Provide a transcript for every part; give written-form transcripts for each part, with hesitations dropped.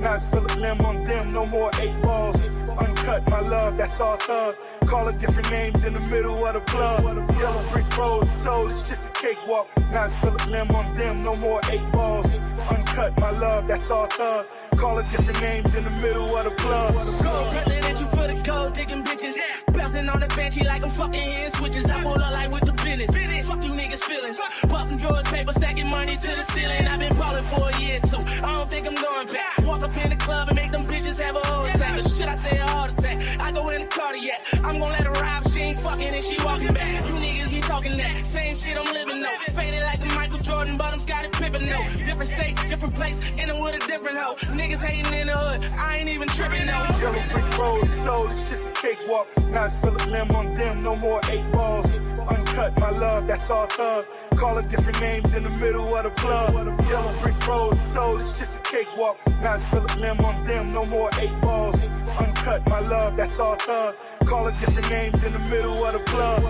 Now it's Philip Lim on them, no more 8 balls. Uncut, my love, that's all thug. Calling different names in the middle of the club. Yellow brick road, told it's just a cakewalk. Now it's Philip Lim on them, no more 8 balls. Uncut, my love, that's all thug. Calling different names in the middle of the club. Gold president, you for the gold digging bitches. Bouncing on the benchy like I'm fucking hitting switches. I pull up like with the business. Fuck you niggas feelings. Puffin' drawers, paper, stacking money to the ceiling. I've been ballin' for a year too. I don't think I'm going back. Walk up in the club and make them bitches have a heart attack. Or shit, I say a heart attack. I go in the cardiac. I'm gonna let her ride. She ain't fucking and she walking back. You niggas be talking that same shit I'm living though. Faded like a Michael Jordan, but I'm Scottie Pippen though. Different state, different place, and I'm with a different hoe. Niggas hating in the hood. I ain't even tripping though. Yellow brick road, told it's just a cakewalk. Now it's Philip Lim on them, no more 8 balls. Uncut, my love, that's all thug. Calling different names in the middle of the club. Yellow brick road, told it's just a cakewalk. Now it's Philip Lim on them, no more 8 balls. Uncut, my love, that's all thug. Calling different names in the middle of the club.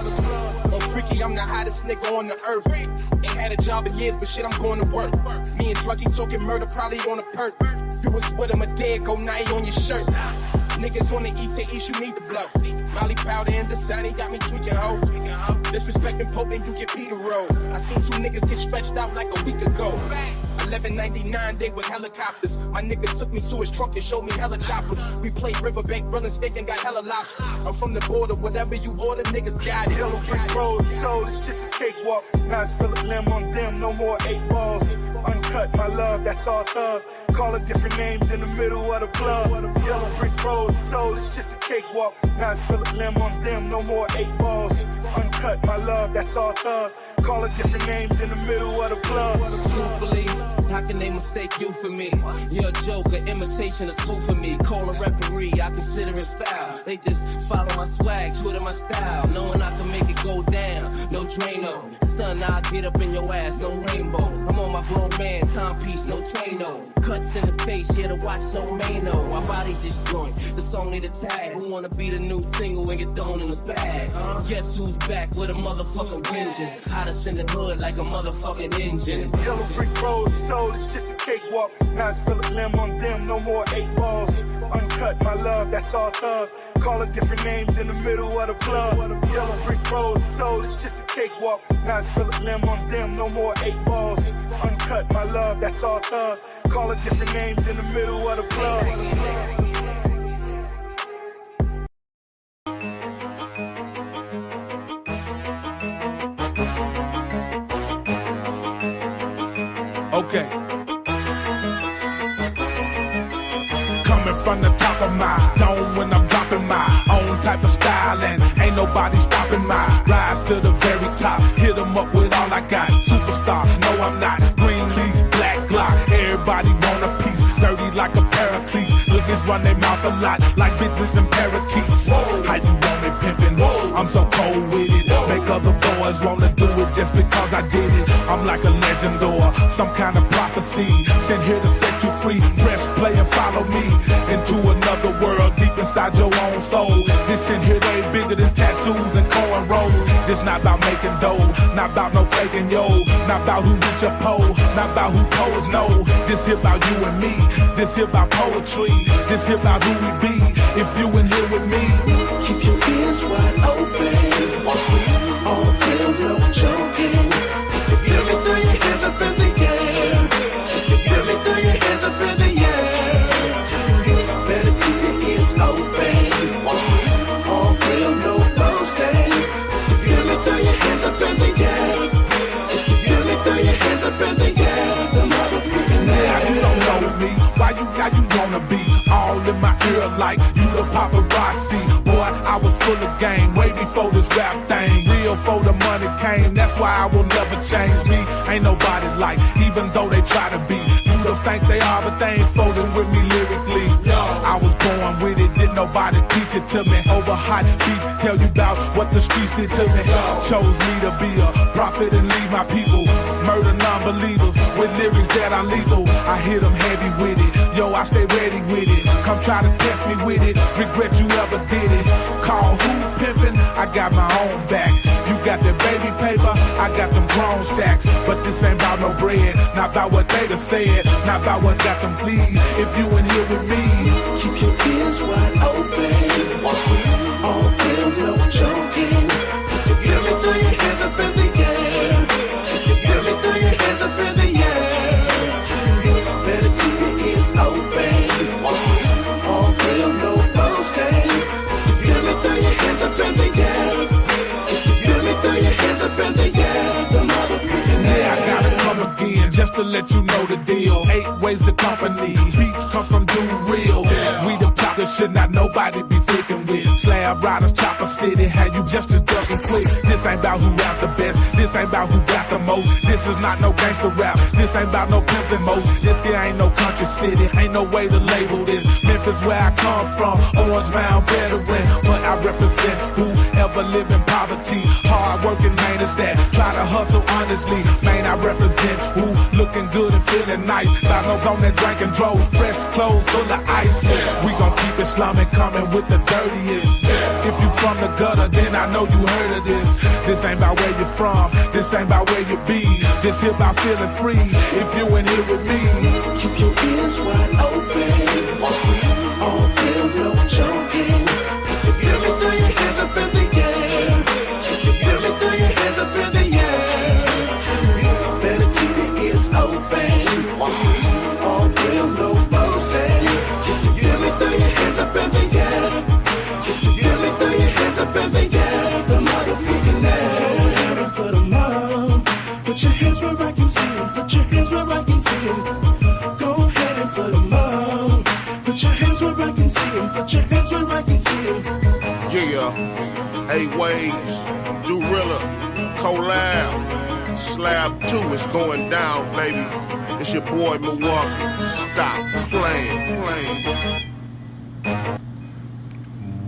Oh, freaky, I'm the hottest nigga on the earth. Ain't had a job in years, but shit, I'm going to work. Me and Druggy talking murder, probably on a perk. You was with him a dead, go night on your shirt. Niggas on the east say east, you need to blow. Molly powder in the sun, he got me tweaking, ho. Disrespecting Pope and you get Peter Road. I seen 2 niggas get stretched out like a week ago. 1199, they with helicopters. My nigga took me to his trunk and showed me helicopters. We played Riverbank, grilling steak and got hella lobster. I'm from the border, whatever you order, niggas got it. Yellow brick road, told it's just a cakewalk. Now it's Philip Lim on them, no more 8 balls. Uncut, my love, that's all thug. Calling different names in the middle of the club. Yellow brick road, told it's just a cakewalk. Now it's Philip Lim on them, no more 8 balls. Uncut, my love, that's all thug. Calling different names in the middle of the club. Truthfully, how can they mistake you for me? You're a joke, an imitation, a spook for me. Call a referee, I consider it foul. They just follow my swag, Twitter my style, knowing I can make it go down. No Drano, son, I'll get up in your ass, no rainbow. I'm on my grown man, timepiece, no Trano. Cuts in the face, yeah, the watch so Mano. I body this joint, the song need a tag. Who wanna be the new single and get thrown in the bag? Guess who's back with a motherfucking vengeance? Hottest in the hood like a motherfucking engine. Yellow brick road, told it's just a cakewalk. Now it's Philip Lim on them, no more 8 balls. Uncut, my love, that's all thug. Calling different names in the middle of the club. Yellow brick road, told it's just a cakewalk. Now it's Philip Lim on them, no more 8 balls. Uncut, my love, that's all thug. Calling different names in the middle of the club. Okay. Coming from the top of my dome when I'm dropping my own type of style, and ain't nobody stopping my rise to the very top. Hit 'em up with all I got. Superstar, no I'm not. Green leaves, black block. Everybody want a piece. Sturdy like a paraclete. Niggas run their mouth a lot like bitches and parakeets. How you want it pimpin'? I'm so cold with it. Make other boys wanna do it just because I did it. I'm like a legend or some kind of prophecy. Sent here to set you free. Press play and follow me into another world deep inside your own soul. This in here they bigger than tattoos and cornrows. This not about making dough, not about no faking yo, not about who reach your pole, not about who toes no. This here about you and me. This here about poetry. This here about who we be. If you in here with me, keep your ears wide open. All real, no joking. If you feel me, throw your hands up in the air. If you feel me, throw your hands up in the air. Better keep your ears open. All real, no boasting. If you feel me, throw your hands up in the air. If you feel me, throw your hands up in the air. The motherfucking air. Now you don't know me. Why you wanna be all in my ear like you the paparazzi? Boy, I was full of game way before this rap thing. Real for the money came, that's why I will never change me. Ain't nobody like, even though they try to be. You don't think they are, but they ain't folding with me lyrically. Yo, I I was born with it, didn't nobody teach it to me. Over hot beef, tell you about what the streets did to me. Chose me to be a prophet and lead my people. Murder non-believers with lyrics that are lethal. I hit them heavy with it, yo, I stay ready with it. Come try to test me with it, regret you ever did it. Call who pimpin', I got my own back. You got that baby paper, I got them grown stacks. But this ain't about no bread, not about what they done said, not about what got them pleased. If you in here with me, keep your ears wide open. All real, no joking. If you feel me, throw your hands up in the air. If you feel me, throw your hands up in the air. Better keep your ears open. All real, no boasting. If you feel me, throw your hands up in the air. If you feel me, throw your hands up in the air. The motherfucking yeah, I gotta come again just to let you know the deal. 8 ways to company, beats come from Dude Real. We the chopper, should not nobody be freaking with. Slab riders, chopper city, how you just as duck and quick. This ain't about who rap the best, this ain't about who got the most. This is not no gangster rap, this ain't about no pimps and most. This here ain't no country city, ain't no way to label this. Memphis where I come from, Orange Mound veteran. But I represent whoever live in poverty. Hard working man is that, try to hustle honestly. Man, I represent who looking good and feeling nice. I know on that drink and drove, fresh clothes full of ice. We gon' keep it slumming, coming with the dirtiest. If you from the gutter, then I know you heard of this. This ain't about where you're from, this ain't about where you be. This here about feeling free, if you in here with me. keep your ears wide open. All real, no joking. If you feel me, throw your hands up in the air. If you feel me, throw your hands up in the air. Better keep your ears open. All real, no boasting. If you feel me, throw your hands up in the air. If you feel me, throw your hands up in the air. The motherfucking air. And put 'em on. Put your hands where I can see 'em. Put your hands where I can see 'em. Go ahead and put 'em on. Put your hands where I can see 'em. Put your hands where I can see 'em. Yeah, 8 ways, Rello, collab, slab 2 is going down, baby. It's your boy Milwaukee. Stop playing.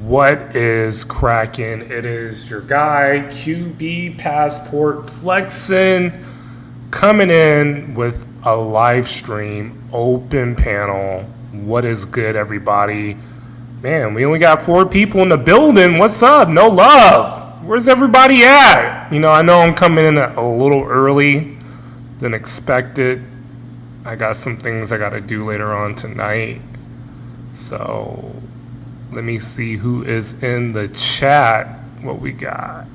What is cracking? It is your guy QB Passport Flexin coming in with a live stream open panel. What is good, everybody? Man, we only got 4 people in the building. What's up? No love. Where's everybody at? You know, I know I'm coming in a little early than expected. I got some things I got to do later on tonight. So let me see who is in the chat, what we got.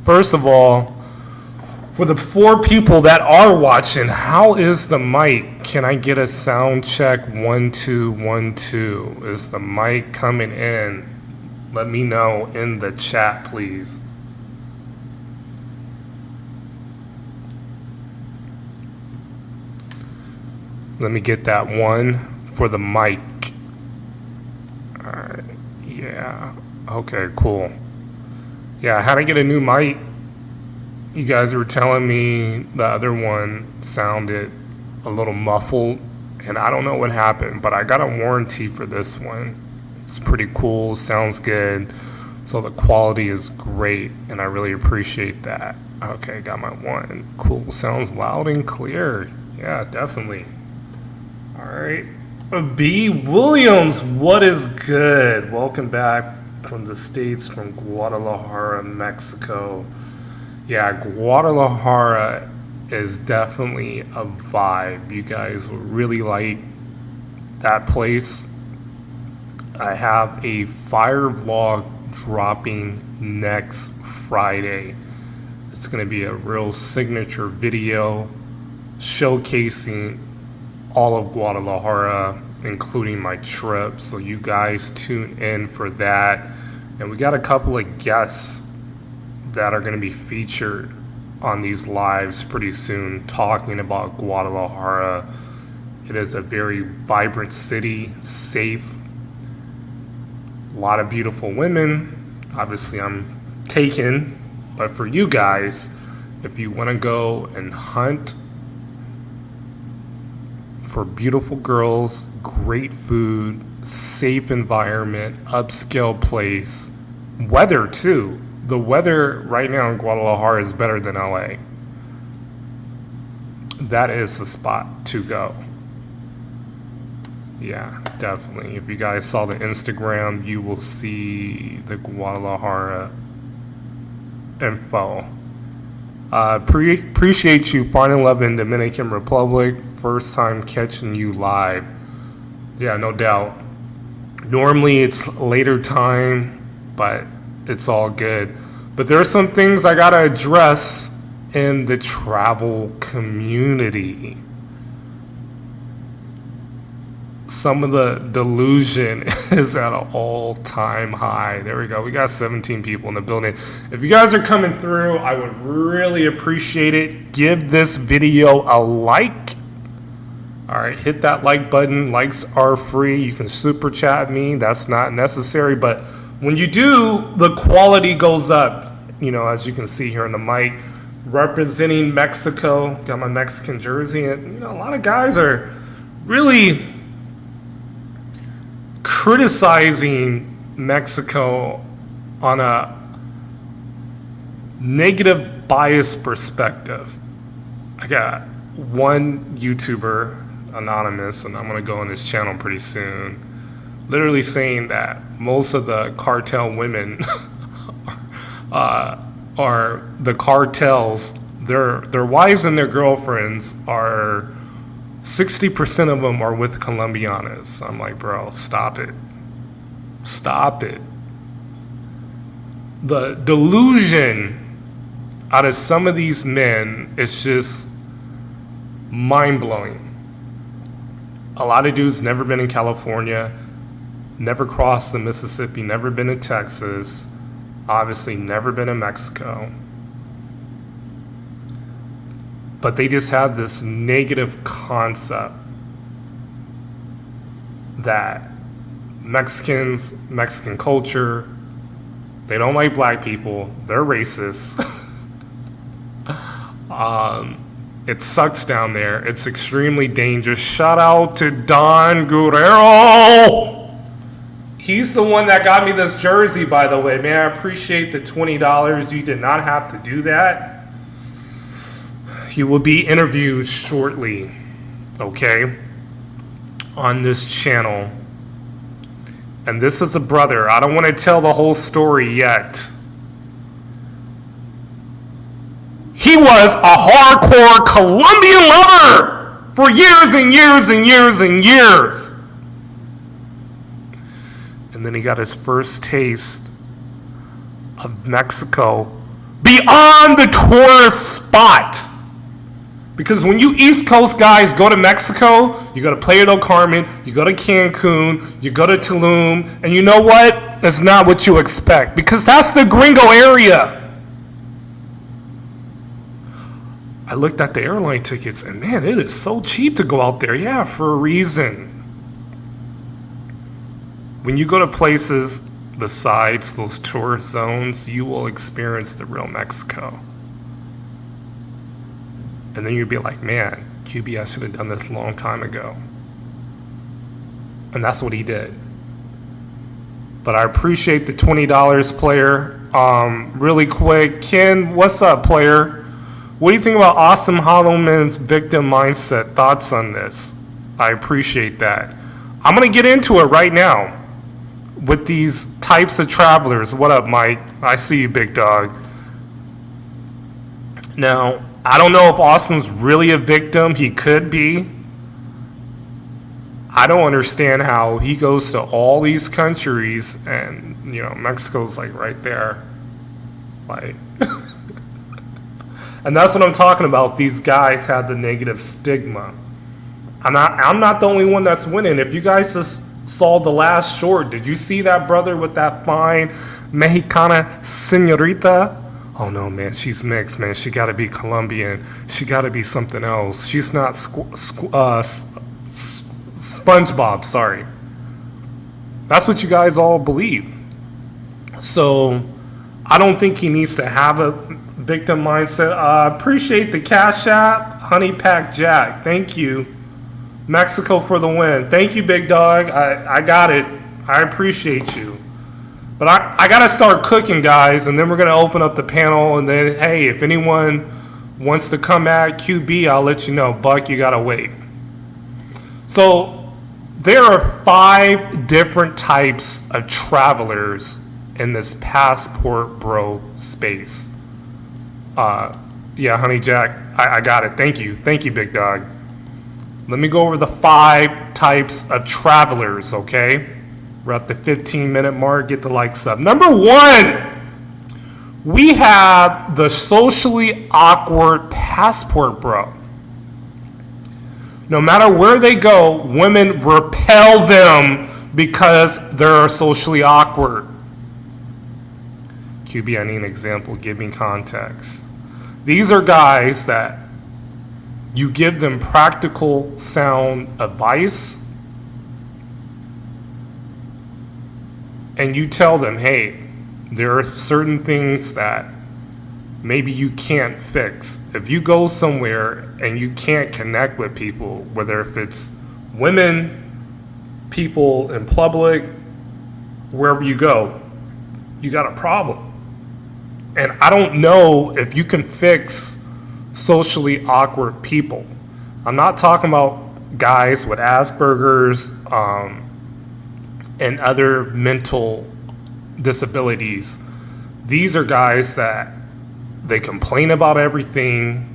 First of all, for the 4 people that are watching, how is the mic? Can I get a sound check? 1 2 1 2. Is the mic coming in? Let me know in the chat, please. Let me get that 1 for the mic. Alright, yeah. Okay, cool. Yeah, how to get a new mic? You guys were telling me the other one sounded a little muffled, and I don't know what happened, but I got a warranty for this one. It's pretty cool, sounds good, so the quality is great, and I really appreciate that. Okay, got my 1. Cool, sounds loud and clear. Yeah, definitely. Alright. B. Williams, what is good? Welcome back from the States, from Guadalajara, Mexico. Yeah, Guadalajara is definitely a vibe. You guys will really like that place. I have a fire vlog dropping next Friday. It's going to be a real signature video showcasing all of Guadalajara, including my trip. So you guys tune in for that. And we got a couple of guests that are going to be featured on these lives pretty soon, talking about Guadalajara. It is a very vibrant city, safe, a lot of beautiful women. Obviously I'm taken, but for you guys, if you want to go and hunt for beautiful girls, great food, safe environment, upscale place, weather too. The weather right now in Guadalajara is better than LA. That is the spot to go. Yeah, definitely. If you guys saw the Instagram, you will see the Guadalajara info. Appreciate you finding love in Dominican Republic. First time catching you live. Yeah, no doubt. Normally it's later time, but it's all good. But there are some things I gotta address in the travel community. Some of the delusion is at an all-time high. There we go. We got 17 people in the building. If you guys are coming through, I would really appreciate it. Give this video a like. All right, hit that like button. Likes are free. You can super chat me. That's not necessary. But when you do, the quality goes up. You know, as you can see here on the mic. Representing Mexico. Got my Mexican jersey. And, you know, a lot of guys are really criticizing Mexico on a negative bias perspective. I got one YouTuber, anonymous, and I'm gonna go on his channel pretty soon, literally saying that most of the cartel women are the cartels, their wives and their girlfriends are 60% of them are with Colombianas. I'm like, bro, stop it. Stop it. The delusion out of some of these men is just mind-blowing. A lot of dudes never been in California, never crossed the Mississippi, never been to Texas, obviously never been in Mexico. But they just have this negative concept that Mexicans, Mexican culture, they don't like black people, they're racist. It sucks down there. It's extremely dangerous. Shout out to Don Guerrero. He's the one that got me this jersey, by the way. Man, I appreciate the $20. You did not have to do that. He will be interviewed shortly, okay, on this channel. And this is a brother. I don't want to tell the whole story yet. He was a hardcore Colombian lover for years and years and years and years. And then he got his first taste of Mexico beyond the tourist spot. Because when you East Coast guys go to Mexico, you go to Playa del Carmen, you go to Cancun, you go to Tulum, and you know what? That's not what you expect. Because that's the gringo area. I looked at the airline tickets, and man, it is so cheap to go out there. Yeah, for a reason. When you go to places besides those tourist zones, you will experience the real Mexico. And then you'd be like, man, QB, I should have done this a long time ago. And that's what he did. But I appreciate the $20, player. Really quick, Ken, what's up, player? What do you think about Austin Hollowman's victim mindset? Thoughts on this? I appreciate that. I'm going to get into it right now with these types of travelers. What up, Mike? I see you, big dog. Now, I don't know if Austin's really a victim. He could be. I don't understand how he goes to all these countries and, you know, Mexico's like right there. Like, and that's what I'm talking about. These guys have the negative stigma. I'm not the only one that's winning. If you guys just saw the last short, did you see that brother with that fine Mexicana señorita? Oh no, man, she's mixed, man. She got to be Colombian. She got to be something else. She's not SpongeBob, sorry. That's what you guys all believe. So I don't think he needs to have a victim mindset. Appreciate the Cash App, Honey Pack Jack. Thank you. Mexico for the win. Thank you, big dog. I got it. I appreciate you. But I got to start cooking, guys, and then we're going to open up the panel. And then, hey, if anyone wants to come at QB, I'll let you know. Buck, you got to wait. So there are 5 different types of travelers in this passport bro space. Yeah, Honey Jack, I got it. Thank you, big dog. Let me go over the 5 types of travelers, okay? We're at the 15-minute mark. Get the likes up. Number 1, we have the socially awkward passport bro. No matter where they go, women repel them because they're socially awkward. QB, I need an example. Give me context. These are guys that you give them practical, sound advice, and you tell them, hey, there are certain things that maybe you can't fix. If you go somewhere and you can't connect with people, whether if it's women, people in public, wherever you go, you got a problem. And I don't know if you can fix socially awkward people. I'm not talking about guys with Asperger's and other mental disabilities. These are guys that they complain about everything,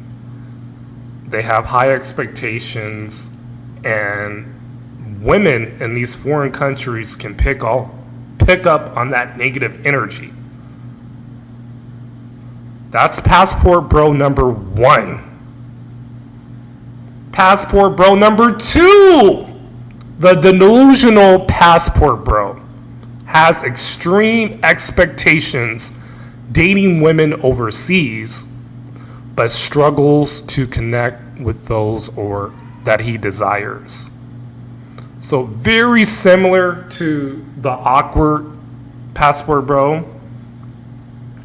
they have high expectations, and women in these foreign countries can pick up on that negative energy. That's passport bro number 1. Passport bro number 2, the delusional passport bro, has extreme expectations dating women overseas, but struggles to connect with those or that he desires. So very similar to the awkward passport bro,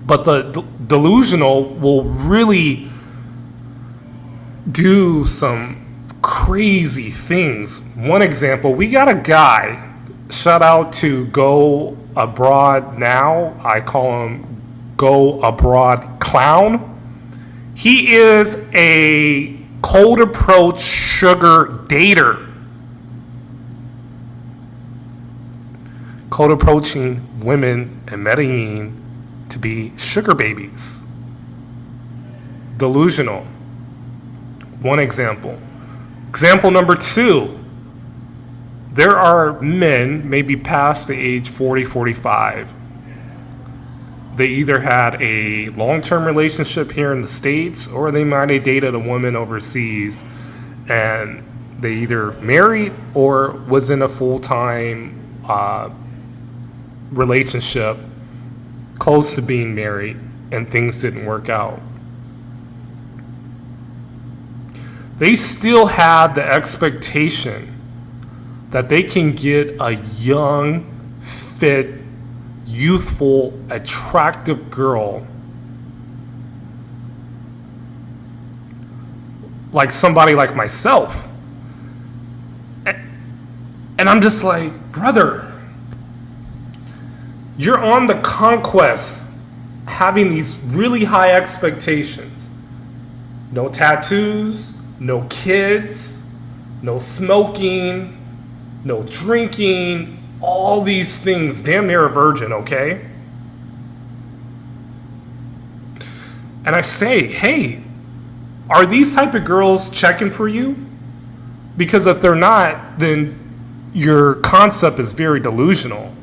but the delusional will really do some crazy things. One example, we got a guy, shout out to Go Abroad Now, I call him Go Abroad Clown. He is a cold approach sugar dater. Cold approaching women in Medellin to be sugar babies. Delusional. One example. Example number 2. There are men, maybe past the age 40, 45. They either had a long-term relationship here in the States, or they might have dated a woman overseas, and they either married or was in a full-time relationship close to being married, and things didn't work out. They still have the expectation that they can get a young, fit, youthful, attractive girl like somebody like myself. And I'm just like, brother, you're on the conquest having these really high expectations. No tattoos, no kids, no smoking, no drinking, all these things, damn near a virgin, okay? And I say, hey, are these type of girls checking for you? Because if they're not, then your concept is very delusional.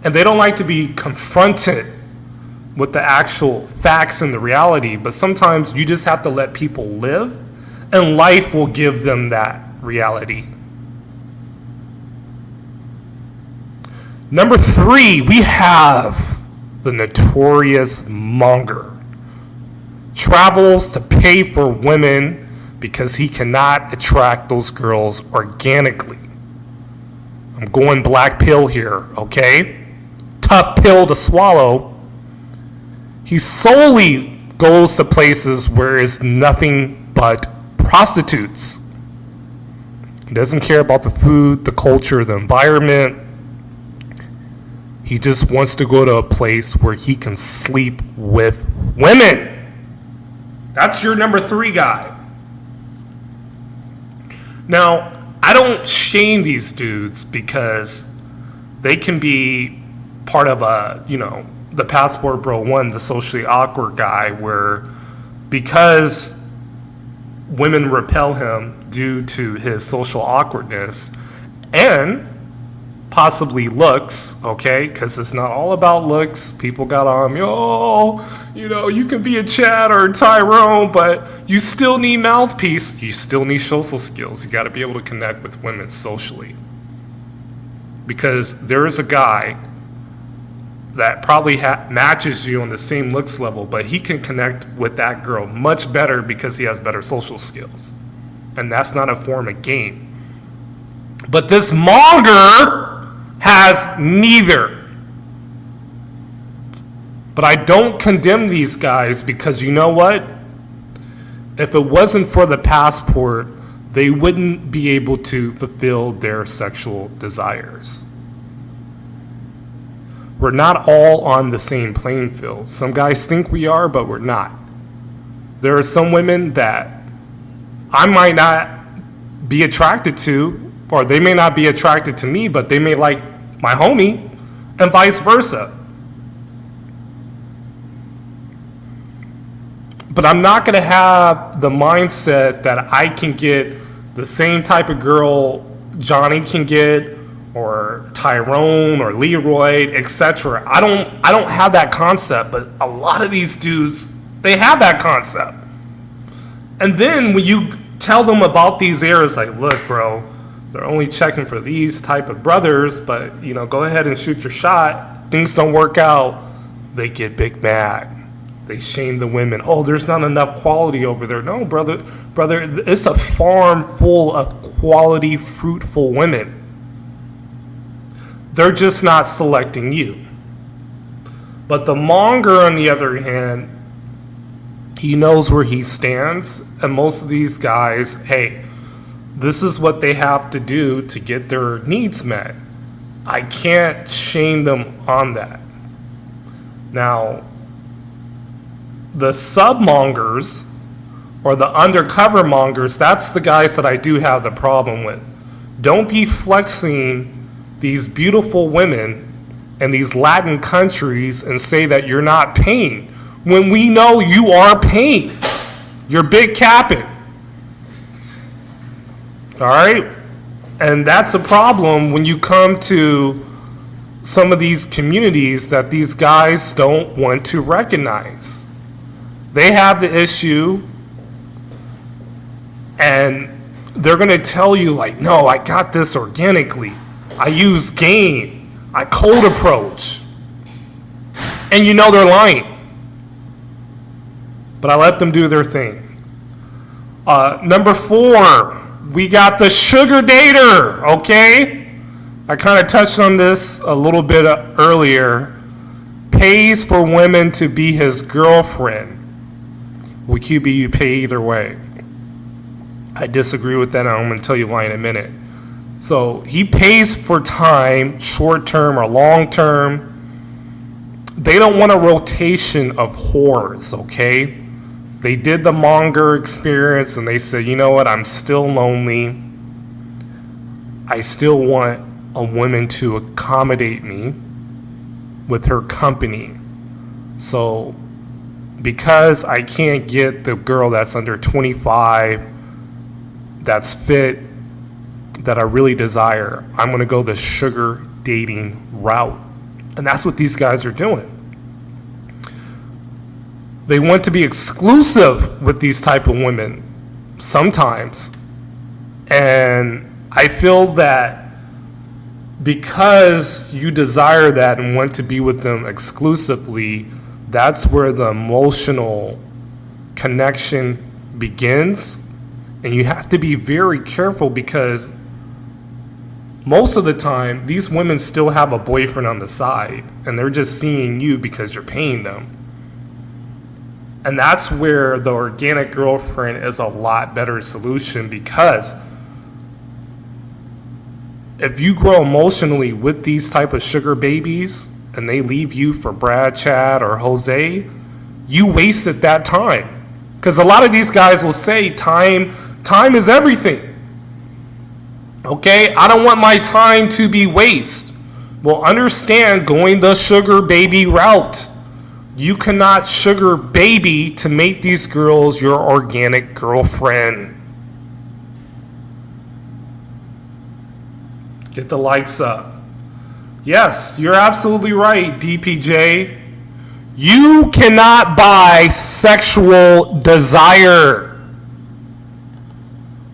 And they don't like to be confronted with the actual facts and the reality, but sometimes you just have to let people live, and life will give them that reality. Number 3, we have the notorious monger. Travels to pay for women because he cannot attract those girls organically. I'm going black pill here, okay? Tough pill to swallow. He solely goes to places where it's nothing but prostitutes. He doesn't care about the food, the culture, the environment. He just wants to go to a place where he can sleep with women. That's your number 3 guy. Now, I don't shame these dudes because they can be part of the passport bro 1, the socially awkward guy, where because women repel him due to his social awkwardness and possibly looks, okay? Because it's not all about looks. People got on me, you can be a Chad or a Tyrone, but you still need mouthpiece. You still need social skills. You got to be able to connect with women socially. Because there is a guy that probably matches you on the same looks level, but he can connect with that girl much better because he has better social skills. And that's not a form of game. But this monger has neither. But I don't condemn these guys because you know what? If it wasn't for the passport, they wouldn't be able to fulfill their sexual desires. We're not all on the same playing field. Some guys think we are, but we're not. There are some women that I might not be attracted to, or they may not be attracted to me, but they may like my homie, and vice versa. But I'm not going to have the mindset that I can get the same type of girl Johnny can get, or Tyrone or Leroy, etc. I don't have that concept, but a lot of these dudes, they have that concept. And then when you tell them about these errors, like, look, bro, they're only checking for these type of brothers, but go ahead and shoot your shot. Things don't work out. They get big mad. They shame the women. Oh, there's not enough quality over there. No, brother, it's a farm full of quality, fruitful women. They're just not selecting you. But the monger, on the other hand, he knows where he stands. And most of these guys, hey, this is what they have to do to get their needs met. I can't shame them on that. Now, the submongers or the undercover mongers, that's the guys that I do have the problem with. Don't be flexing these beautiful women in these Latin countries and say that you're not paying when we know you are paying. You're big capping. All right? And that's a problem when you come to some of these communities that these guys don't want to recognize. They have the issue and they're going to tell you like, no, I got this organically. I use game. I cold approach. And they're lying. But I let them do their thing. Number 4, we got the sugar dater, okay? I kind of touched on this a little bit earlier. Pays for women to be his girlfriend. With QB, you pay either way. I disagree with that, and I'm going to tell you why in a minute. So he pays for time, short term or long term. They don't want a rotation of whores, okay? They did the monger experience and they said, you know what, I'm still lonely. I still want a woman to accommodate me with her company. So because I can't get the girl that's under 25, that's fit, that I really desire, I'm going to go the sugar dating route. And that's what these guys are doing. They want to be exclusive with these type of women sometimes. And I feel that because you desire that and want to be with them exclusively, that's where the emotional connection begins. And you have to be very careful because most of the time, these women still have a boyfriend on the side, and they're just seeing you because you're paying them. And that's where the organic girlfriend is a lot better solution because if you grow emotionally with these type of sugar babies and they leave you for Brad, Chad, or Jose, you wasted that time. Because a lot of these guys will say time is everything. Okay, I don't want my time to be waste. Well, understand, going the sugar baby route, you cannot sugar baby to make these girls your organic girlfriend. Get the likes up. Yes, you're absolutely right, DPJ. You cannot buy sexual desire.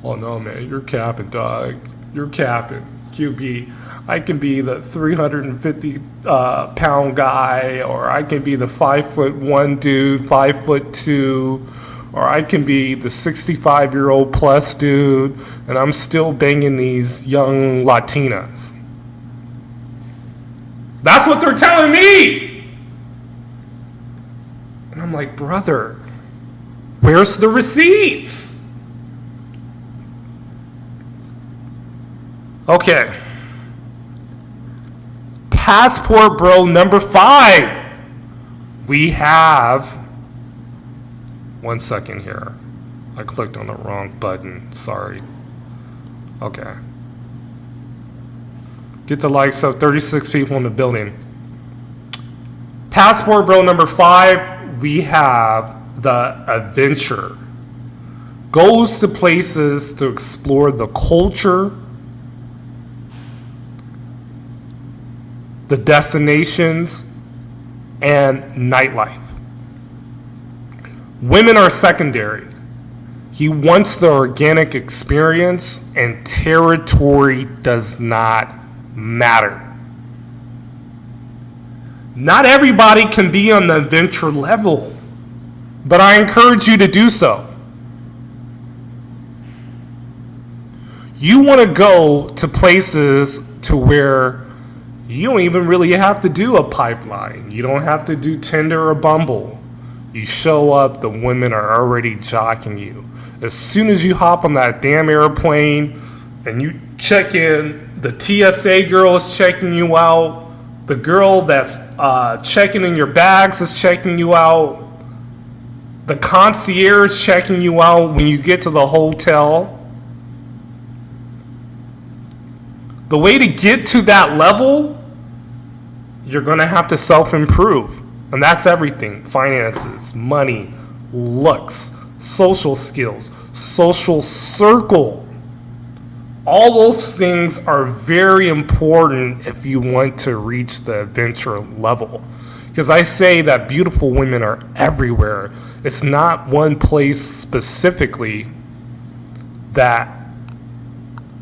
Oh no, man, you're capping, dog. You're capping. QB, I can be the 350 pound guy, or I can be the 5'1" dude, 5'2", or I can be the 65-year-old plus dude, and I'm still banging these young Latinas. That's what they're telling me. And I'm like, brother, where's the receipts? Okay. Passport bro number 5. We have... One second here. I clicked on the wrong button. Sorry. Okay. Get the likes up. 36 people in the building. Passport bro number 5. We have the adventure. Goes to places to explore the culture, the destinations, and nightlife. Women are secondary. He wants the organic experience, and territory does not matter. Not everybody can be on the adventure level, but I encourage you to do so. You want to go to places to where you don't even really have to do a pipeline. You don't have to do Tinder or Bumble. You show up, the women are already jocking you. As soon as you hop on that damn airplane and you check in, the TSA girl is checking you out. The girl that's checking in your bags is checking you out. The concierge is checking you out when you get to the hotel. The way to get to that level, you're going to have to self-improve. And that's everything. Finances, money, looks, social skills, social circle. All those things are very important if you want to reach the adventure level. Because I say that beautiful women are everywhere. It's not one place specifically that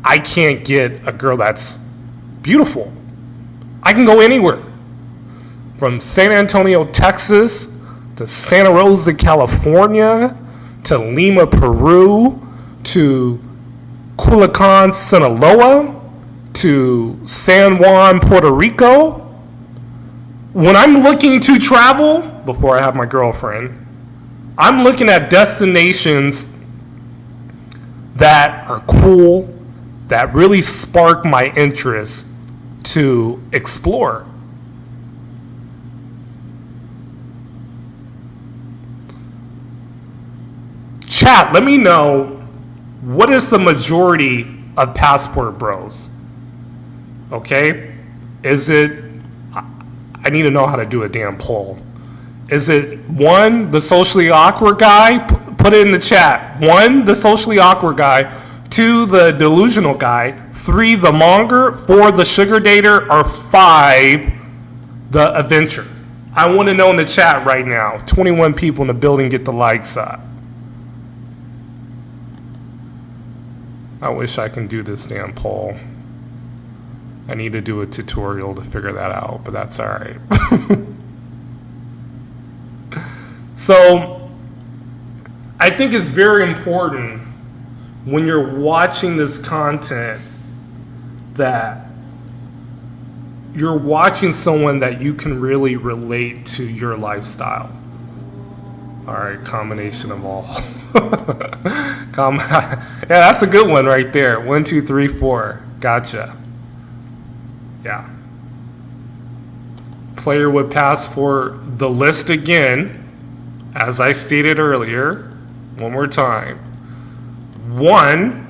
I can't get a girl that's beautiful. I can go anywhere. From San Antonio, Texas, to Santa Rosa, California, to Lima, Peru, to Culiacan, Sinaloa, to San Juan, Puerto Rico. When I'm looking to travel, before I have my girlfriend, I'm looking at destinations that are cool, that really spark my interest to explore. Chat, let me know, what is the majority of passport bros? Okay? Is it, I need to know how to do a damn poll. Is it 1, the socially awkward guy? Put it in the chat. 1, the socially awkward guy. 2, the delusional guy. 3, the monger. 4, the sugar dater. Or 5, the adventure. I want to know in the chat right now. 21 people in the building, get the likes up. I wish I can do this damn poll. I need to do a tutorial to figure that out, but that's all right. So, I think it's very important when you're watching this content that you're watching someone that you can really relate to your lifestyle. All right, combination of all. Yeah, that's a good one right there. 1, 2, 3, 4. Gotcha. Yeah. Player with passport, the list again, as I stated earlier, one more time. One,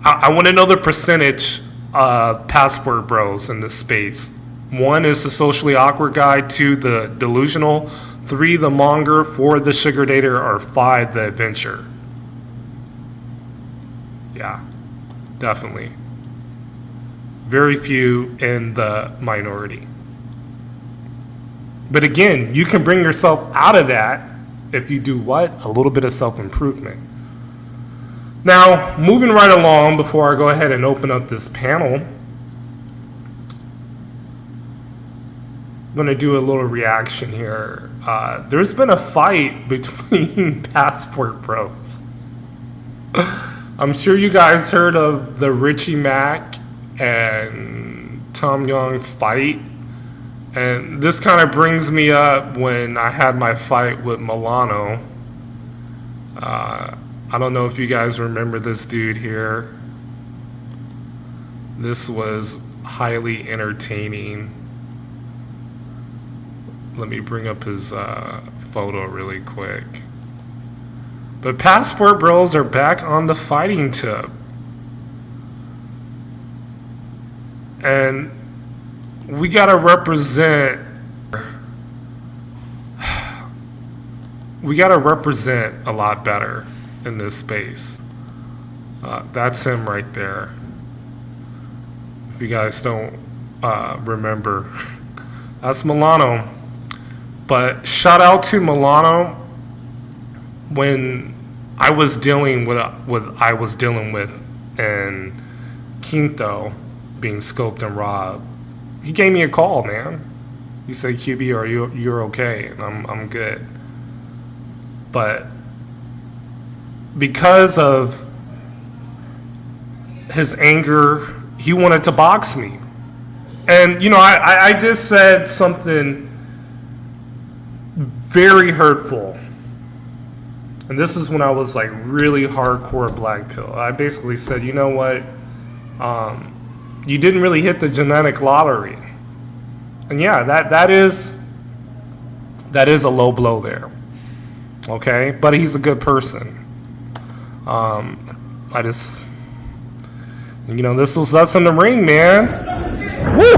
I want to know the percentage of passport bros in this space. 1 is the socially awkward guy, 2 the delusional, 3 the monger, 4 the sugar dater, or 5 the adventure. Yeah, definitely. Very few in the minority. But again, you can bring yourself out of that if you do what? A little bit of self-improvement. Now, moving right along before I go ahead and open up this panel, I'm going to do a little reaction here. There's been a fight between passport bros. I'm sure you guys heard of the Richie Mack and Tom Young fight. And this kind of brings me up when I had my fight with Milano. I don't know if you guys remember this dude here. This was highly entertaining. Let me bring up his photo really quick. But passport bros are back on the fighting tip. And we gotta represent a lot better in this space. That's him right there. If you guys don't remember, that's Milano. But shout out to Milano. When I was dealing with in Quinto being scoped and robbed, he gave me a call, man. He said, QB, you're okay? And I'm good. But because of his anger, he wanted to box me. And, you know, I just said something very hurtful. And this is when I was like really hardcore black pill. I basically said, you know what? You didn't really hit the genetic lottery. And yeah, that is a low blow there. Okay? But he's a good person. I just, you know, this was us in the ring, man. Woo!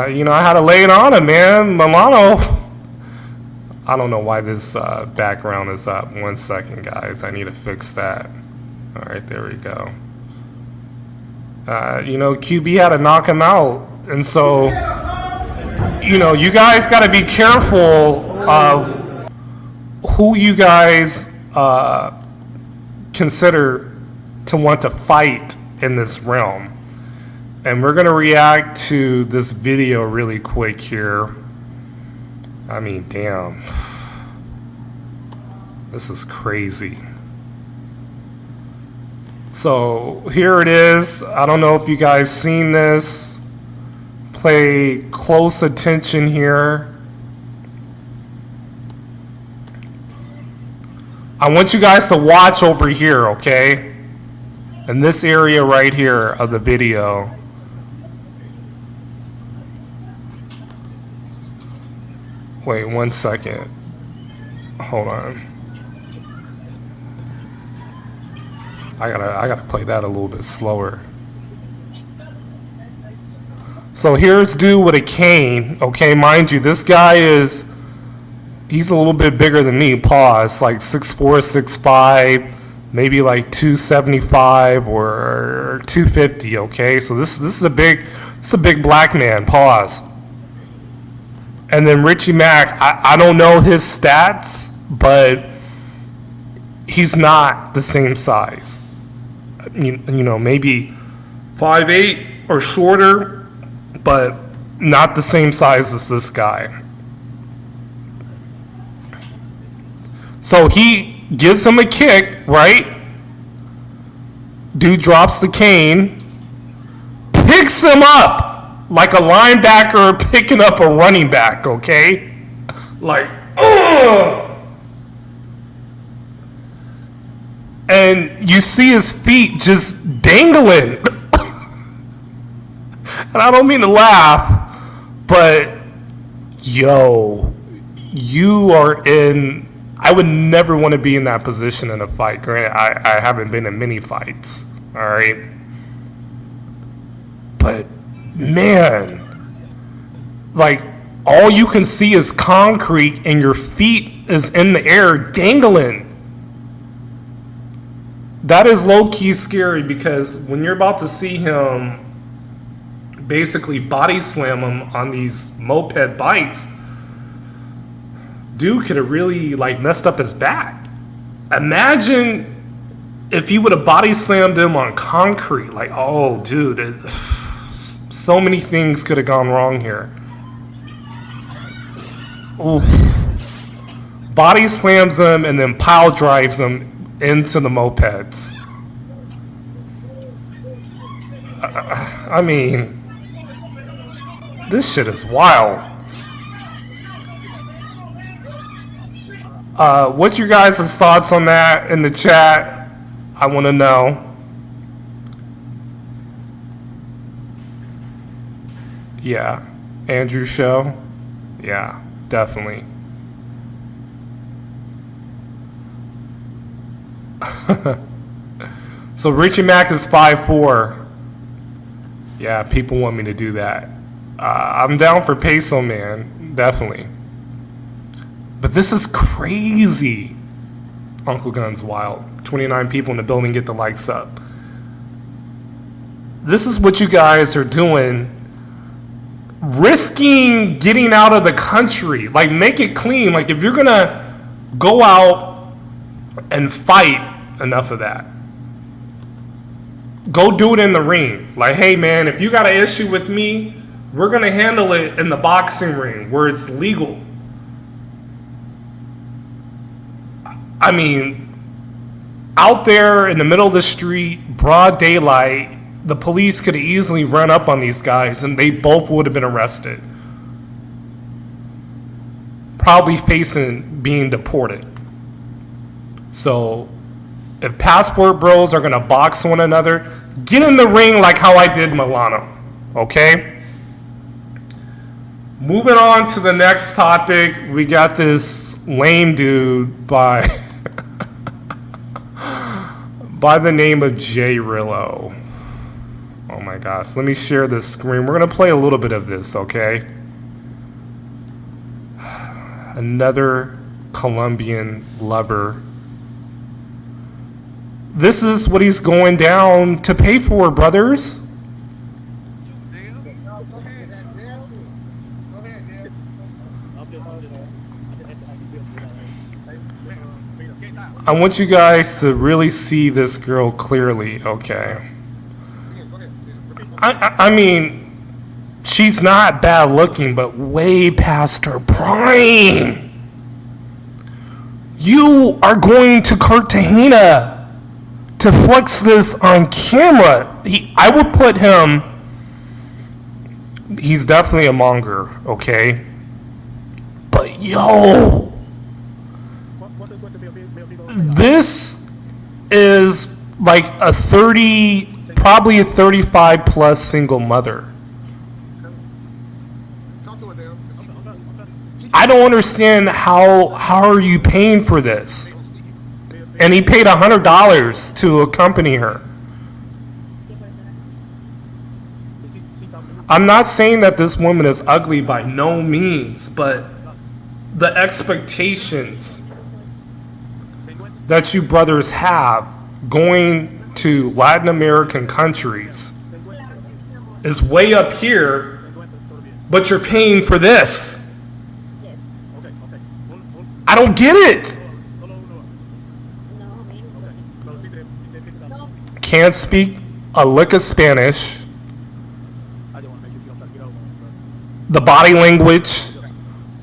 You know, I had to lay it on him, man. Milano. I don't know why this background is up. 1 second, guys. I need to fix that. All right, there we go. You know, QB had to knock him out. And so, you know, you guys got to be careful of who you guys consider to want to fight in this realm. And we're going to react to this video really quick here. I mean, damn. This is crazy. So here it is. I don't know if you guys seen this. Pay close attention here. I want you guys to watch over here, okay? In this area right here of the video. Wait 1 second. Hold on. I gotta play that a little bit slower. So here's dude with a cane. Okay, mind you, this guy he's a little bit bigger than me. Pause. Like 6'4", 6'5", maybe like 275 or 250. Okay, so this is a big black man. Pause. And then Richie Mack, I don't know his stats, but he's not the same size. You know, maybe 5'8" or shorter, but not the same size as this guy. So he gives him a kick, right? Dude drops the cane, picks him up like a linebacker picking up a running back, okay? Like, ugh! And you see his feet just dangling. And I don't mean to laugh, but yo, you are in. I would never want to be in that position in a fight. Granted, I haven't been in many fights. All right. But man, like all you can see is concrete and your feet is in the air dangling. That is low-key scary because when you're about to see him basically body slam him on these moped bikes, dude could have really like messed up his back. Imagine if he would have body slammed him on concrete. Like, oh, dude, so many things could have gone wrong here. Oof. Body slams him and then pile drives him into the mopeds. I mean, this shit is wild. What's your guys' thoughts on that in the chat? I want to know. Yeah, Andrew show. Yeah, definitely. So Richie Mack is 5'4". Yeah, people want me to do that. I'm down for Peso Man, definitely. But this is crazy. Uncle Gun's wild. 29 people in the building, get the likes up. This is what you guys are doing. Risking getting out of the country. Like, make it clean. Like, if you're gonna go out and fight, enough of that. Go do it in the ring. Like, hey man, if you got an issue with me, we're gonna handle it in the boxing ring where it's legal. I mean, out there in the middle of the street, broad daylight, the police could have easily run up on these guys and they both would have been arrested. Probably facing being deported. So, if passport bros are gonna box one another, get in the ring like how I did Milano, okay? Moving on to the next topic, we got this lame dude by the name of Jay Rello. Oh my gosh, let me share this screen. We're gonna play a little bit of this, okay? Another Colombian lover. This is what he's going down to pay for, brothers. I want you guys to really see this girl clearly, okay? I mean, she's not bad looking, but way past her prime. You are going to Cartagena to flex this on camera. I would put him, he's definitely a monger, okay? But yo, this is like a 30, probably a 35 plus single mother. I don't understand how are you paying for this? And he paid $100 to accompany her. I'm not saying that this woman is ugly by no means, but the expectations that you brothers have going to Latin American countries is way up here, but you're paying for this. I don't get it. Can't speak a lick of Spanish. The body language.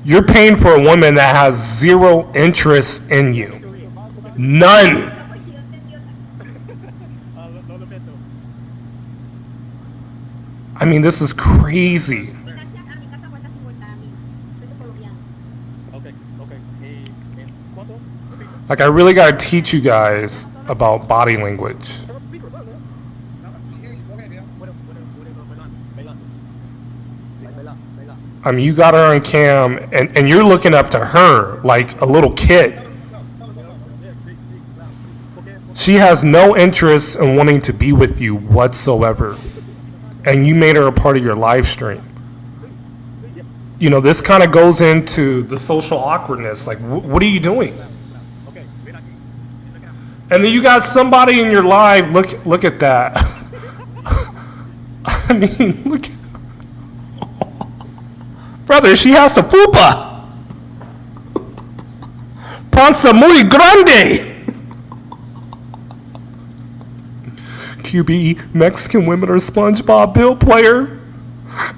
You're paying for a woman that has zero interest in you. None. I mean, this is crazy. Like, I really gotta teach you guys about body language. I mean, you got her on cam, and you're looking up to her like a little kid. She has no interest in wanting to be with you whatsoever. And you made her a part of your live stream. You know, this kind of goes into the social awkwardness. Like, what are you doing? And then you got somebody in your live. Look at that. I mean, look. Brother, she has the fupa. Panza muy grande. QB, Mexican women are SpongeBob Bill player.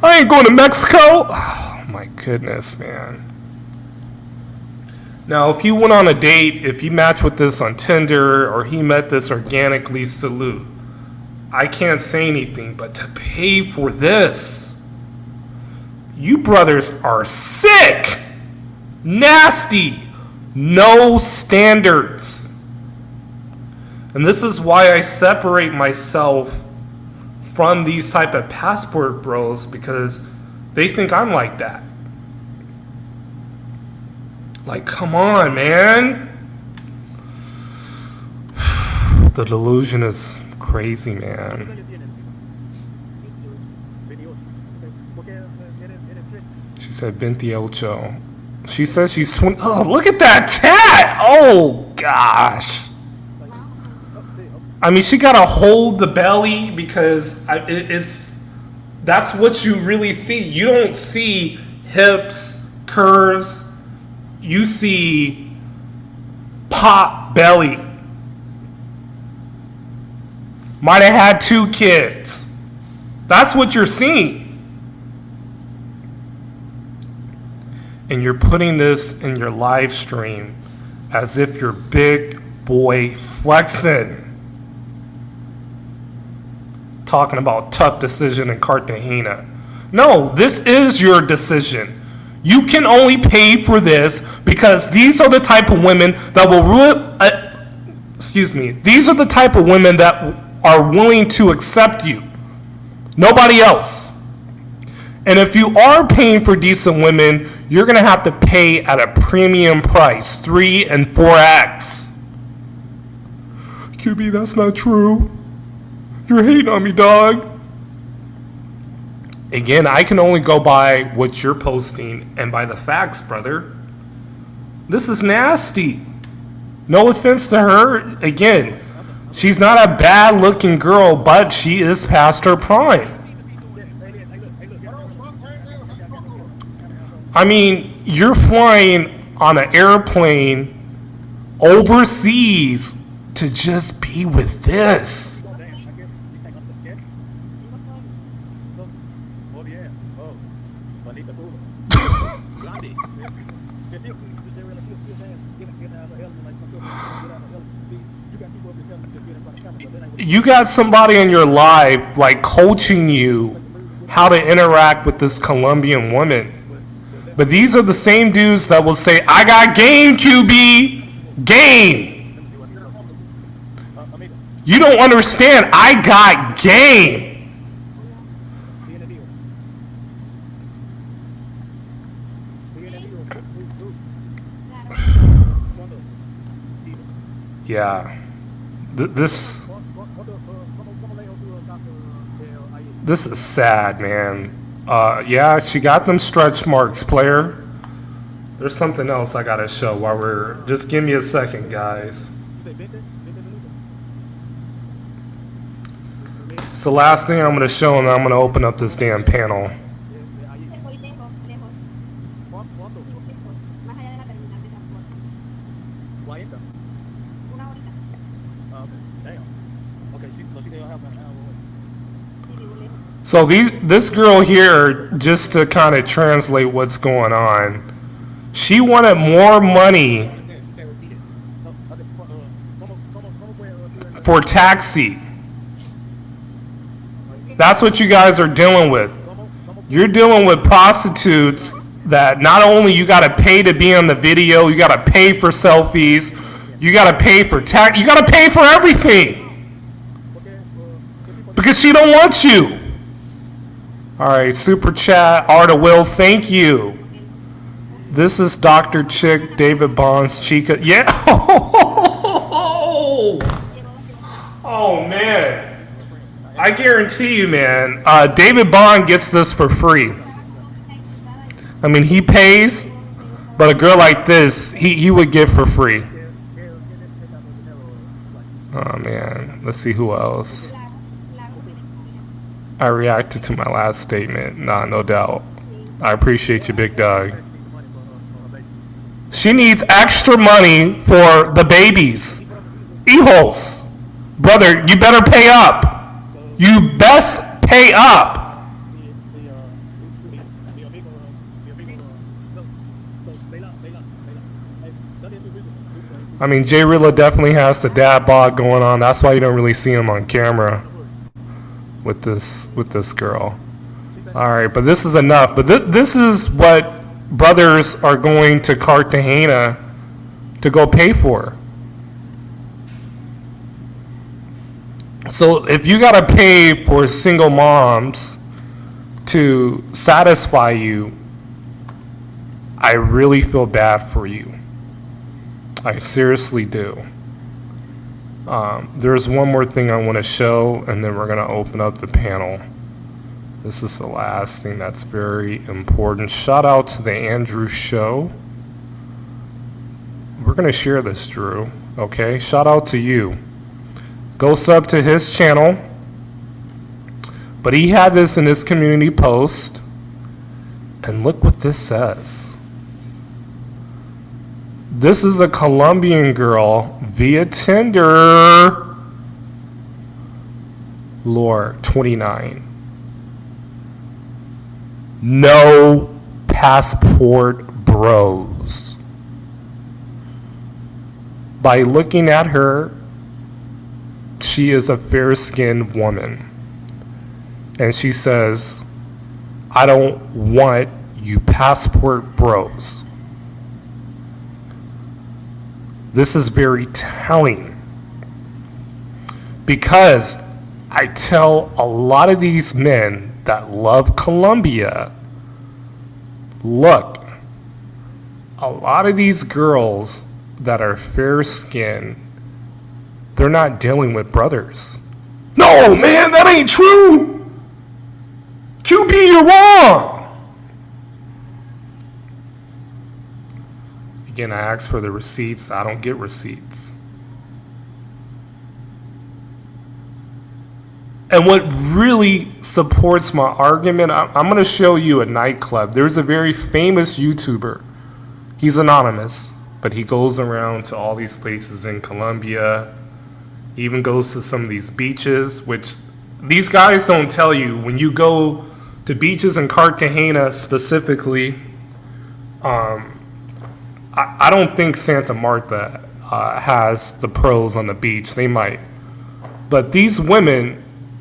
I ain't going to Mexico. Oh my goodness, man. Now, if you went on a date, if you matched with this on Tinder or he met this organically, salute. I can't say anything, but to pay for this, you brothers are sick, nasty, no standards. And this is why I separate myself from these type of passport bros, because they think I'm like that. Like, come on, man. The delusion is crazy, man. She said 28. She says she's oh, look at that tat. Oh, gosh. I mean, she gotta hold the belly because that's what you really see. You don't see hips, curves. You see pop belly. Might have had 2 kids. That's what you're seeing. And you're putting this in your live stream as if you're big boy flexing. Talking about tough decision in Cartagena. No, this is your decision. You can only pay for this because these are the type of women that will these are the type of women that are willing to accept you. Nobody else. And if you are paying for decent women, you're going to have to pay at a premium price, 3 and 4x. QB, that's not true. You're hating on me, dog. Again, I can only go by what you're posting and by the facts, brother. This is nasty. No offense to her. Again, she's not a bad-looking girl, but she is past her prime. I mean, you're flying on an airplane overseas to just be with this. You got somebody in your life like coaching you how to interact with this Colombian woman. But these are the same dudes that will say, I got game, QB. Game. You don't understand. I got game. Yeah. This is sad, man. Yeah, she got them stretch marks, player. There's something else I gotta show while we're... Just give me a second, guys. It's the last thing I'm gonna show, and then I'm gonna open up this damn panel. So this girl here, just to kind of translate what's going on, she wanted more money for taxi. That's what you guys are dealing with. You're dealing with prostitutes that not only you got to pay to be on the video, you got to pay for selfies, you got to pay for tax, you got to pay for everything. Because she don't want you. All right, super chat, Art of Will, thank you. This is Dr. Chick, David Bond's Chica. Yeah. Oh, man. I guarantee you, man, David Bond gets this for free. I mean, he pays, but a girl like this, he would get for free. Oh, man. Let's see who else. I reacted to my last statement. Nah, no doubt. I appreciate you, big dog. She needs extra money for the babies. Hijos. Brother, you better pay up. You best pay up. I mean, Jay Rello definitely has the dad bod going on. That's why you don't really see him on camera with this girl. All right, but this is enough. But this is what brothers are going to Cartagena to go pay for. So if you got to pay for single moms to satisfy you, I really feel bad for you. I seriously do. There's one more thing I want to show, and then we're going to open up the panel. This is the last thing that's very important. Shout out to the Andrew Show. We're going to share this, Drew. Okay? Shout out to you. Go sub to his channel. But he had this in his community post. And look what this says. This is a Colombian girl via Tinder. Lore 29. No passport bros. By looking at her, she is a fair-skinned woman. And she says, I don't want you passport bros. This is very telling. Because I tell a lot of these men that love Colombia, look, a lot of these girls that are fair-skinned, they're not dealing with brothers. No, man, that ain't true. QB, you're wrong. Again, I asked for the receipts. I don't get receipts. And what really supports my argument, I'm going to show you a nightclub. There's a very famous YouTuber. He's anonymous, but he goes around to all these places in Colombia. He even goes to some of these beaches, which these guys don't tell you. When you go to beaches in Cartagena specifically, I don't think Santa Marta has the pros on the beach. They might. But these women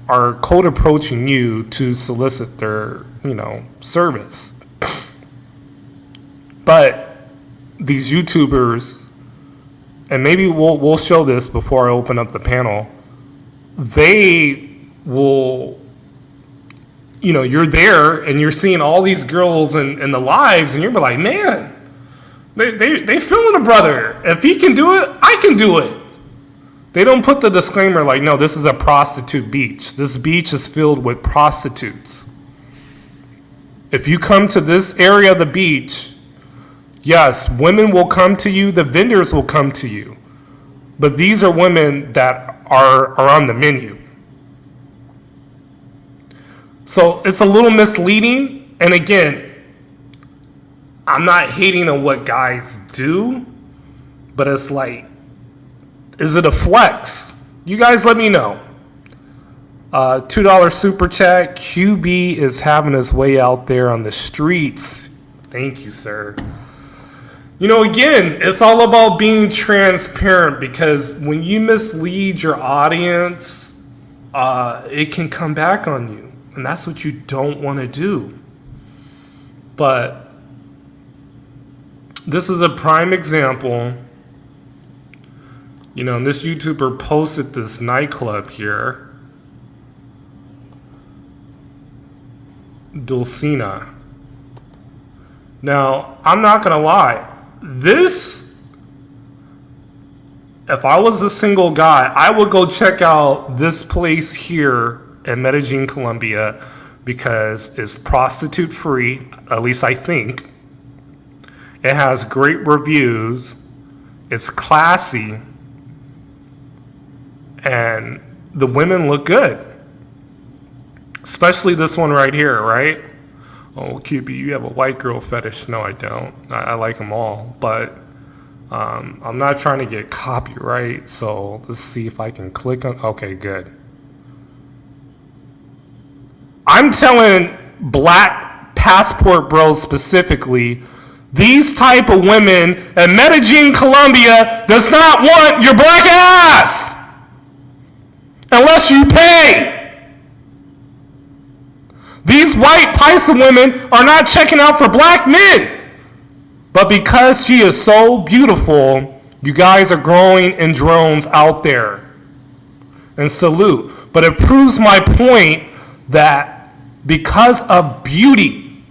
are cold approaching you to solicit their, service. But these YouTubers, and maybe we'll show this before I open up the panel, they will, you're there and you're seeing all these girls in the lives, and you're like, man, they feeling a brother. If he can do it, I can do it. They don't put the disclaimer like, no, this is a prostitute beach. This beach is filled with prostitutes. If you come to this area of the beach, yes, women will come to you, the vendors will come to you. But these are women that are on the menu. So it's a little misleading. And again, I'm not hating on what guys do, but it's like, is it a flex? You guys let me know. $2 super chat. QB is having his way out there on the streets. Thank you, sir. Again, it's all about being transparent, because when you mislead your audience, it can come back on you. And that's what you don't want to do. But this is a prime example. And this YouTuber posted this nightclub here. Dulcina. Now, I'm not gonna lie. This, if I was a single guy, I would go check out this place here in Medellin, Colombia, because it's prostitute free, at least I think. It has great reviews. It's classy. And the women look good. Especially this one right here, right? Oh, QB, you have a white girl fetish. No, I don't. I like them all. But I'm not trying to get copyright. So let's see if I can click on. Okay, good. I'm telling black passport bros specifically, these type of women in Medellin, Colombia does not want your black ass unless you pay. These white Paisa women are not checking out for black men. But because she is so beautiful, you guys are growing in drones out there. And salute. But it proves my point that because of beauty,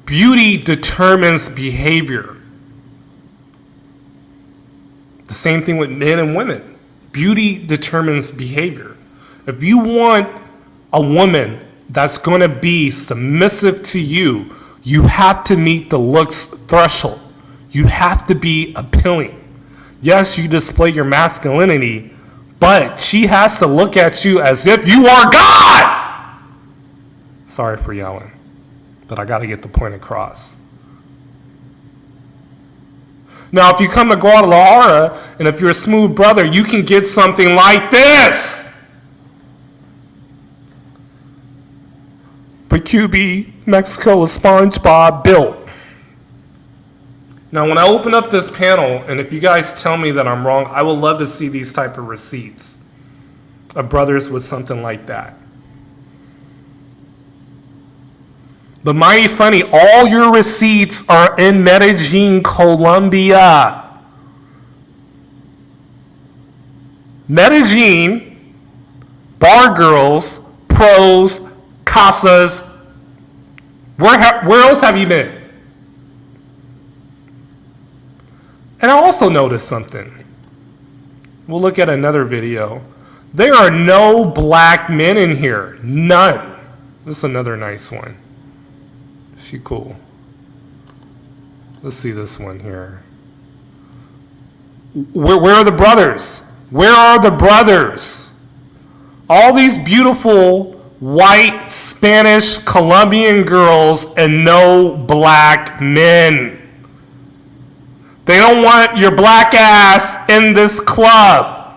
beauty determines behavior. The same thing with men and women. Beauty determines behavior. If you want a woman that's going to be submissive to you, you have to meet the looks threshold. You have to be appealing. Yes, you display your masculinity, but she has to look at you as if you are God. Sorry for yelling, but I got to get the point across. Now, if you come to Guadalajara, and if you're a smooth brother, you can get something like this. But QB, Mexico is SpongeBob built. Now, when I open up this panel, and if you guys tell me that I'm wrong, I would love to see these type of receipts of brothers with something like that. But mighty funny, all your receipts are in Medellin, Colombia. Medellin, bar girls, pros, casas. Where else have you been? And I also noticed something. We'll look at another video. There are no black men in here. None. This is another nice one. She cool. Let's see this one here. Where are the brothers? Where are the brothers? All these beautiful white, Spanish, Colombian girls and no black men. They don't want your black ass in this club.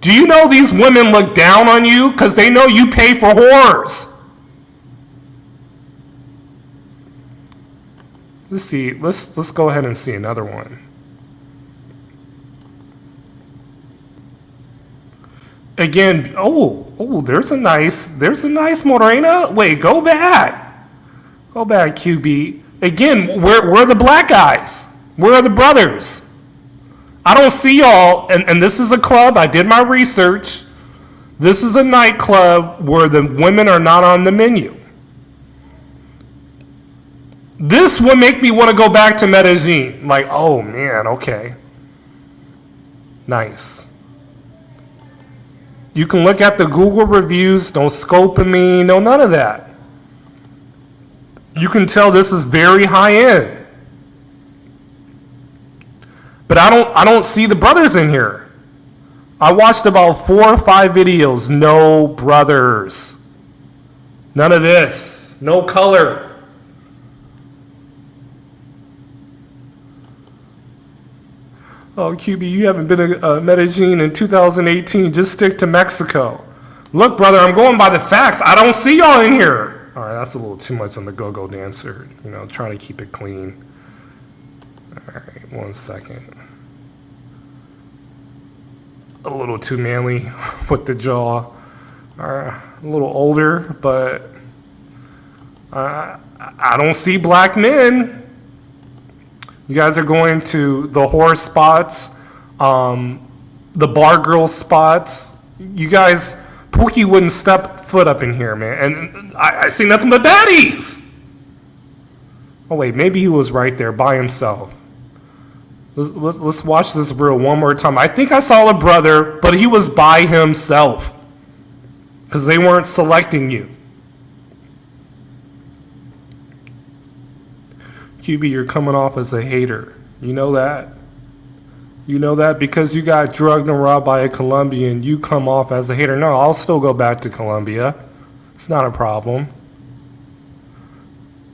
Do you know these women look down on you because they know you pay for whores? Let's see. Let's go ahead and see another one. Again, there's a nice morena. Wait, go back, QB. Again, where are the black guys? Where are the brothers? I don't see y'all. And this is a club. I did my research. This is a nightclub where the women are not on the menu. This would make me want to go back to Medellin. Like, oh man, okay. Nice. You can look at the Google reviews, no scopamine, no none of that. You can tell this is very high end. But I don't see the brothers in here. I watched about 4 or 5 videos, no brothers. None of this, no color. Oh, QB, you haven't been to Medellin in 2018. Just stick to Mexico. Look, brother, I'm going by the facts. I don't see y'all in here. All right, that's a little too much on the go-go dancer. You know, trying to keep it clean. All right, 1 second. A little too manly with the jaw. A little older, but I don't see black men. You guys are going to the whore spots, the bar girl spots. You guys Pookie wouldn't step foot up in here, man. And I see nothing but baddies. Oh, wait, maybe he was right there by himself. Let's watch this reel one more time. I think I saw a brother, but he was by himself because they weren't selecting you. QB, you're coming off as a hater. You know that? You know that because you got drugged and robbed by a Colombian, you come off as a hater. No, I'll still go back to Colombia. It's not a problem.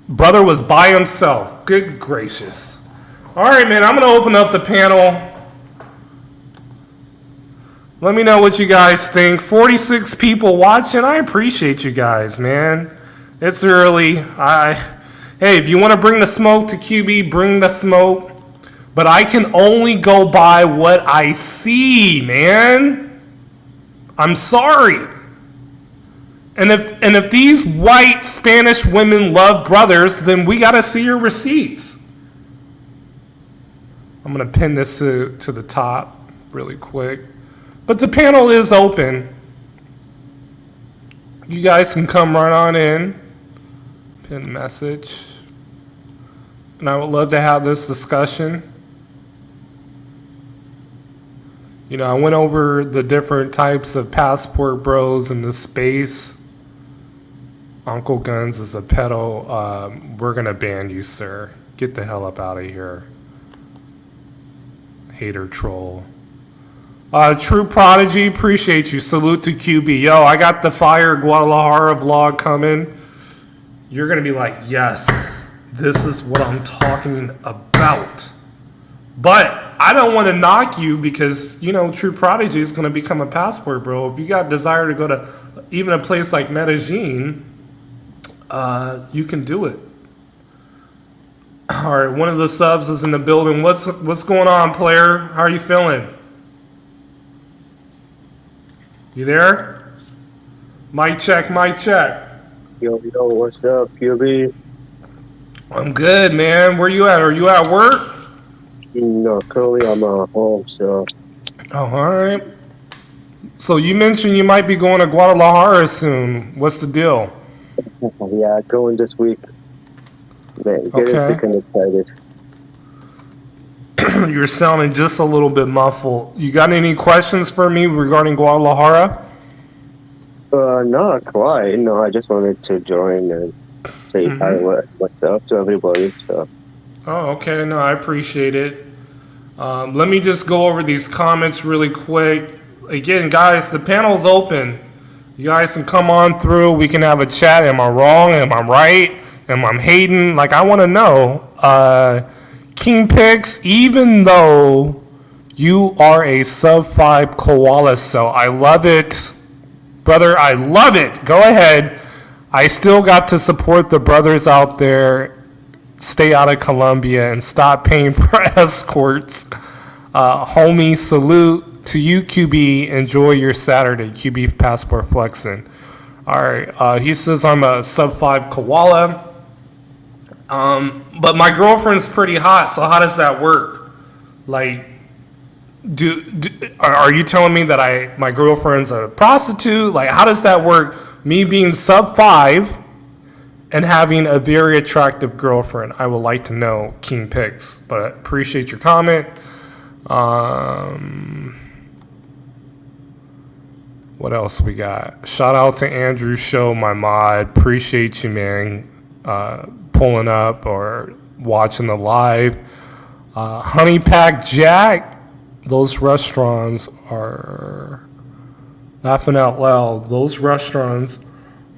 Brother was by himself. Good gracious. All right, man, I'm going to open up the panel. Let me know what you guys think. 46 people watching. I appreciate you guys, man. It's early. Hey, if you want to bring the smoke to QB, bring the smoke. But I can only go by what I see, man. I'm sorry. And if these white Spanish women love brothers, then we got to see your receipts. I'm going to pin this to the top really quick. But the panel is open. You guys can come right on in. Pin message. And I would love to have this discussion. You know, I went over the different types of passport bros in the space. Uncle Guns is a pedo. We're going to ban you, sir. Get the hell up out of here. Hater troll. True Prodigy, appreciate you. Salute to QB. Yo, I got the Fire Guadalajara vlog coming. You're going to be like, yes, this is what I'm talking about. But I don't want to knock you because, you know, True Prodigy is going to become a passport, bro. If you got desire to go to even a place like Medellin, you can do it. All right, one of the subs is in the building. What's going on, player? How are you feeling? You there? Mic check, mic check. Yo, what's up, QB? I'm good, man. Where you at? Are you at work? No, currently I'm at home, so. Oh, all right. So you mentioned you might be going to Guadalajara soon. What's the deal? Yeah, going this week. Man, getting excited. You're sounding just a little bit muffled. You got any questions for me regarding Guadalajara? Not quite. No, I just wanted to join and say hi, what's up to everybody. So. Oh, okay. No, I appreciate it. Let me just go over these comments really quick. Again, guys, the panel's open. You guys can come on through. We can have a chat. Am I wrong? Am I right? Am I hating? Like, I want to know. King Picks, even though you are a sub-5 koala cell, I love it. Brother, I love it. Go ahead. I still got to support the brothers out there. Stay out of Colombia and stop paying for escorts. Homie, salute to you, QB. Enjoy your Saturday. QB Passport Flexin. All right. He says I'm a sub-5 koala. But my girlfriend's pretty hot, so how does that work? Like, are you telling me that my girlfriend's a prostitute? Like, how does that work? Me being sub-5 and having a very attractive girlfriend. I would like to know, King Picks. But appreciate your comment. What else we got? Shout out to Andrew Show, my mod. Appreciate you, man. Pulling up or watching the live. Honey Pack Jack. Those restaurants are laughing out loud. Those restaurants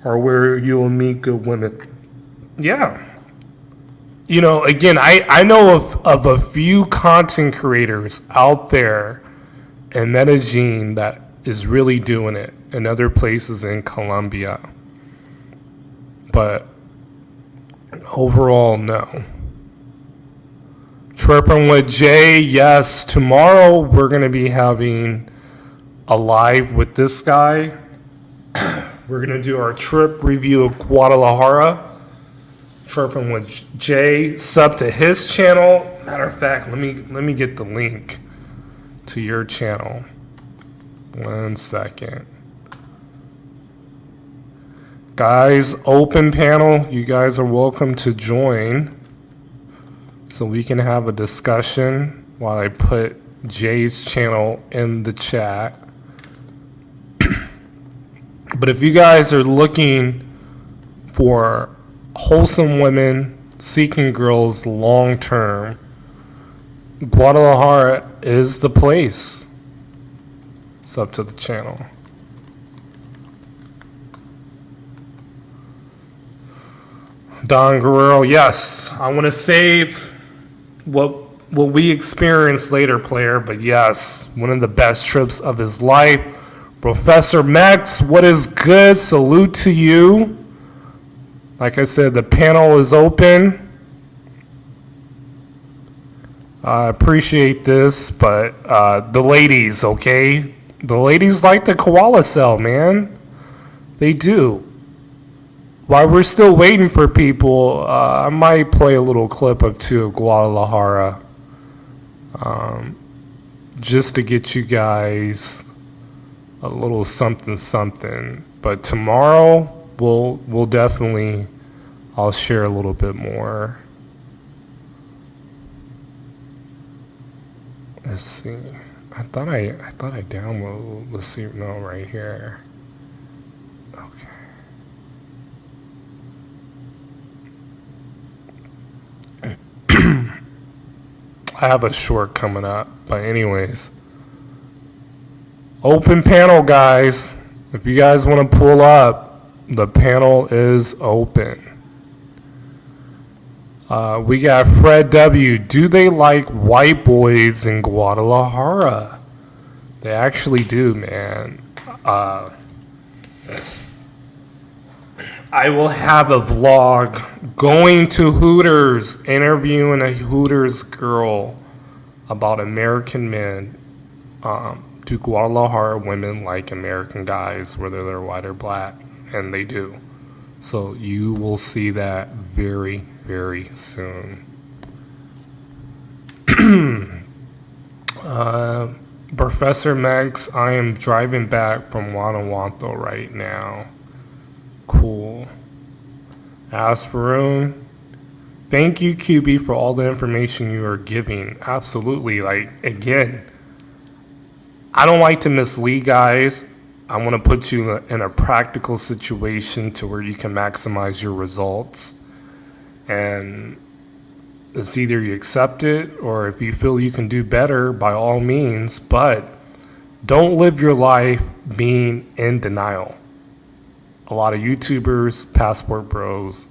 are where you will meet good women. Yeah. You know, again, I know of a few content creators out there in Medellin that is really doing it, and other places in Colombia. But overall, no. Tripping with Jay, yes. Tomorrow we're going to be having a live with this guy. We're going to do our trip review of Guadalajara. Tripping with Jay. Sub to his channel. Matter of fact, let me get the link to your channel. 1 second. Guys, open panel. You guys are welcome to join so we can have a discussion while I put Jay's channel in the chat. But if you guys are looking for wholesome women seeking girls long term, Guadalajara is the place. Sub to the channel. Don Guerrero, yes, I want to save what we experience later, player, but yes, one of the best trips of his life. Professor Max, what is good? Salute to you. Like I said, the panel is open. I appreciate this, but the ladies, okay? The ladies like the koala cell, man. They do. While we're still waiting for people, I might play a little clip of Guadalajara, just to get you guys a little something. But tomorrow, we'll definitely, I'll share a little bit more. Let's see. I thought I downloaded. Let's see. No, right here. Okay. I have a short coming up, but anyways, open panel, guys. If you guys want to pull up, the panel is open. We got Fred W. Do they like white boys in Guadalajara? They actually do, man. I will have a vlog going to Hooters, interviewing a Hooters girl about American men. Do Guadalajara women like American guys, whether they're white or black? And they do. So you will see that very, very soon. Professor Max, I am driving back from Guanajuato right now. Cool. Asperoon, thank you, QB, for all the information you are giving. Absolutely. Like, again, I don't like to mislead guys. I want to put you in a practical situation to where you can maximize your results. And it's either you accept it, or if you feel you can do better, by all means. But don't live your life being in denial. A lot of YouTubers, passport bros,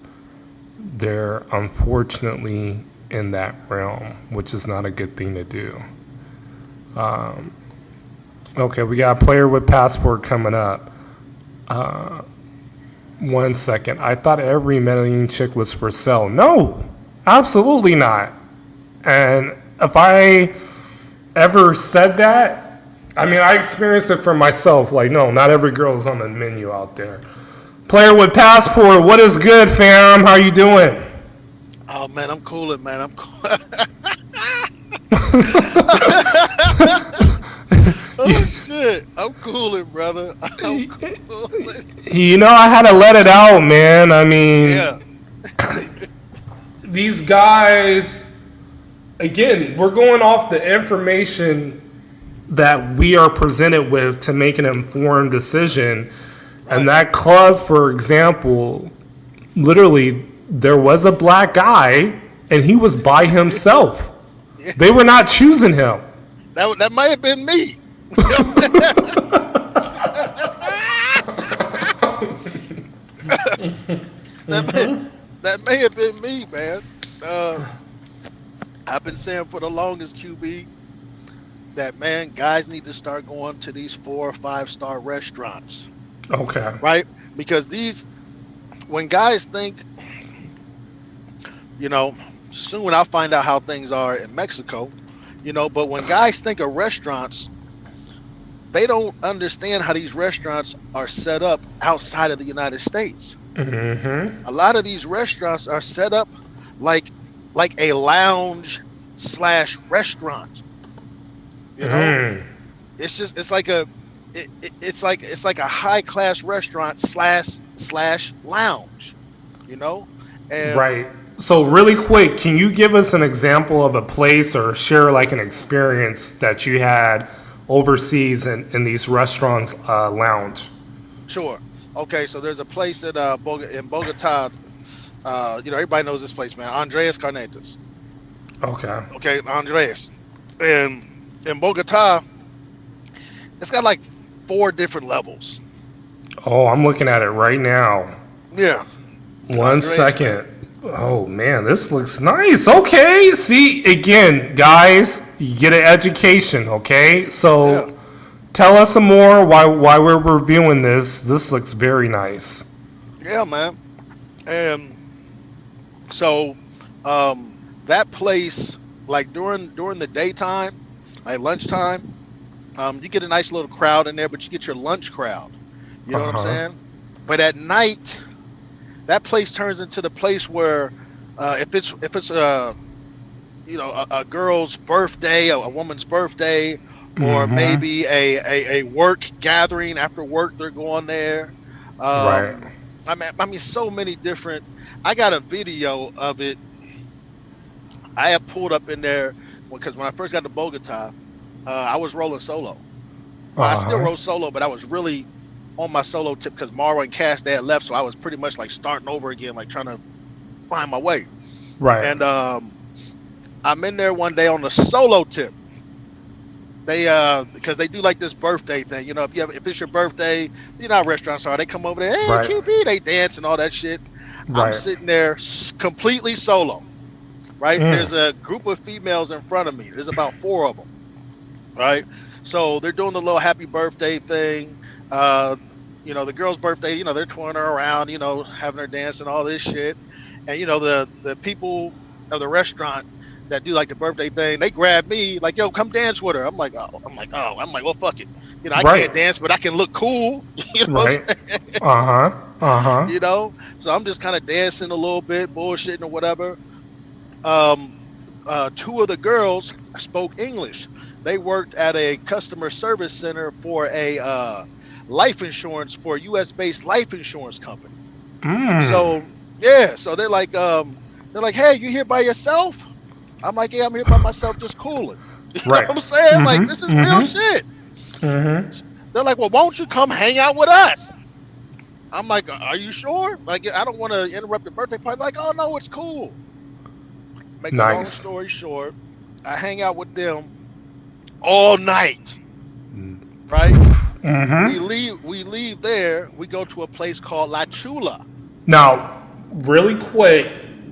they're unfortunately in that realm, which is not a good thing to do. Okay, we got a player with passport coming up. 1 second. I thought every Medellin chick was for sale. No, absolutely not. And if I ever said that, I mean, I experienced it for myself. Like, no, not every girl is on the menu out there. Player with passport, what is good, fam? How you doing? Oh man, I'm cooling, man. I'm cool. Oh shit, I'm cooling, brother. I'm cooling. You know, I had to let it out, man. I mean, Yeah. These guys, again, we're going off the information that we are presented with to make an informed decision. And that club, for example, literally, there was a black guy, and he was by himself. Yeah. They were not choosing him. That might have been me. That may have been me, man. I've been saying for the longest, QB, that, man, guys need to start going to these 4 or 5 star restaurants. Okay. Right? Because when guys think, you know, soon I'll find out how things are in Mexico, you know, but when guys think of restaurants, they don't understand how these restaurants are set up outside of the United States. Mm-hmm. A lot of these restaurants are set up like a lounge / restaurant. You know, it's like a high class restaurant / slash lounge, you know? And Right. So really quick, can you give us an example of a place or share like an experience that you had overseas in these restaurants lounge? sure. Okay, so there's a place in Bogota. Everybody knows this place, man. Andreas Carnetas. Okay. Okay, Andreas. And in Bogota, it's got like 4 different levels. Oh, I'm looking at it right now. Yeah. One Andreas, second. Oh man, this looks nice. Okay, see again, guys, you get an education. Okay, so Yeah. tell us some more. Why we're reviewing this? This looks very nice. Yeah, man. And so that place, like during the daytime, like lunchtime, you get a nice little crowd in there, but you get your lunch crowd. You know what I'm saying? But at night, that place turns into the place where if it's a girl's birthday, a woman's birthday, or maybe a work gathering after work, they're going there. Right. I mean, so many different. I got a video of it. I have pulled up in there because when I first got to Bogota, I was rolling solo. Well, I still roll solo, but I was really on my solo tip because Mara and Cash, they had left, so I was pretty much like starting over again, like trying to find my way. Right. And I'm in there one day on the solo tip. They because they do like this birthday thing, you know. If it's your birthday, you know how restaurants are. They come over there, hey, Right. QB, they dance and all that shit. I'm Right. sitting there completely solo. Right. There's a group of females in front of me. There's about 4 of them. Right. So they're doing the little happy birthday thing. The girl's birthday, they're twirling her around, having her dance and all this shit. And the people of the restaurant that do like the birthday thing, they grab me like, yo, come dance with her. I'm like, well, fuck it. I Right. can't dance, but I can look cool. You know Right. what I'm saying? Uh huh. So I'm just kind of dancing a little bit, bullshitting or whatever. 2 of the girls spoke English. They worked at a customer service center for a life insurance, for a U.S.-based life insurance company. So yeah, so they're like, hey, you here by yourself? I'm like, yeah, I'm here by myself, just cooling. You Right. know what I'm saying? Like, this is real shit. They're like, well, won't you come hang out with us? I'm like, are you sure? Like, I don't want to interrupt the birthday party. Like, oh no, it's cool. Make a long Nice. story short, I hang out with them all night. Right? We leave there. We go to a place called La Chula. Now, really quick,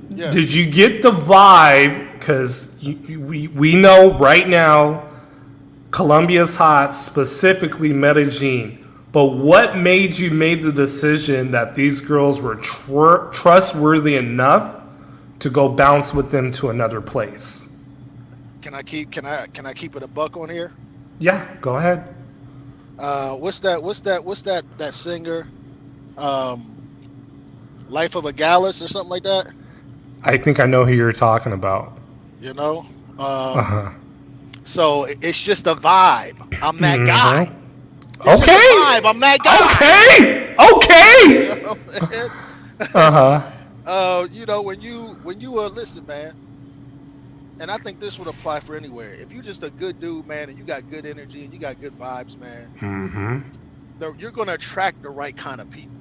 Yeah. did you get the vibe? Because we know right now Colombia's hot, specifically Medellin. But what made you make the decision that these girls were trustworthy enough to go bounce with them to another place? Can I keep it a buck on here? Yeah, go ahead. What's that singer? Life of a Gallus or something like that. I think I know who you're talking about. So it's just a vibe. I'm that guy. It's Okay. just a vibe. I'm that guy. Okay. You know what I'm saying? When you listen, man, and I think this would apply for anywhere. If you're just a good dude, man, and you got good energy and you got good vibes, man, you're gonna attract the right kind of people.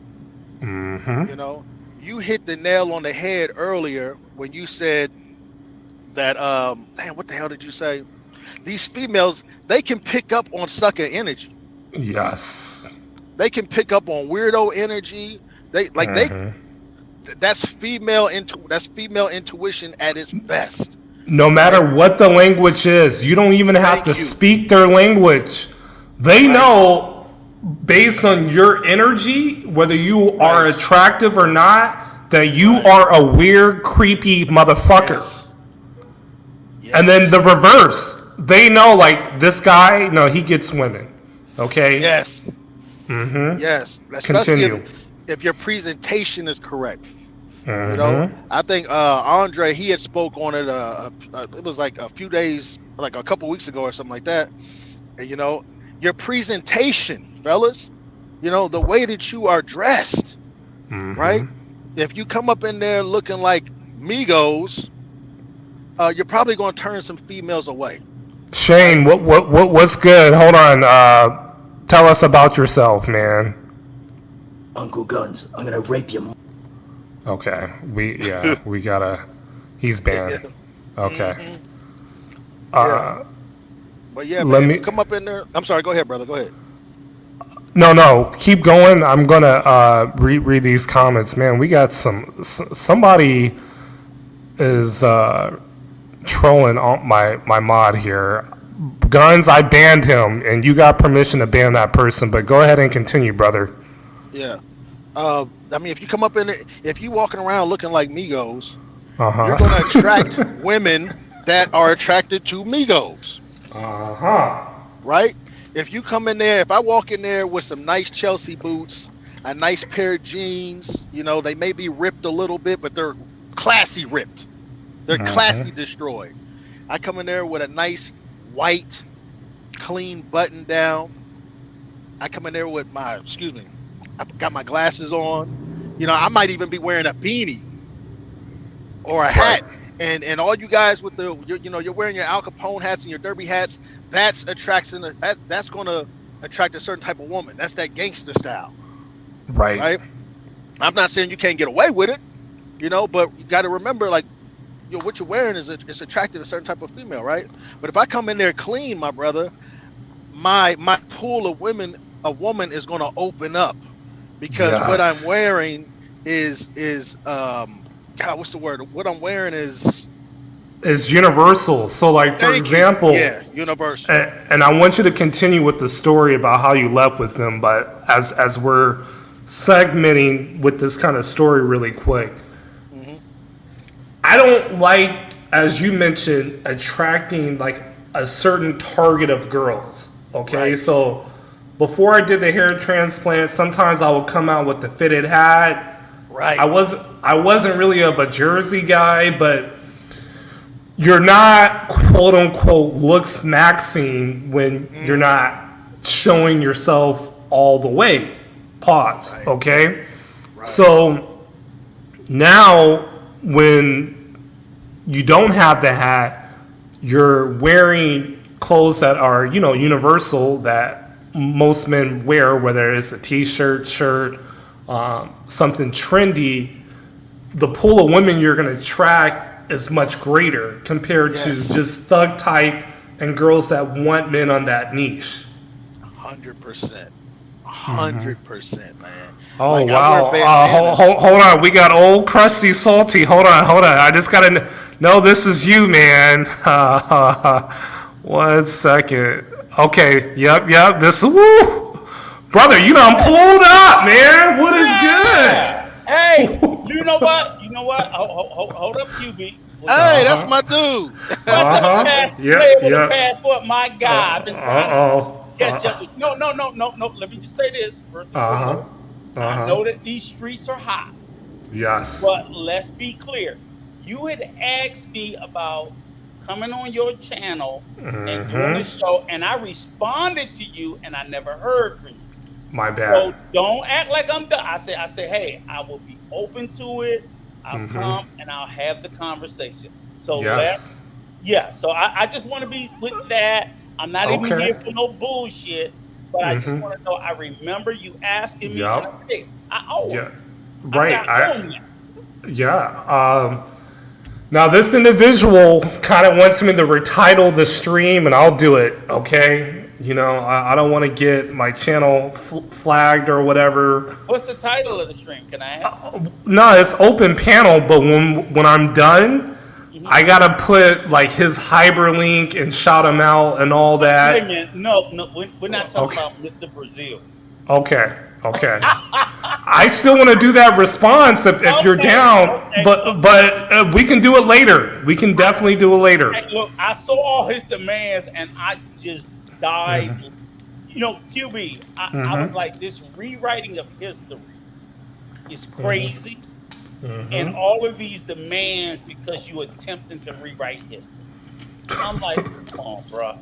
You hit the nail on the head earlier when you said that. Damn, what the hell did you say? These females, they can pick up on sucker energy. Yes. They can pick up on weirdo energy. That's female intuition at its best. No matter what the language is, you don't even have to speak their language. They know based on your energy, whether you are attractive or not, that you are a weird, creepy motherfucker. Yes. And then the reverse. They know, like, this guy, no, he gets women. Okay? Yes. Yes. Especially Continue. if your presentation is correct. I think Andre, he had spoke on it. It was like a few days, like a couple weeks ago or something like that. And your presentation, fellas, the way that you are dressed, right? If you come up in there looking like Migos, you're probably going to turn some females away. Shane, what's good? Hold on. Tell us about yourself, man. Uncle Guns, I'm gonna rape you. Okay, we gotta. He's banned. Okay. But yeah, man, if you come up in there. I'm sorry. Go ahead, brother. Go ahead. No, keep going. I'm gonna read these comments, man. We got somebody is trolling on my mod here. Guns, I banned him, and you got permission to ban that person. But go ahead and continue, brother. Yeah. I mean, if you come up in it, if you walking around looking like Migos, you're going to attract women that are attracted to Migos. Right? If you come in there, if I walk in there with some nice Chelsea boots, a nice pair of jeans, you know, they may be ripped a little bit, but they're classy ripped. They're classy destroyed. I come in there with a nice white, clean button down. I come in there with I got my glasses on. You know, I might even be wearing a beanie or a hat. And all you guys with you're wearing your Al Capone hats and your derby hats. That's that's going to attract a certain type of woman. That's that gangster style. Right. I'm not saying you can't get away with it, you know, but you got to remember, like, what you're wearing is attracting a certain type of female, right? But if I come in there clean, my brother, my pool of women is going to open up. Because what I'm wearing is God, what's the word? What I'm wearing is universal. So, like, for example, universal. And I want you to continue with the story about how you left with them. But as we're segmenting with this kind of story really quick, I don't like, as you mentioned, attracting like a certain target of girls. Okay, so. Before I did the hair transplant, sometimes I would come out with the fitted hat. Right. I wasn't really of a Jersey guy, but you're not quote unquote looks maxing when you're not showing yourself all the way. Pause. Right. Okay. Right. So now when you don't have the hat, you're wearing clothes that are, you know, universal, that most men wear, whether it's a t-shirt, shirt, something trendy. The pool of women you're going to attract is much greater compared to just thug type and girls that want men on that niche. 100%, 100%, man. Oh, like, wow. Hold on. We got old crusty salty. Hold on. I just got to know this is you, man. 1 second. Okay, yep, this, woo! Brother, you done pulled up, man. What is good? Hey, you know what? Hold up, QB. Hey, that's my dude. With a passport, my guy. I've been trying to catch up with. No. Let me just say this first. I know that these streets are hot. Yes. But let's be clear. You had asked me about coming on your channel and doing the show, and I responded to you, and I never heard from you. My bad. So don't act like I'm done. I say, hey, I will be open to it. I'll come and I'll have the conversation. So so I just want to be with that. I'm not even here for no bullshit, but I just want to know. I remember you asking me. And I owe it. Right. Now, this individual kind of wants me to retitle the stream, and I'll do it, okay? You know, I don't want to get my channel flagged or whatever. What's the title of the stream? Can I ask? No, it's open panel, but when I'm done, I got to put, like, his hyperlink and shout him out and all that. Wait a minute. No, we're not talking about Mr. Brazil. Okay. I still want to do that response if you're down, but we can do it later. We can definitely do it later. Hey, look, I saw all his demands and I just died. You know, QB, I was like, this rewriting of history is crazy. And all of these demands because you attempting to rewrite history. I'm like, come on, bro.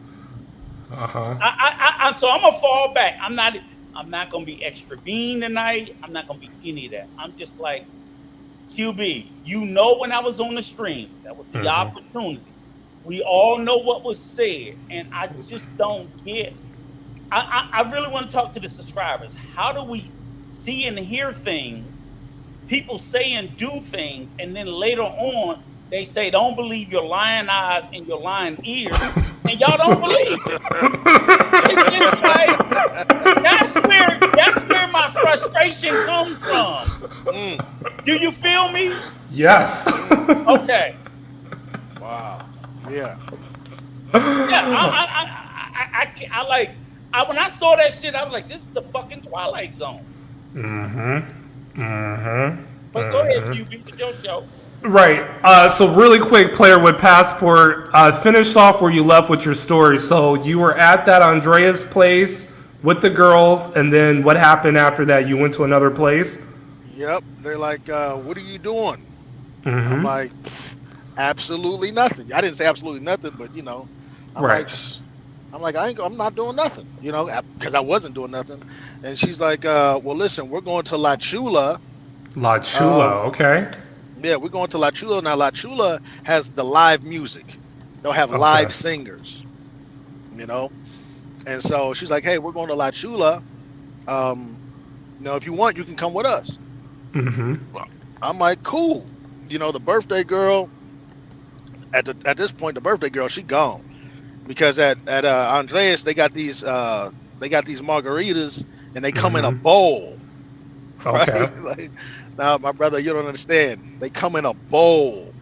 So I'm gonna fall back. I'm I'm not gonna be extra bean tonight. I'm not gonna be any of that. I'm just like, QB, you know, when I was on the stream, that was the opportunity. We all know what was said, and I just don't get. I really want to talk to the subscribers. How do we see and hear things, people say and do things, and then later on they say, don't believe your lying eyes and your lying ears, and y'all don't believe it. It's just like, that's where my frustration comes from. Do you feel me? Yes. Okay. Wow. Yeah. Yeah, when I saw that shit, I was like, this is the fucking Twilight Zone. But go ahead, QB, with your show. Right. So really quick, player with passport, finish off where you left with your story. So you were at that Andrea's place with the girls, and then what happened after that? You went to another place? Yep. They're like, what are you doing? I'm like, absolutely nothing. I didn't say absolutely nothing, but you know, I'm like, I'm not doing nothing, you know, because I wasn't doing nothing. And she's like, well, listen, we're going to La Chula. La Chula, okay. Yeah, we're going to La Chula. Now, La Chula has the live music. They'll have live singers, you know. And so she's like, hey, we're going to La Chula. You know, if you want, you can come with us. I'm like, cool. You know, the birthday girl, at this point, the birthday girl, she gone. Because at Andreas, they got these margaritas, and they come in a bowl. Okay. Right? Like, now, my brother, you don't understand. They come in a bowl.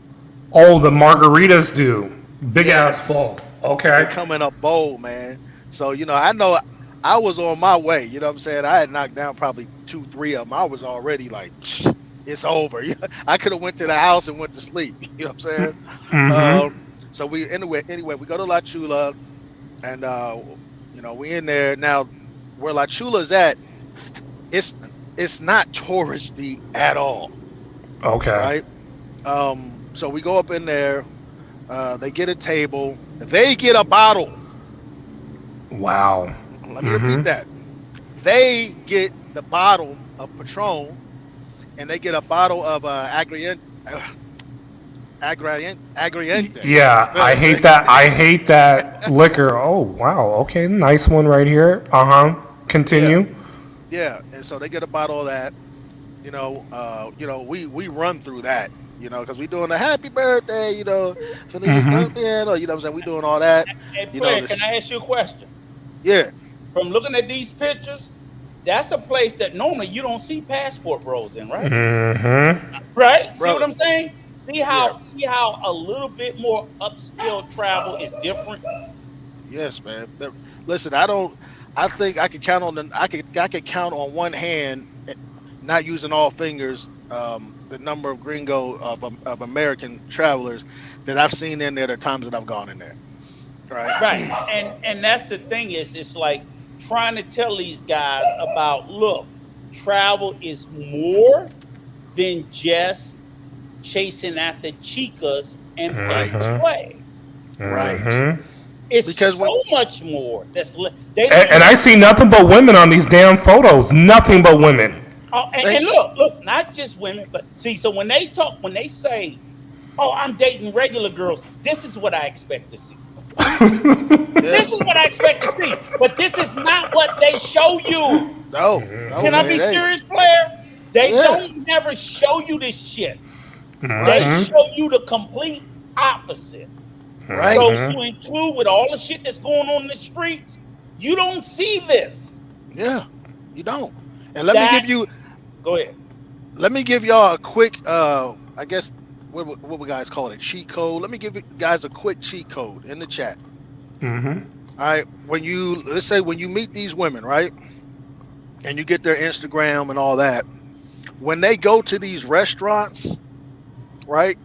Oh, the margaritas do. Big ass bowl. Okay. They come in a bowl, man. So, you know I was on my way. You know what I'm saying? I had knocked down probably 2-3 of them. I was already like, it's over. I could have went to the house and went to sleep. You know what I'm saying? So we anyway, we go to La Chula, and you know, we in there. Now, where La Chula's at, it's not touristy at all. Okay. Right? So we go up in there, they get a table, they get a bottle. Wow. Let me repeat that. They get the bottle of Patron, and they get a bottle of Agriente. Yeah, I hate that liquor. Oh, wow. Okay, nice one right here. Continue. Yeah, and so they get a bottle of that. You know, we run through that. You know, because we doing a happy birthday. You know, Feliz birthday. You know what I'm saying? We doing all that. Hey, player, can I ask you a question? Yeah. From looking at these pictures, that's a place that normally you don't see passport bros in, right? Right? See what I'm saying? See how a little bit more upscale travel is different. Yes, man. Listen, I think I could count on I could count on one hand, not using all fingers, the number of gringo of American travelers that I've seen in there. The times that I've gone in there. Right. And that's the thing is, it's like trying to tell these guys about, look, travel is more than just chasing after chicas and play. Right. It's because so much more. And I see nothing but women on these damn photos. Nothing but women. Oh, and look, not just women, but see, so when they say, oh, I'm dating regular girls, this is what I expect to see. This is what I expect to see. But this is not what they show you. No. Can I be serious, player? They don't never show you this shit. They show you the complete opposite. Right. So to include with all the shit that's going on in the streets, you don't see this. Yeah, you don't. And go ahead. Let me give y'all a quick, I guess, what we guys call it, a cheat code. Let me give you guys a quick cheat code in the chat. All right. Let's say when you meet these women, right, and you get their Instagram and all that, when they go to these restaurants, right,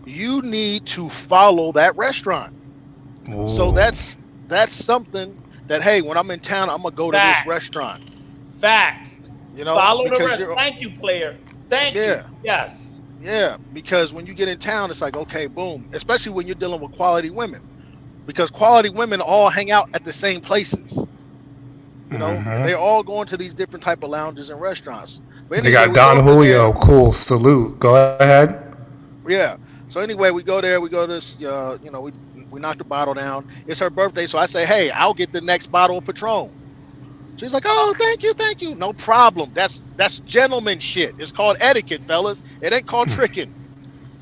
you need to follow that restaurant. Ooh. So that's something that, hey, when I'm in town, I'm gonna go to this restaurant. Facts. You know, follow the restaurant. Thank you, player. Thank you. Yes. Yeah, because when you get in town, it's like, okay, boom. Especially when you're dealing with quality women, because quality women all hang out at the same places. You know, they're all going to these different type of lounges and restaurants. But They anyway, got Don Julio. Cool. Salute. Go ahead. Yeah. So anyway, we go there. We go to this. We knock the bottle down. It's her birthday, so I say, "Hey, I'll get the next bottle of Patron." She's like, "Oh, thank you. No problem. That's gentleman shit. It's called etiquette, fellas. It ain't called tricking."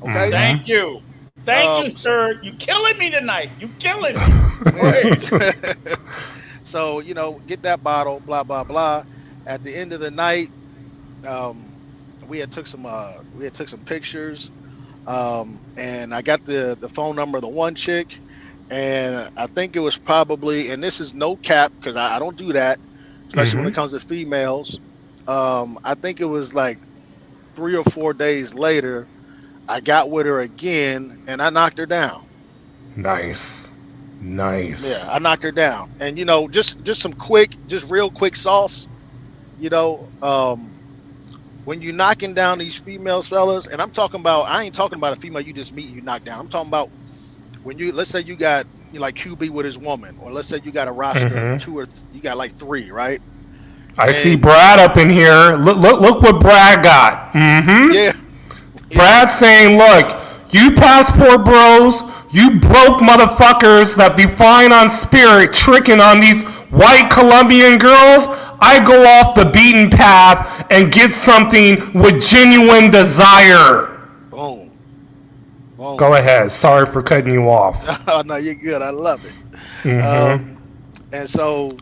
Okay. Thank you, sir. You killing me tonight. You killing me. So get that bottle. Blah blah blah. At the end of the night, we had took some pictures. And I got the phone number of the one chick, and I think it was probably, and this is no cap because I don't do that, especially when it comes to females. I think it was like 3 or 4 days later, I got with her again, and I knocked her down. Nice. Yeah, I knocked her down, and just some real quick sauce. When you're knocking down these females, fellas, and I ain't talking about a female you just meet and you knock down. I'm talking about when let's say you got like QB with his woman, or let's say you got a roster of 2 or you got like 3, right? I see Brad up in here. Look what Brad got. Yeah. Brad's saying, look, you passport bros, you broke motherfuckers that be flying on Spirit, tricking on these white Colombian girls. I go off the beaten path and get something with genuine desire. Boom. Go ahead. Sorry for cutting you off. Oh, no, you're good. I love it. And so,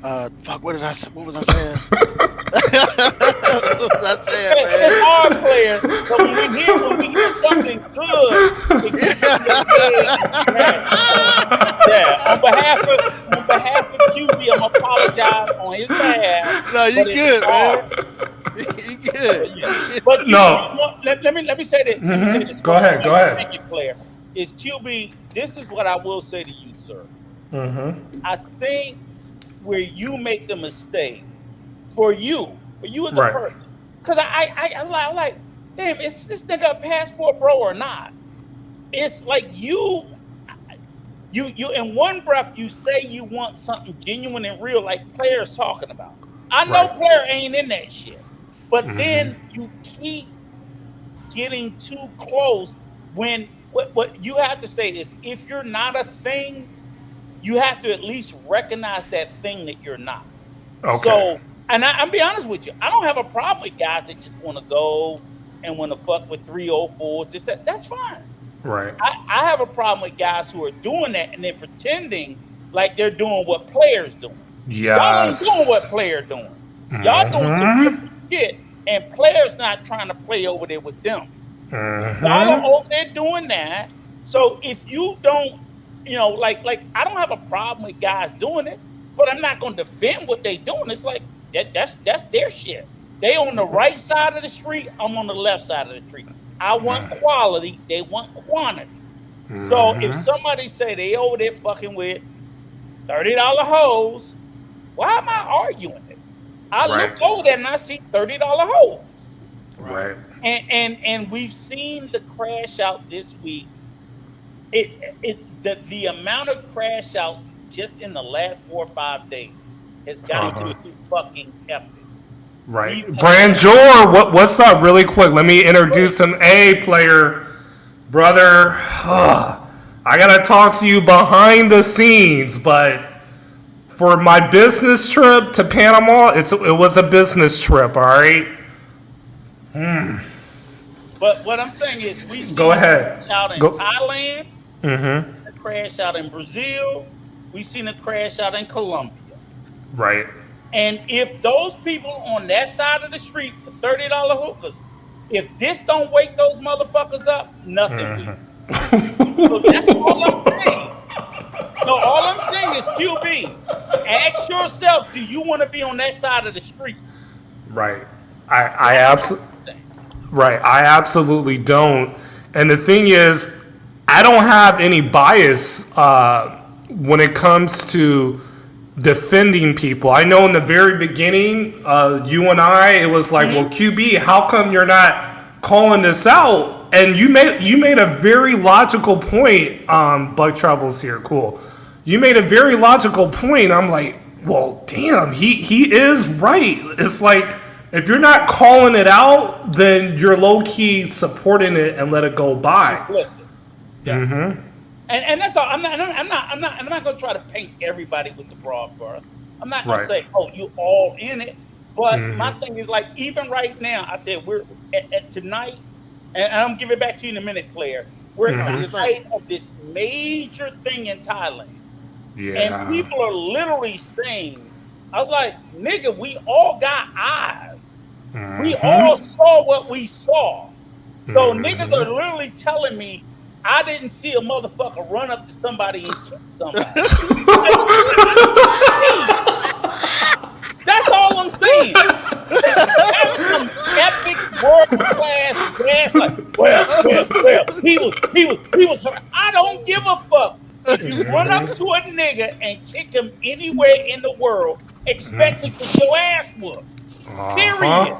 what was I saying? What was I saying, man? It's hard, players. But when we hear something good, it gets on behalf of QB, I'm apologize on his behalf. No, you good, man. You good. But let me say this. Go ahead. Thank you, player. Is QB? This is what I will say to you, sir. I think where you make the mistake for you as a person, because I'm like, damn, is this nigga a passport bro or not? It's like you in one breath you say you want something genuine and real, like players talking about. I know player ain't in that shit, but then you keep getting too close. When what you have to say is, if you're not a thing, you have to at least recognize that thing that you're not. Okay. So, and I'll be honest with you, I don't have a problem with guys that just want to go and want to fuck with 304s. That's fine. Right. I have a problem with guys who are doing that and they're pretending like they're doing what players doing. Yes. Y'all ain't doing what players doing. Y'all doing some different shit, and players not trying to play over there with them. Y'all are over there doing that. So if you don't, like I don't have a problem with guys doing it, but I'm not going to defend what they doing. It's like that's their shit. They on the right side of the street. I'm on the left side of the street. I want quality. They want quantity. So if somebody say they over there fucking with $30 hoes, why am I arguing it? I look over there and I see $30 hoes. Right. And we've seen the crash out this week. The amount of crash outs just in the last 4 or 5 days has gotten to be fucking epic. Right. Branjor, what's up really quick? Let me introduce him. A player, brother. I got to talk to you behind the scenes, but for my business trip to Panama, it was a business trip, all right? But what I'm saying is we've seen Go ahead. a crash out in Thailand, a crash out in Brazil, we've seen a crash out in Colombia. Right. And if those people on that side of the street for $30 hookahs, if this don't wake those motherfuckers up, nothing will. So that's all I'm saying. So all I'm saying is, QB, ask yourself, do you want to be on that side of the street? Right. I absolutely don't. And the thing is, I don't have any bias when it comes to defending people. I know in the very beginning, you and I, it was like, well, QB, how come you're not calling this out? And you made a very logical point. Bug Travels here, cool. You made a very logical point. I'm like, well, damn, he is right. It's like, if you're not calling it out, then you're low-key supporting it and let it go by. Listen. Yes. Mm-hmm. And that's all. I'm not gonna try to paint everybody with the broad brush. I'm not gonna say, oh, you all in it. But my thing is, like, even right now, I said we're at tonight, and I'm gonna give it back to you in a minute, Claire. We're in the height of this major thing in Thailand. Yeah. And people are literally saying, I was like, nigga, we all got eyes. We all saw what we saw. So niggas are literally telling me I didn't see a motherfucker run up to somebody and kick somebody. That's all I'm saying. That's some epic world-class gas. Like, well, he was hurt. I don't give a fuck. If you run up to a nigga and kick him anywhere in the world, expect to get your ass whooped. Period.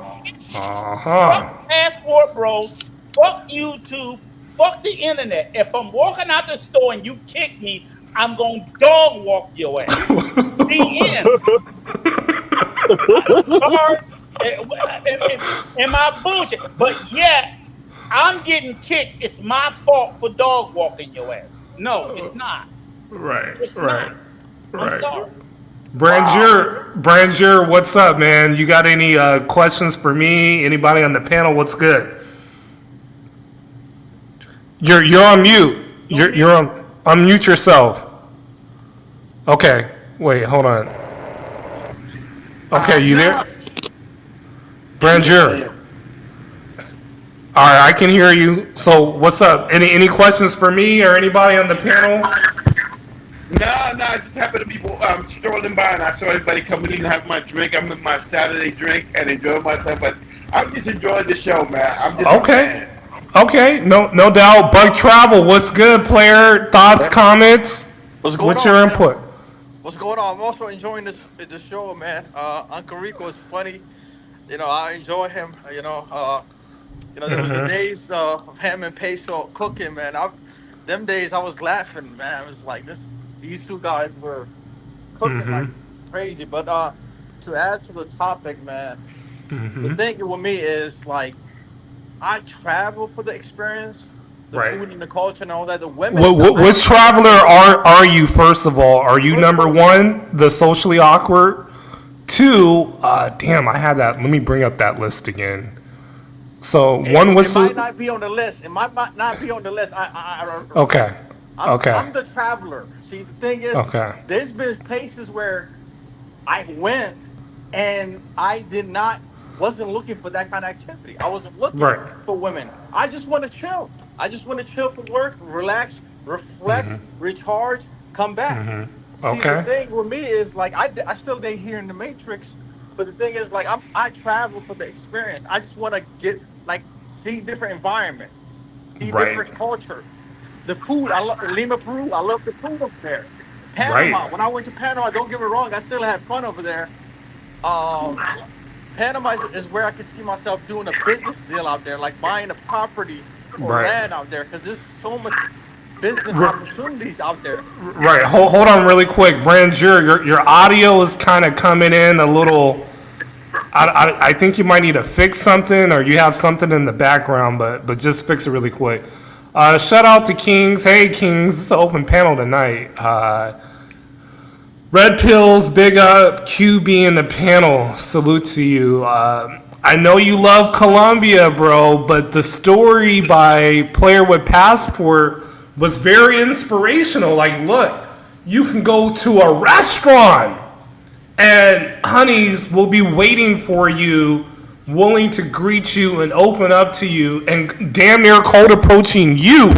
Fuck Passport Bros. Fuck YouTube. Fuck the internet. If I'm walking out the store and you kick me, I'm gonna dog walk your ass. The end. Am I bullshit? But yet, I'm getting kicked. It's my fault for dog walking your ass. No, it's not. Right. It's not. I'm sorry. Brangier, what's up, man? You got any questions for me? Anybody on the panel? What's good? You're on mute. You're on unmute yourself. Okay. Wait, hold on. Okay, you there? Brangier. All right, I can hear you. So, what's up? Any questions for me or anybody on the panel? No, I just happened to be strolling by and I saw everybody coming in and have my drink. I'm in my Saturday drink and enjoying myself, but I'm just enjoying the show, man. I'm just okay. Okay, no doubt. Bug Travel, what's good, player? Thoughts, comments? What's your input? What's going on? I'm also enjoying this show, man. Uncle Rico is funny. You know, I enjoy him. You know, there was the days of him and Peso cooking, man. Them days I was laughing, man. I was like, these two guys were cooking like crazy. But to add to the topic, man, the thing with me is like, I travel for the experience, the food and the culture and all that. The women. Which traveler are you? First of all, are you number one, the socially awkward? 2, damn, I had that. Let me bring up that list again. So one was. It might not be on the list. It might not be on the list. Okay. I'm the traveler. See, the thing is, there's been places where I went and I wasn't looking for that kind of activity. I wasn't looking for women. I just want to chill. I just want to chill from work, relax, reflect, recharge, come back. See, the thing with me is like I still stay here in the Matrix, but the thing is like I travel for the experience. I just want to see different environments, see different culture. The food, I love Lima, Peru. I love the food up there. Panama. When I went to Panama, don't get me wrong, I still had fun over there. Panama is where I can see myself doing a business deal out there, like buying a property or land out there, because there's so much business opportunities out there. Right. Hold on really quick. Brangier, your audio is kind of coming in a little. I think you might need to fix something, or you have something in the background, but just fix it really quick. Shout out to Kings. Hey, Kings. It's an open panel tonight. Red Pills, big up. QB in the panel. Salute to you. I know you love Colombia, bro, but the story by Player with Passport was very inspirational. Like, look, you can go to a restaurant and honeys will be waiting for you, willing to greet you and open up to you, and damn near cold approaching you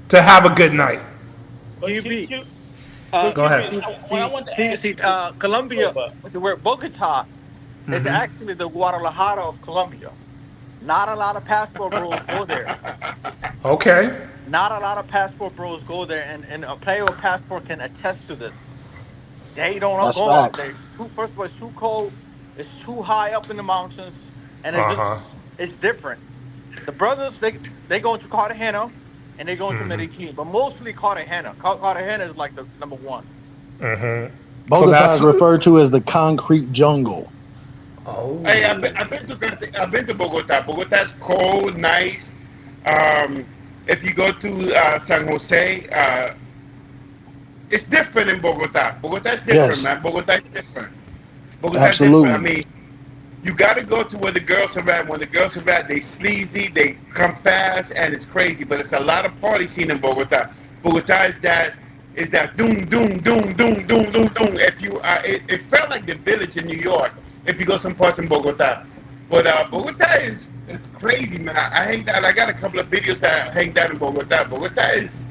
to have a good night. QB. Go ahead. Colombia, where Bogota is actually the Guadalajara of Colombia. Not a lot of passport bros go there. Okay. Not a lot of passport bros go there, and a player with passport can attest to this. They don't go out there. First of all, it's too cold. It's too high up in the mountains, and it's different. The brothers, they go into Cartagena, and they go into Medellin, but mostly Cartagena. Cartagena is like the number one. Bogota is referred to as the concrete jungle. Oh. Hey, I've been to Bogota. Bogota's cold, nice. If you go to San Jose, it's different in Bogota. Bogota's different, man. Bogota's different. Absolutely. Different. I mean, you got to go to where the girls are at. When the girls are at, they sleazy, they come fast, and it's crazy. But it's a lot of party scene in Bogota. Bogota is that doom, doom, doom, doom, doom, doom, doom. If you, it felt like the Village in New York. If you go some parts in Bogota, but Bogota is crazy, man. I hanged out. I got a couple of videos that I hanged out in Bogota. Bogota is,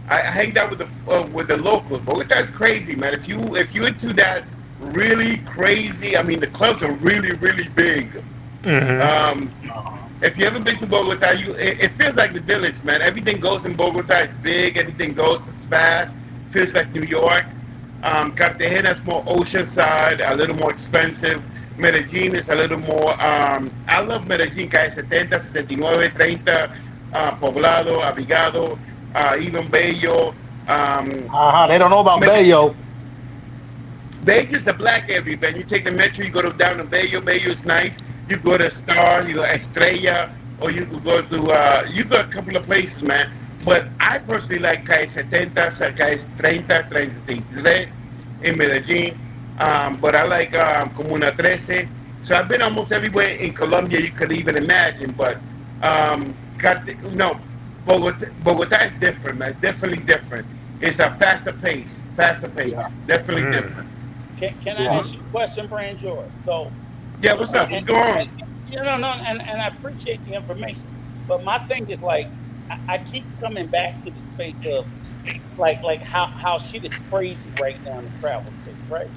I hanged out with the locals. Bogota is crazy, man. If you into that really crazy, I mean, the clubs are really, really big. If you haven't been to Bogota, it feels like the Village, man. Everything goes in Bogota. It's big. Everything goes as fast. Feels like New York. Cartagena is more oceanside, a little more expensive. Medellin is a little more, I love Medellin, calle 70, 69, 30, Poblado, Abigado, even Bello. They don't know about Bello. Bello's a black area, man. You take the metro, you go down to Bello. Bello is nice. You go to Star, you go to Estrella, or you could go to, you go a couple of places, man. But I personally like calle 70, calle 30, 33 in Medellin. But I like Comuna 13. So I've been almost everywhere in Colombia you could even imagine. But Bogota is different, man. It's definitely different. It's a faster pace. Yeah. Definitely different. Can I ask you a question, Brand George? So yeah, what's up? What's going on? And I appreciate the information. But my thing is like I keep coming back to the space of like how shit is crazy right now in the travel space, right?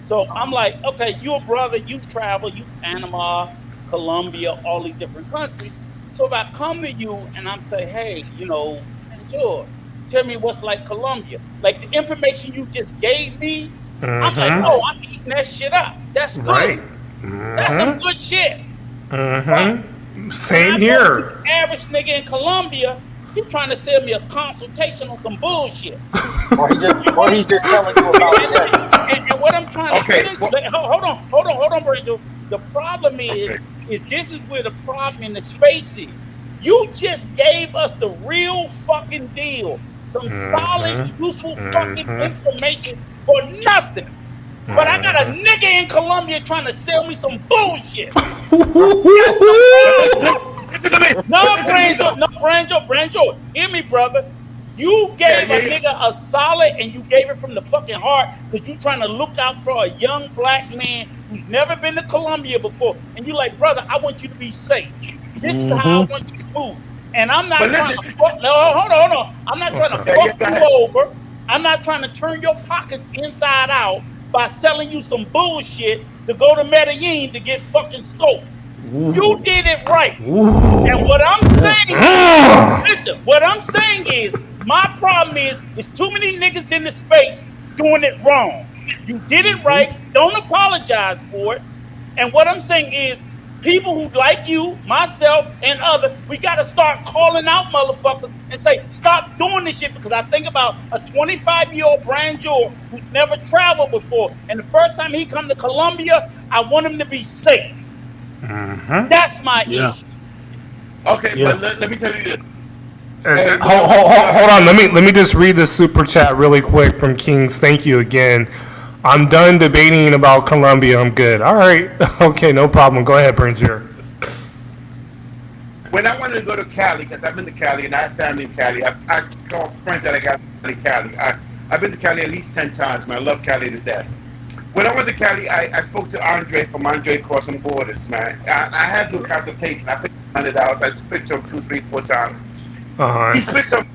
So I'm like, okay, you a brother, you travel, you Panama, Colombia, all these different countries. So if I come to you and I'm say, hey, George, tell me what's like Colombia. Like the information you just gave me, I'm like, oh, I'm eating that shit up. That's good. Right. That's some good shit. Same here. Average nigga in Colombia, he trying to sell me a consultation on some bullshit. or he's just telling you about it. And what I'm trying to hold on, Brando. The problem is this is where the problem in the space is. You just gave us the real fucking deal. Some solid, useful fucking information for nothing. But I got a nigga in Colombia trying to sell me some bullshit. Brando, hear me, brother. You gave a nigga a solid and you gave it from the fucking heart because you trying to look out for a young black man who's never been to Colombia before. And you like, brother, I want you to be safe. This is how I want you to move. And I'm not trying to fuck. No, hold on. I'm not trying to fuck you over. I'm not trying to turn your pockets inside out by selling you some bullshit to go to Medellin to get fucking scoped. You did it right. And what I'm saying listen, what I'm saying is my problem is too many niggas in the space doing it wrong. You did it right. Don't apologize for it. And what I'm saying is people who like you, myself, and others, we got to start calling out motherfuckers and say, stop doing this shit, because I think about a 25-year-old Brand George who's never traveled before, and the first time he come to Colombia, I want him to be safe. That's my issue. Okay, but let me tell you this. Hold on. Let me just read this super chat really quick from Kings. Thank you again. I'm done debating about Colombia. I'm good. All right. Okay, no problem. Go ahead, Prinzier. When I wanted to go to Cali, because I've been to Cali and I have family in Cali, I call friends that I got in Cali. I've been to Cali at least 10 times, man. I love Cali to death. When I went to Cali, I spoke to Andre from Andre Crossing Borders, man. I had to do a consultation. I paid $100. I spoke to him 2, 3, 4 times. He spent some.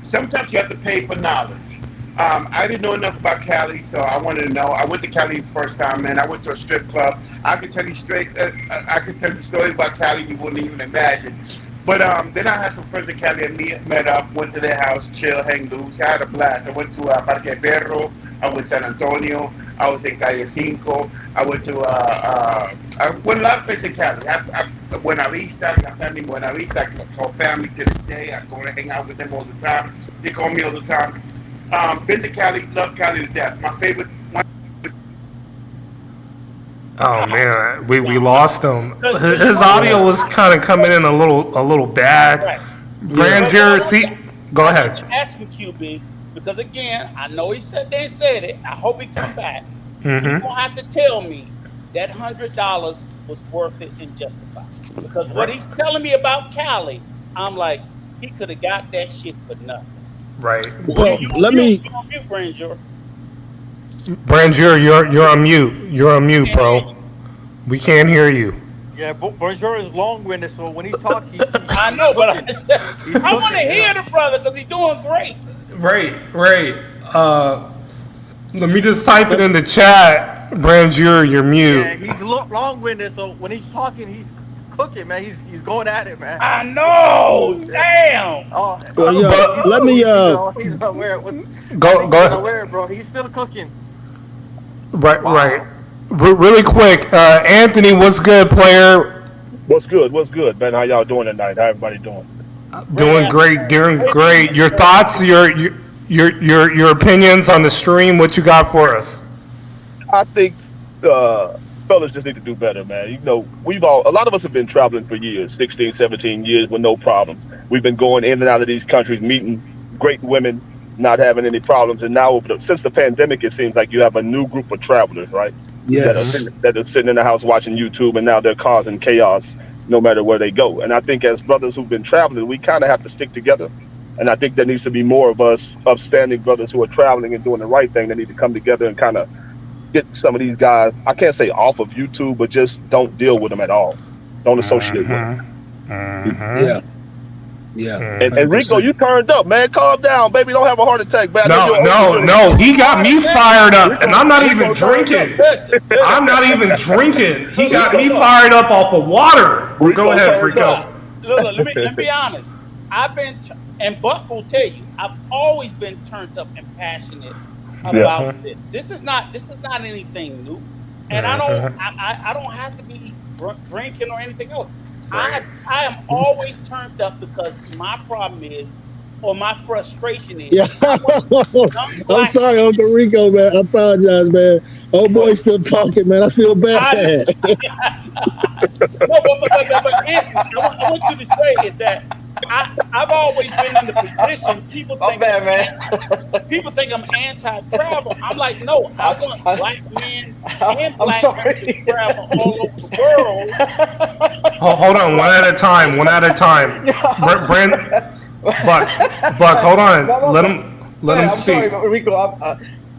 Sometimes you have to pay for knowledge. I didn't know enough about Cali, so I wanted to know. I went to Cali the first time, man. I went to a strip club. I could tell you I could tell you stories about Cali you wouldn't even imagine. But then I had some friends in Cali and met up, went to their house, chill, hang loose. I had a blast. I went to Parque Perro. I went to San Antonio. I was in Calle 5. I went to I went a lot of places in Cali. Buena Vista, I got family in Buena Vista. I call family to this day. I go and hang out with them all the time. They call me all the time. Been to Cali, love Cali to death. My favorite one. Oh man, we lost him. His audio was kind of coming in a little bad. Right. Brandier, see, go ahead. Ask him, QB, because again, I know he said they said it. I hope he come back. Mm-hmm. He's gonna have to tell me that $100 was worth it and justified. Because what he's telling me about Cali, I'm like, he could have got that shit for nothing. Right. Well, let me. You're on mute, Brandier. Brandier, you're on mute. You're on mute, bro. We can't hear you. Yeah, Bonjour is long-winded, so when he talks, I know, but I want to hear the brother because he's doing great. Right. Let me just type it in the chat. Brandier, you're mute. Yeah, he's long-winded, so when he's talking, he's cooking, man. He's going at it, man. I know. Damn. Oh, Well, yeah, let me. He's aware. Go ahead. Aware, bro. He's still cooking. Right. Really quick, Anthony, what's good, player? What's good, man? How y'all doing tonight? How everybody doing? Doing great. Your thoughts, your opinions on the stream. What you got for us? I think fellas just need to do better, man. You know, a lot of us have been traveling for years, 16, 17 years with no problems. We've been going in and out of these countries, meeting great women, not having any problems. And now, since the pandemic, it seems like you have a new group of travelers, right? Yes. That are sitting in the house watching YouTube, and now they're causing chaos no matter where they go. And I think as brothers who've been traveling, we kind of have to stick together. And I think there needs to be more of us upstanding brothers who are traveling and doing the right thing. They need to come together and kind of get some of these guys, I can't say off of YouTube, but just don't deal with them at all. Don't associate with them. Yeah. And Rico, you turned up, man. Calm down, baby. Don't have a heart attack, man. No. He got me fired up, and I'm not even drinking. I'm not even drinking. He got me fired up off of water. Go ahead, Rico. Look, let me be honest. I've been, and Buck will tell you, I've always been turned up and passionate about it. This is not anything new, and I don't have to be drinking or anything else. I am always turned up because my problem is, or my frustration is. Yeah. I'm sorry, Uncle Rico, man. I apologize, man. Old boy's still talking, man. I feel bad. But Anthony, I want you to say is that I've always been in the position people think I'm anti-travel. I'm like, no, I want black men and black women to travel all over the world. Hold on, one at a time. Buck, hold on. Let him speak. Sorry, Rico.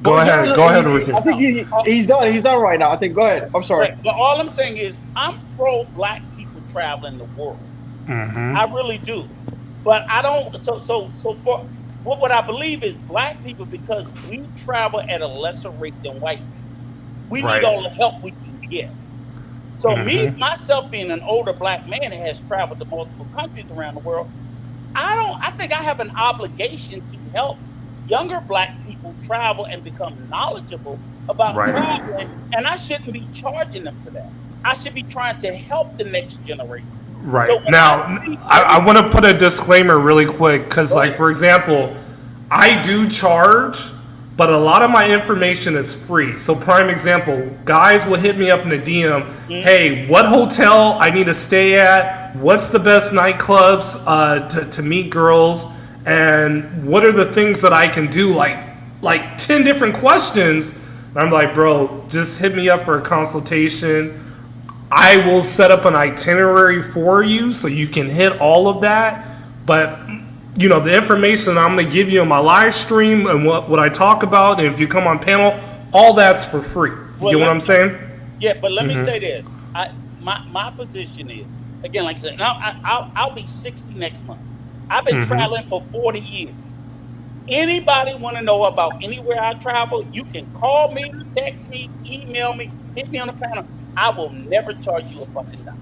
Go ahead, Rico. I think he's done. He's done right now. I think. Go ahead. I'm sorry. Right. But all I'm saying is, I'm pro black people traveling the world. Mm-hmm. I really do, but I don't. So for what I believe is black people, because we travel at a lesser rate than white people. We need all the help we can get. So me, myself, being an older black man that has traveled to multiple countries around the world, I think I have an obligation to help younger black people travel and become knowledgeable about traveling, and I shouldn't be charging them for that. I should be trying to help the next generation. Right. So now, I want to put a disclaimer really quick because, like, for example, I do charge, but a lot of my information is free. So, prime example, guys will hit me up in a DM, hey, what hotel I need to stay at? What's the best nightclubs to meet girls? And what are the things that I can do? Like 10 different questions. And I'm like, bro, just hit me up for a consultation. I will set up an itinerary for you so you can hit all of that. But, you know, the information I'm going to give you on my live stream and what I talk about, and if you come on panel, all that's for free. You get what I'm saying? Yeah, but let me say this. My position is, again, like I said, I'll be 60 next month. I've been traveling for 40 years. Anybody want to know about anywhere I travel, you can call me, text me, email me, hit me on the panel. I will never charge you a fucking dime.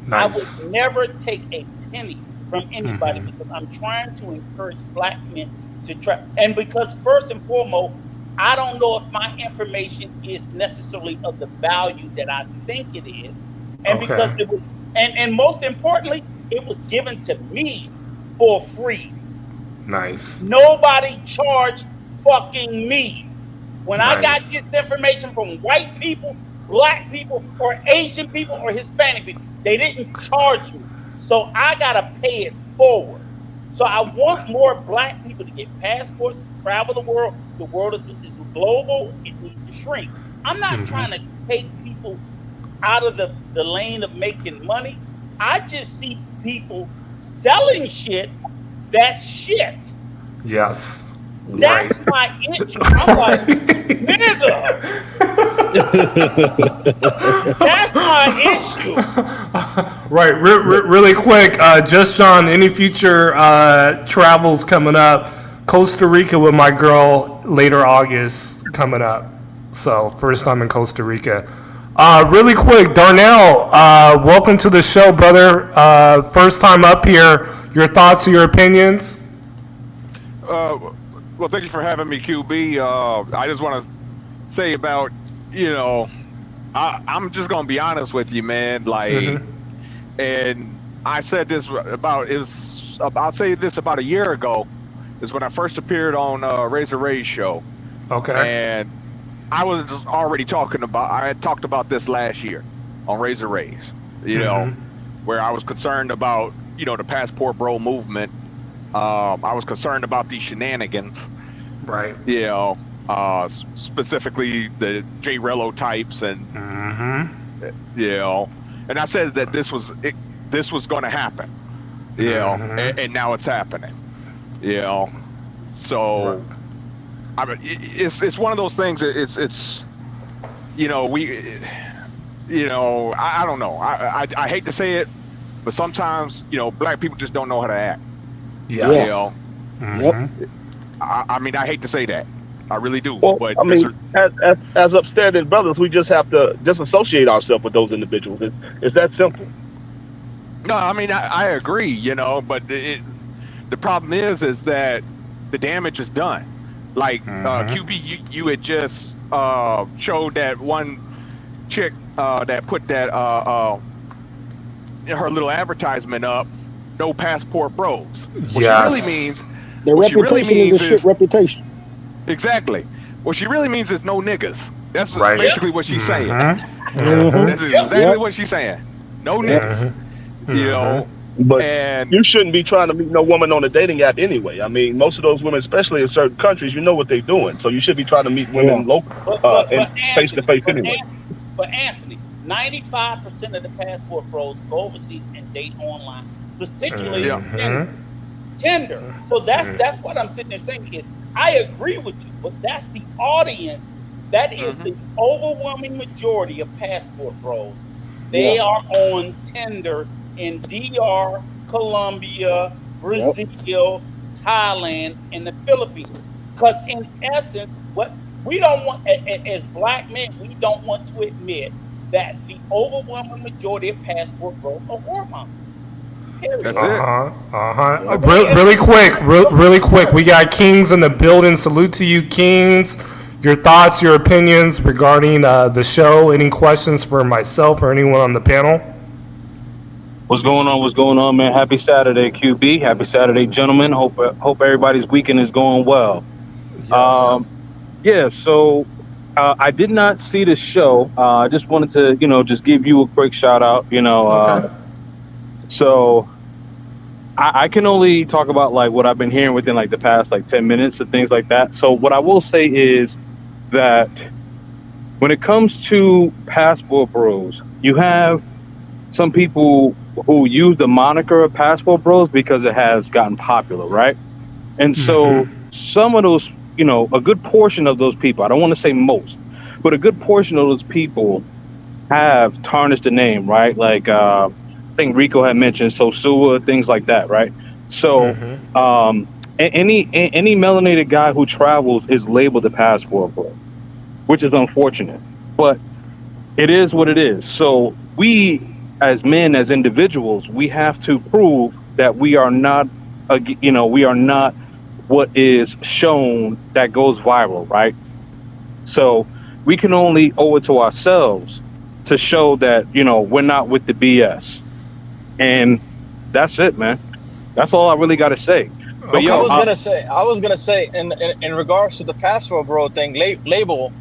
Nice. I will never take a penny from anybody because I'm trying to encourage black men to travel. And because first and foremost, I don't know if my information is necessarily of the value that I think it is. And because it was, and most importantly, it was given to me for free. Nice. Nobody charged fucking me. When I got this information from white people, black people, or Asian people, or Hispanic people, they didn't charge me. So I gotta pay it forward. So I want more black people to get passports, travel the world. The world is global. It needs to shrink. I'm not trying to take people out of the lane of making money. I just see people selling shit that's shit. Yes. That's my issue. I'm like, nigga. That's my issue. Right. Really quick, Just John, any future travels coming up? Costa Rica with my girl later August coming up. So first time in Costa Rica. Really quick, Darnell, welcome to the show, brother. First time up here. Your thoughts or your opinions? Well, thank you for having me, QB. I just want to say about, I'm just going to be honest with you, man. Like, and I said this I'll say this about a year ago is when I first appeared on Razor Ray's show. Okay. And I was already I had talked about this last year on Razor Rays, where I was concerned about, the Passport Bro movement. I was concerned about these shenanigans, right? Specifically the J Rello types, and and I said that this was going to happen, and now it's happening, So, I mean, it's one of those things. It's I don't know. I hate to say it, but sometimes black people just don't know how to act. Yes. I mean, I hate to say that. I really do. Well, but I mean, as upstanding brothers, we just have to disassociate ourselves with those individuals. It's that simple. No, I mean, I agree, but the problem is that the damage is done. Like, QB, you had just showed that one chick that put that her little advertisement up, no passport bros. What she really means, their reputation is a shit reputation. Exactly. What she really means is no niggas. That's basically what she's saying. This is exactly what she's saying. No niggas. But you shouldn't be trying to meet no woman on a dating app anyway. I mean, most of those women, especially in certain countries, you know what they're doing. So you should be trying to meet women local, face to face anyway. But Anthony, 95% of the passport bros go overseas and date online, particularly Tinder. So that's what I'm sitting there saying is I agree with you, but that's the audience. That is the overwhelming majority of passport bros. They are on Tinder in DR, Colombia, Brazil, Thailand, and the Philippines. Because in essence, what we don't want as black men, we don't want to admit that the overwhelming majority of passport bros are hormones. Really quick. We got Kings in the building. Salute to you, Kings. Your thoughts, your opinions regarding the show. Any questions for myself or anyone on the panel? What's going on, man? Happy Saturday, QB. Happy Saturday, gentlemen. Hope everybody's weekend is going well. Yes. So I did not see the show. I just wanted to, just give you a quick shout out. So I can only talk about like what I've been hearing within like the past like 10 minutes and things like that. So what I will say is that when it comes to passport bros, you have some people who use the moniker of passport bros because it has gotten popular, right? And so some of those, a good portion of those people, I don't want to say most, but a good portion of those people have tarnished the name, right? Like, I think Rico had mentioned Sosua, things like that, right? So any melanated guy who travels is labeled a passport bro, which is unfortunate, but it is what it is. So we, as men, as individuals, we have to prove that we are not, we are not what is shown that goes viral, right? So we can only owe it to ourselves to show that, we're not with the BS. And that's it, man. That's all I really got to say. But yo, I was gonna say, in regards to the passport bro thing, label.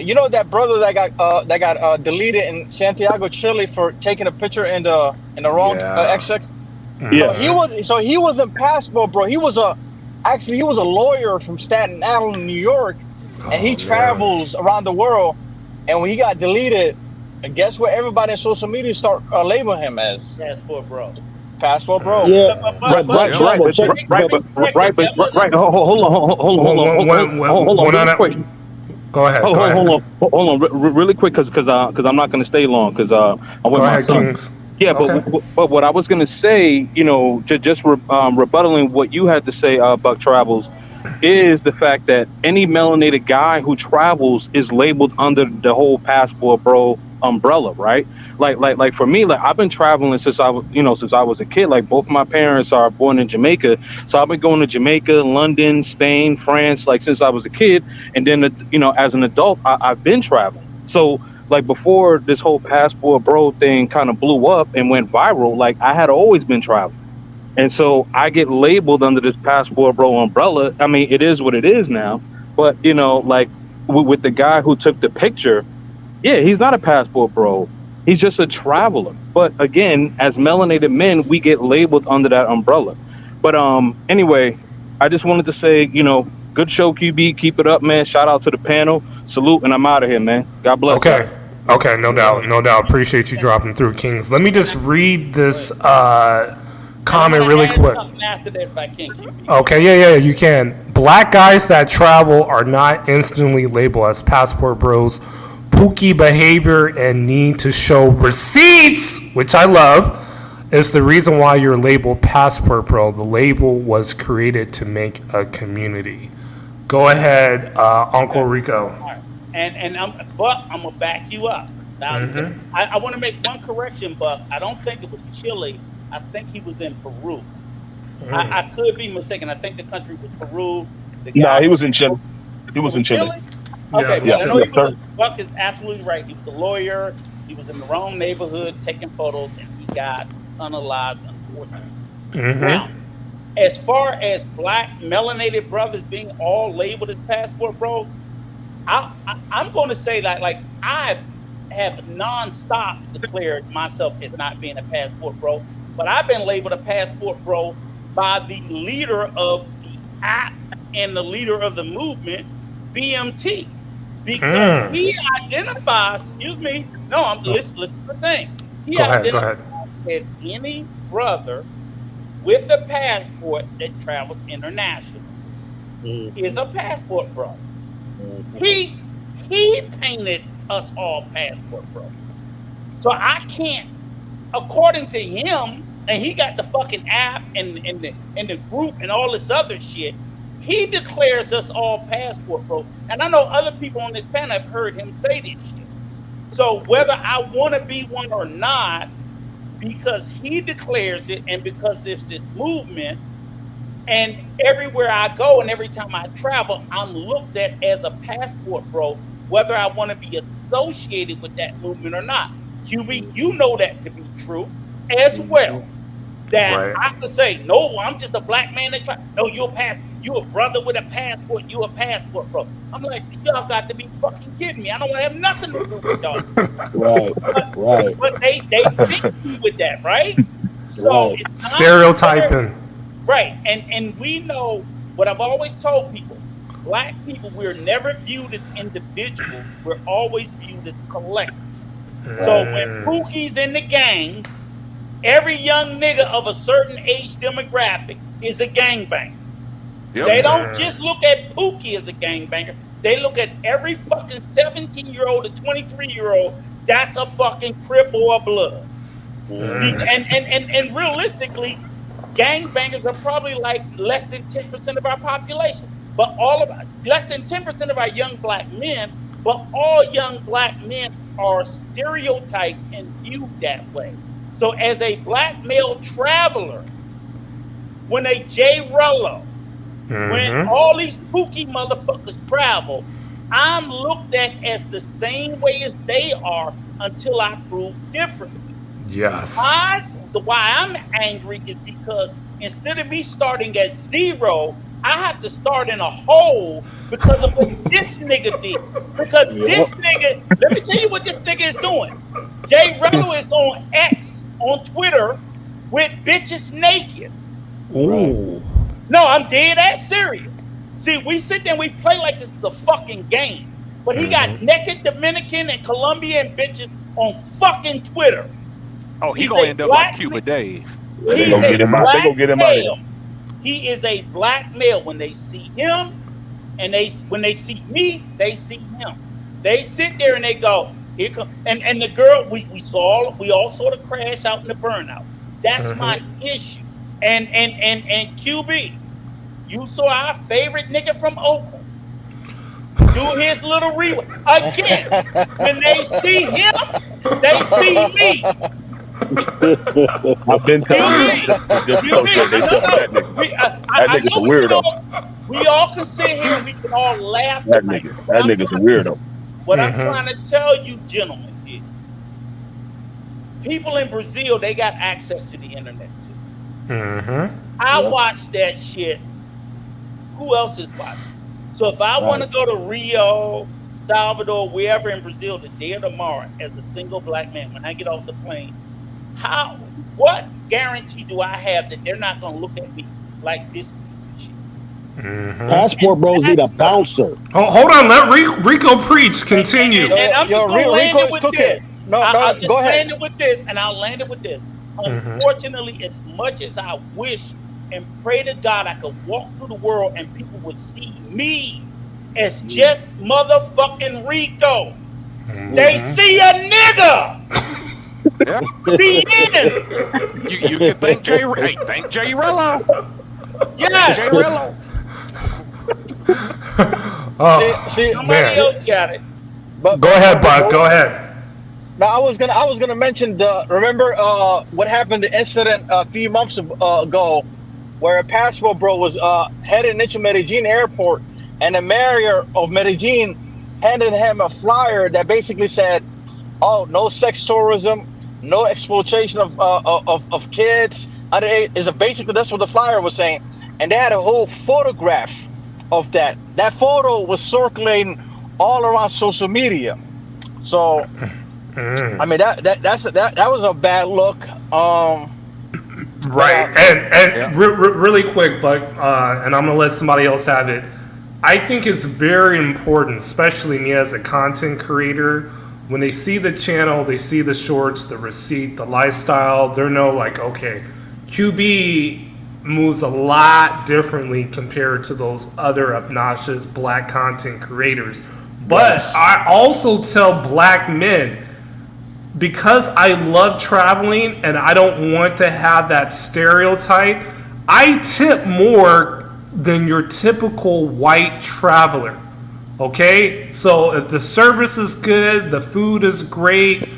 You know that brother that got deleted in Santiago, Chile for taking a picture in the wrong exit. Yeah. So he wasn't passport bro. He was a lawyer from Staten Island, New York, and he travels around the world. And when he got deleted, guess what? Everybody in social media start labeling him as passport bro. Passport bro. Yeah, Right. Hold on, really quick. Go ahead. Hold on, really quick, because I'm not gonna stay long, because I'm with my son. Kings. Yeah, but what I was gonna say, just rebuttaling what you had to say, Buck Travels, is the fact that any melanated guy who travels is labeled under the whole passport bro umbrella, right? Like for me, like I've been traveling since I was a kid. Like both my parents are born in Jamaica, so I've been going to Jamaica, London, Spain, France, like since I was a kid. And then as an adult, I've been traveling. So like before this whole passport bro thing kind of blew up and went viral, like I had always been traveling. And so I get labeled under this passport bro umbrella. I mean, it is what it is now. But, like with the guy who took the picture, yeah, he's not a passport bro. He's just a traveler. But again, as melanated men, we get labeled under that umbrella. But anyway, I just wanted to say, good show, QB. Keep it up, man. Shout out to the panel. Salute, and I'm out of here, man. God bless. Okay, no doubt. Appreciate you dropping through, Kings. Let me just read this comment really quick. After that, if I can, QB. Okay, yeah, you can. Black guys that travel are not instantly labeled as passport bros. Pookie behavior and need to show receipts, which I love, is the reason why you're labeled passport bro. The label was created to make a community. Go ahead, Uncle Rico. Right. And I'm gonna back you up. Now, I want to make one correction, but I don't think it was Chile. I think he was in Peru. I could be mistaken. I think the country was Peru. No, he was in Chile. He was in Chile. Okay, yeah, I know he was. Buck is absolutely right. He was a lawyer. He was in the wrong neighborhood taking photos, and he got unalived, unfortunately. Now, as far as black melanated brothers being all labeled as passport bros, I'm going to say that, like, I have nonstop declared myself as not being a passport bro, but I've been labeled a passport bro by the leader of the app and the leader of the movement, BMT, because he identifies. Listen to the thing. He identifies as any brother with a passport that travels internationally is a passport bro. He painted us all passport bro. So I can't, according to him, and he got the fucking app and the group and all this other shit. He declares us all passport bro. And I know other people on this panel have heard him say this shit. So whether I want to be one or not, because he declares it and because there's this movement, and everywhere I go and every time I travel, I'm looked at as a passport bro, whether I want to be associated with that movement or not. QB, you know that to be true as well. That I could say, no, I'm just a black man that no, you're a brother with a passport, you a passport bro. I'm like, y'all got to be fucking kidding me. I don't want to have nothing to do with y'all. Right. But they think me with that, right? So it's stereotyping. Right. And we know what I've always told people. Black people, we're never viewed as individuals. We're always viewed as collective. So when Pookie's in the gang, every young nigga of a certain age demographic is a gangbanger. Yep. They don't just look at Pookie as a gangbanger. They look at every fucking 17-year-old to 23-year-old. That's a fucking Crip or a Blood. And realistically, gangbangers are probably like less than 10% of our population. But less than 10% of our young black men, but all young black men are stereotyped and viewed that way. So as a black male traveler, when a J. Rello, when all these Pookie motherfuckers travel, I'm looked at as the same way as they are until I prove differently. Yes. Why I'm angry is because instead of me starting at 0, I have to start in a hole because of what this nigga did. Because this nigga, let me tell you what this nigga is doing. Jay Rello is on X, on Twitter, with bitches naked. Ooh. No, I'm dead ass serious. See, we sit there and we play like this is a fucking game. But he got naked Dominican and Colombian bitches on fucking Twitter. Oh, he's going to end up like Cuba Dave. They gonna get him out. They gonna get him out of here. He is a black male. When they see him, and when they see me, they see him. They sit there and they go, here come, and the girl we all saw the crash out in the burnout. That's my issue. And QB, you saw our favorite nigga from Oakland do his little rewind again. When they see him, they see me. I've been telling you. That nigga's a weirdo. We all can sit here and we can all laugh. That nigga's a weirdo. What I'm trying to tell you, gentlemen, is people in Brazil, they got access to the internet too. I watch that shit. Who else is watching? So if I want to go to Rio, Salvador, wherever in Brazil today or tomorrow as a single black man, when I get off the plane, what guarantee do I have that they're not going to look at me like this piece of shit? Passport bros need a bouncer. Oh, hold on, let Rico preach. Continue. And I'm just going to land it with this. I'll just go ahead. land it with this, and I'll land it with this. Unfortunately, as much as I wish and pray to God I could walk through the world and people would see me as just motherfucking Rico, they see a nigga. Yeah. The end. You can thank Jay. Hey, thank Jay Rello. Yes. Jay Rello. See, somebody else got it. But go ahead, Buck. Go ahead. Now I was gonna mention remember what happened, the incident a few months ago, where a passport bro was heading into Medellin airport, and the mayor of Medellin handed him a flyer that basically said, "Oh, no sex tourism, no exploitation of kids underage." Basically that's what the flyer was saying, and they had a whole photograph of that. That photo was circulating all around social media. So, I mean that was a bad look. Right, and really quick, Buck, and I'm gonna let somebody else have it. I think it's very important, especially me as a content creator, when they see the channel, they see the shorts, the receipt, the lifestyle, they know like, okay, QB moves a lot differently compared to those other obnoxious black content creators. But I also tell black men, because I love traveling and I don't want to have that stereotype, I tip more than your typical white traveler. Okay? So if the service is good, the food is great,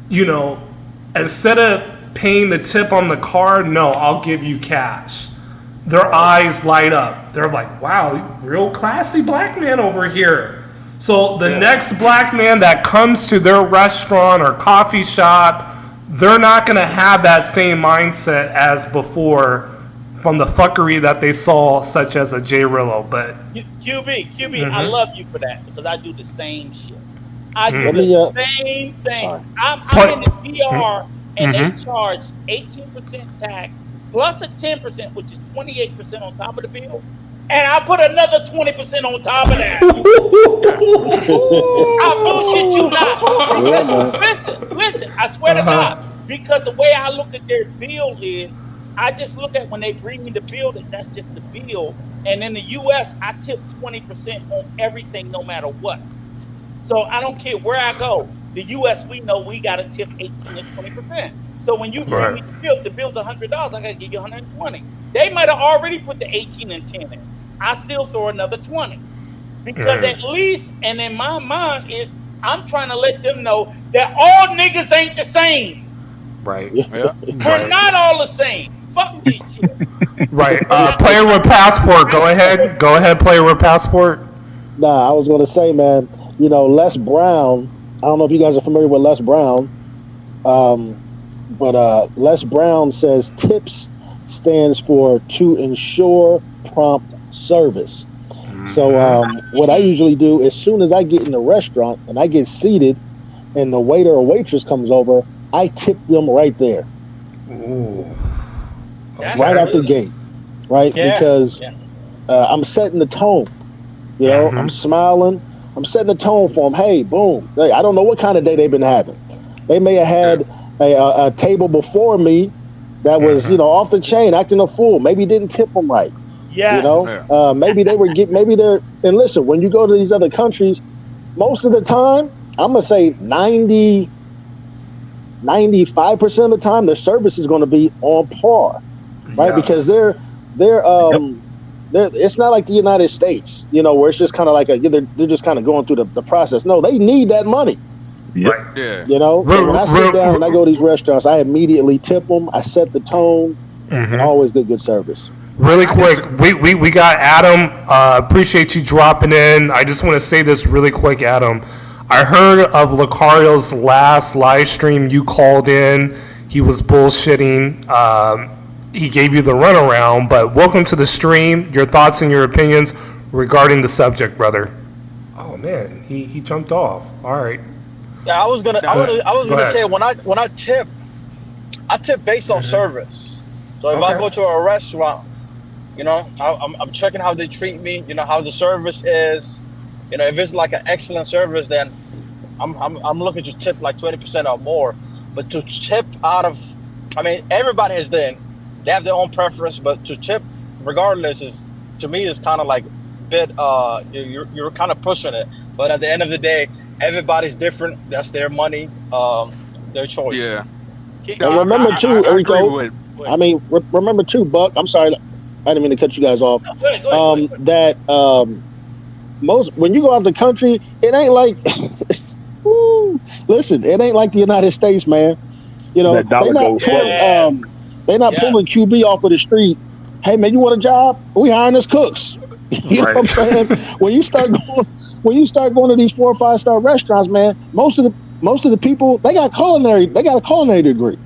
instead of paying the tip on the card, no, I'll give you cash. Their eyes light up. They're like, wow, real classy black man over here. So the next black man that comes to their restaurant or coffee shop, they're not going to have that same mindset as before from the fuckery that they saw, such as a J Rillo. But QB, I love you for that because I do the same shit. I do the same thing. I'm in the PR and they charge 18% tax plus a 10%, which is 28% on top of the bill. And I put another 20% on top of that. I bullshit you not. Listen, I swear to God. Because the way I look at their bill is, I just look at when they bring me the bill, that's just the bill. And in the US, I tip 20% on everything, no matter what. So I don't care where I go. The US, we know we got to tip 18 to 20%. So when you bring me the bill's $100, I got to give you 120. They might have already put the 18 and 10 in. I still throw another 20. Because at least, and in my mind is, I'm trying to let them know that all niggas ain't the same. Right. Yeah. We're not all the same. Fuck this shit. Right. Player with passport. Go ahead, player with passport. Nah, I was going to say, man, Les Brown, I don't know if you guys are familiar with Les Brown, but Les Brown says tips stands for to ensure prompt service. So what I usually do, as soon as I get in the restaurant and I get seated and the waiter or waitress comes over, I tip them right there. Ooh. Right out the gate, right? Yeah. Because I'm setting the tone. You know, I'm smiling. I'm setting the tone for them. Hey, boom. Hey, I don't know what kind of day they've been having. They may have had a table before me that was, you know, off the chain, acting a fool. Maybe didn't tip them right. Yes. You know, maybe they were and listen, when you go to these other countries, most of the time, I'm going to say 95% of the time, the service is going to be on par, right? Yes. Because it's not like the United States, you know, where it's just kind of like they're just kind of going through the process. No, they need that money. Right. Yeah. You know, so when I sit down and I go to these restaurants, I immediately tip them. I set the tone, and always good service. Really quick, we got Adam. Appreciate you dropping in. I just want to say this really quick, Adam. I heard of Lucario's last live stream. You called in. He was bullshitting. He gave you the runaround. But welcome to the stream. Your thoughts and your opinions regarding the subject, brother. Oh man, he jumped off. All right. Yeah, I was gonna say when I tip, I tip based on service. So if I go to a restaurant, you know, I'm checking how they treat me. You know, how the service is. You know, if it's like an excellent service, then I'm looking to tip like 20% or more. But to tip everybody they have their own preference, but to tip regardless is kind of like a bit you're kind of pushing it. But at the end of the day, everybody's different. That's their money, their choice. Yeah. And remember too, Rico. Remember too, Buck. I'm sorry, I didn't mean to cut you guys off. Go ahead. That when you go out the country, it ain't like. Listen, it ain't like the United States, man. You know, they're not pulling QB off of the street. Hey, man, you want a job? We hiring us cooks. You know what I'm saying? When you start going to these 4 or 5 star restaurants, man, most of the people they got a culinary degree.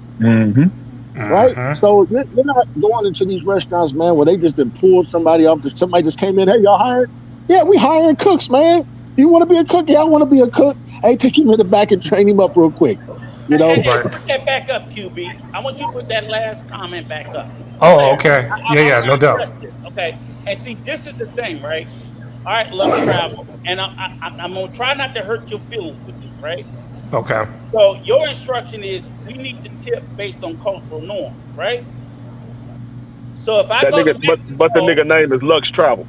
Right? So you're not going into these restaurants, man, where they just done pulled somebody off. Somebody just came in. Hey, y'all hired? Yeah, we hiring cooks, man. You want to be a cook? Yeah, I want to be a cook. Hey, take him to the back and train him up real quick. You know? Hey, put that back up, QB. I want you to put that last comment back up. Oh, okay. No doubt. Okay. And see, this is the thing, right? All right, love travel. And I'm going to try not to hurt your feelings with this, right? Okay. So your instruction is we need to tip based on cultural norms, right? So if I go to Mexico, but the nigga name is Lux Travel.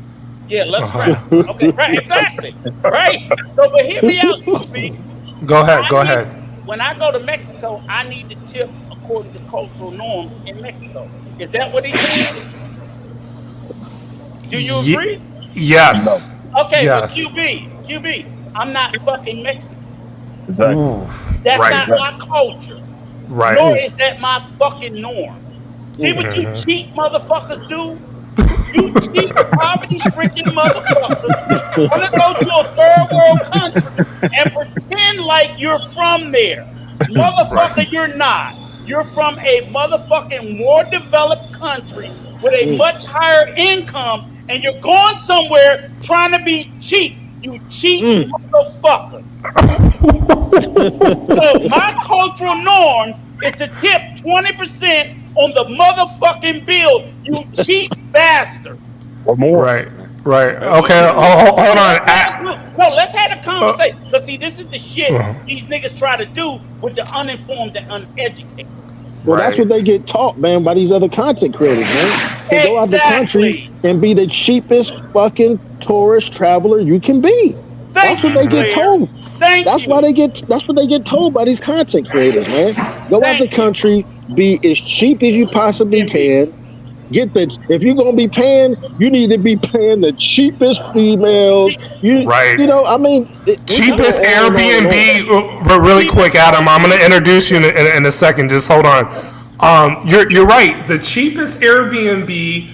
Yeah, Lux Travel. Okay, right, exactly. Right. So, but hear me out, QB. Go ahead. When I go to Mexico, I need to tip according to cultural norms in Mexico. Is that what he's saying? Do you agree? Yes. Okay, yes. But QB, I'm not fucking Mexican. Exactly. Ooh, That's not my culture. Right. Nor is that my fucking norm. See what you cheap motherfuckers do? You cheap, poverty-stricken motherfuckers want to go to a third world country and pretend like you're from there. Motherfucker, you're not. You're from a motherfucking more developed country with a much higher income, and you're going somewhere trying to be cheap. You cheap motherfuckers. So my cultural norm is to tip 20% on the motherfucking bill, you cheap bastard. Or more. Right. Okay, hold on. No, let's have a conversation. Because, see, this is the shit these niggas try to do with the uninformed and uneducated. Well, that's what they get taught, man, by these other content creators, man. They go out the country and be the cheapest fucking tourist traveler you can be. That's what they get told. That's what they get told by these content creators, man. Go out the country, be as cheap as you possibly can. If you're gonna be paying, you need to be paying the cheapest females. You know, I mean, cheapest Airbnb. But really quick, Adam, I'm gonna introduce you in a second. Just hold on. You're right. The cheapest Airbnb,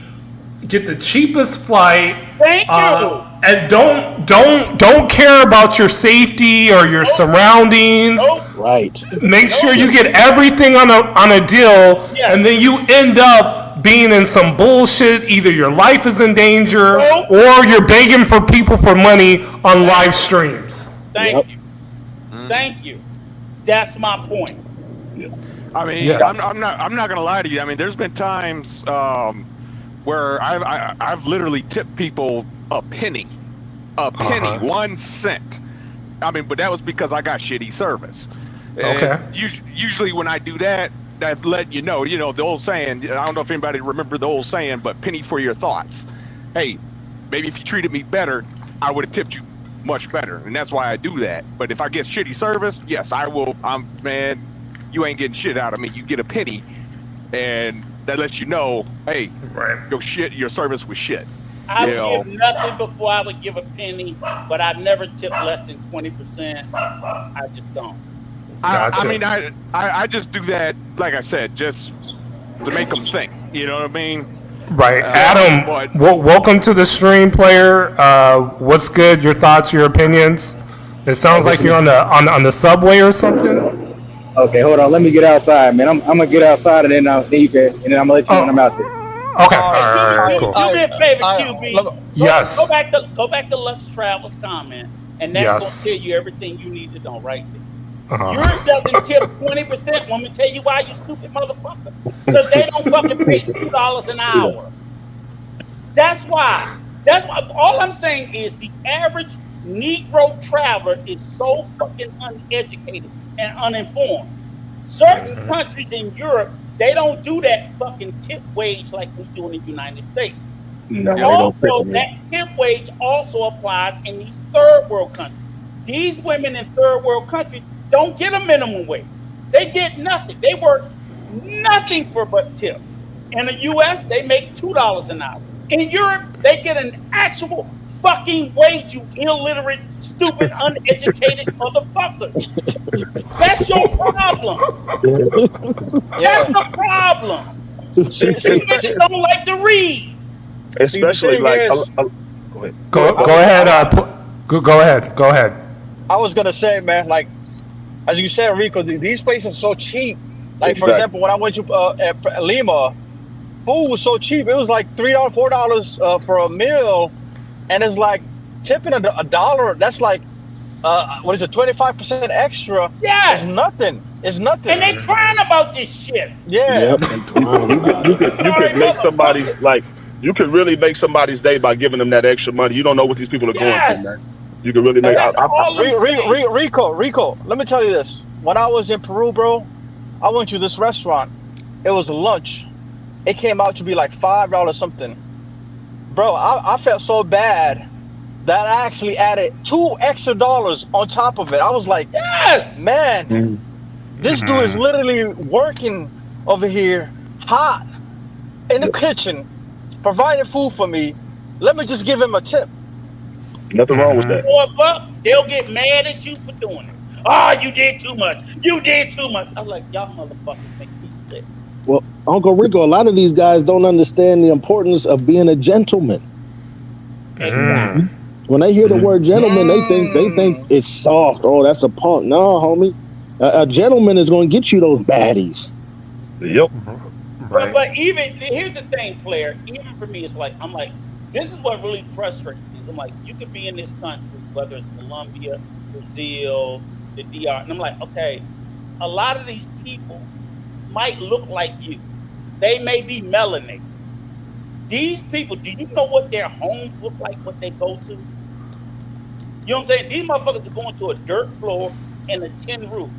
get the cheapest flight. Thank you. And don't care about your safety or your surroundings. Right. Make sure you get everything on a deal, and then you end up being in some bullshit. Either your life is in danger or you're begging for people for money on live streams. Thank you. Thank you. That's my point. I mean, I'm not gonna lie to you. I mean, there's been times where I've literally tipped people a penny, 1 cent. I mean, but that was because I got shitty service. Okay. And usually when I do that, that let you know the old saying. I don't know if anybody remember the old saying, but penny for your thoughts. Hey, maybe if you treated me better, I would have tipped you much better, and that's why I do that. But if I get shitty service, yes, I will. Man, you ain't getting shit out of me. You get a penny, and that lets you know, hey, your service was shit. I would give nothing before I would give a penny, but I've never tipped less than 20%. I just don't. I mean, I just do that, like I said, just to make them think. You know what I mean? Right. Adam, welcome to the stream, player. What's good? Your thoughts, your opinions? It sounds like you're on the subway or something. Okay, hold on. Let me get outside, man. I'm gonna get outside, and then you can, and then I'm gonna let you know when I'm out there. Okay. All right. Cool. Do me a favor, QB. Yes. Go back to Lux Travel's comment, and that's gonna tell you everything you need to know right there. Yours doesn't tip 20%. Let me tell you why, you stupid motherfucker. Because they don't fucking pay $2 an hour. That's why. All I'm saying is the average Negro traveler is so fucking uneducated and uninformed. Certain countries in Europe, they don't do that fucking tip wage like we do in the United States. No, also, that tip wage also applies in these third world countries. These women in third world countries don't get a minimum wage. They get nothing. They work nothing for but tips. In the U.S., they make $2 an hour. In Europe, they get an actual fucking wage, you illiterate, stupid, uneducated motherfucker. That's your problem. That's the problem. You don't like to read. Especially like... Go ahead. Go ahead. I was going to say, man, like, as you said, Rico, these places are so cheap. Like, for example, when I went to Lima, food was so cheap. It was like $3, $4 for a meal. And it's like tipping $1. That's like, what is it, 25% extra? Yes. It's nothing. It's nothing. And they crying about this shit. Yeah. Yep. You could make somebody, like, you could really make somebody's day by giving them that extra money. You don't know what these people are going through, man. You can really make. Rico, let me tell you this. When I was in Peru, bro, I went to this restaurant. It was lunch. It came out to be like $5 something. Bro, I felt so bad that I actually added $2 extra on top of it. I was like, yes, man, this dude is literally working over here hot in the kitchen, providing food for me. Let me just give him a tip. Nothing wrong with that. $4, they'll get mad at you for doing it. Oh, you did too much. You did too much. I'm like, y'all motherfuckers make me sick. Well, Uncle Rico, a lot of these guys don't understand the importance of being a gentleman. Exactly. When they hear the word gentleman, they think it's soft. Oh, that's a punk. No, homie. A gentleman is going to get you those baddies. Yep. Right. But even here's the thing, player. Even for me, it's like I'm like, this is what really frustrates me. I'm like, you could be in this country, whether it's Colombia, Brazil, the DR, and I'm like, okay, a lot of these people might look like you. They may be melanated. These people, do you know what their homes look like, what they go to? You know what I'm saying? These motherfuckers are going to a dirt floor and a tin roof.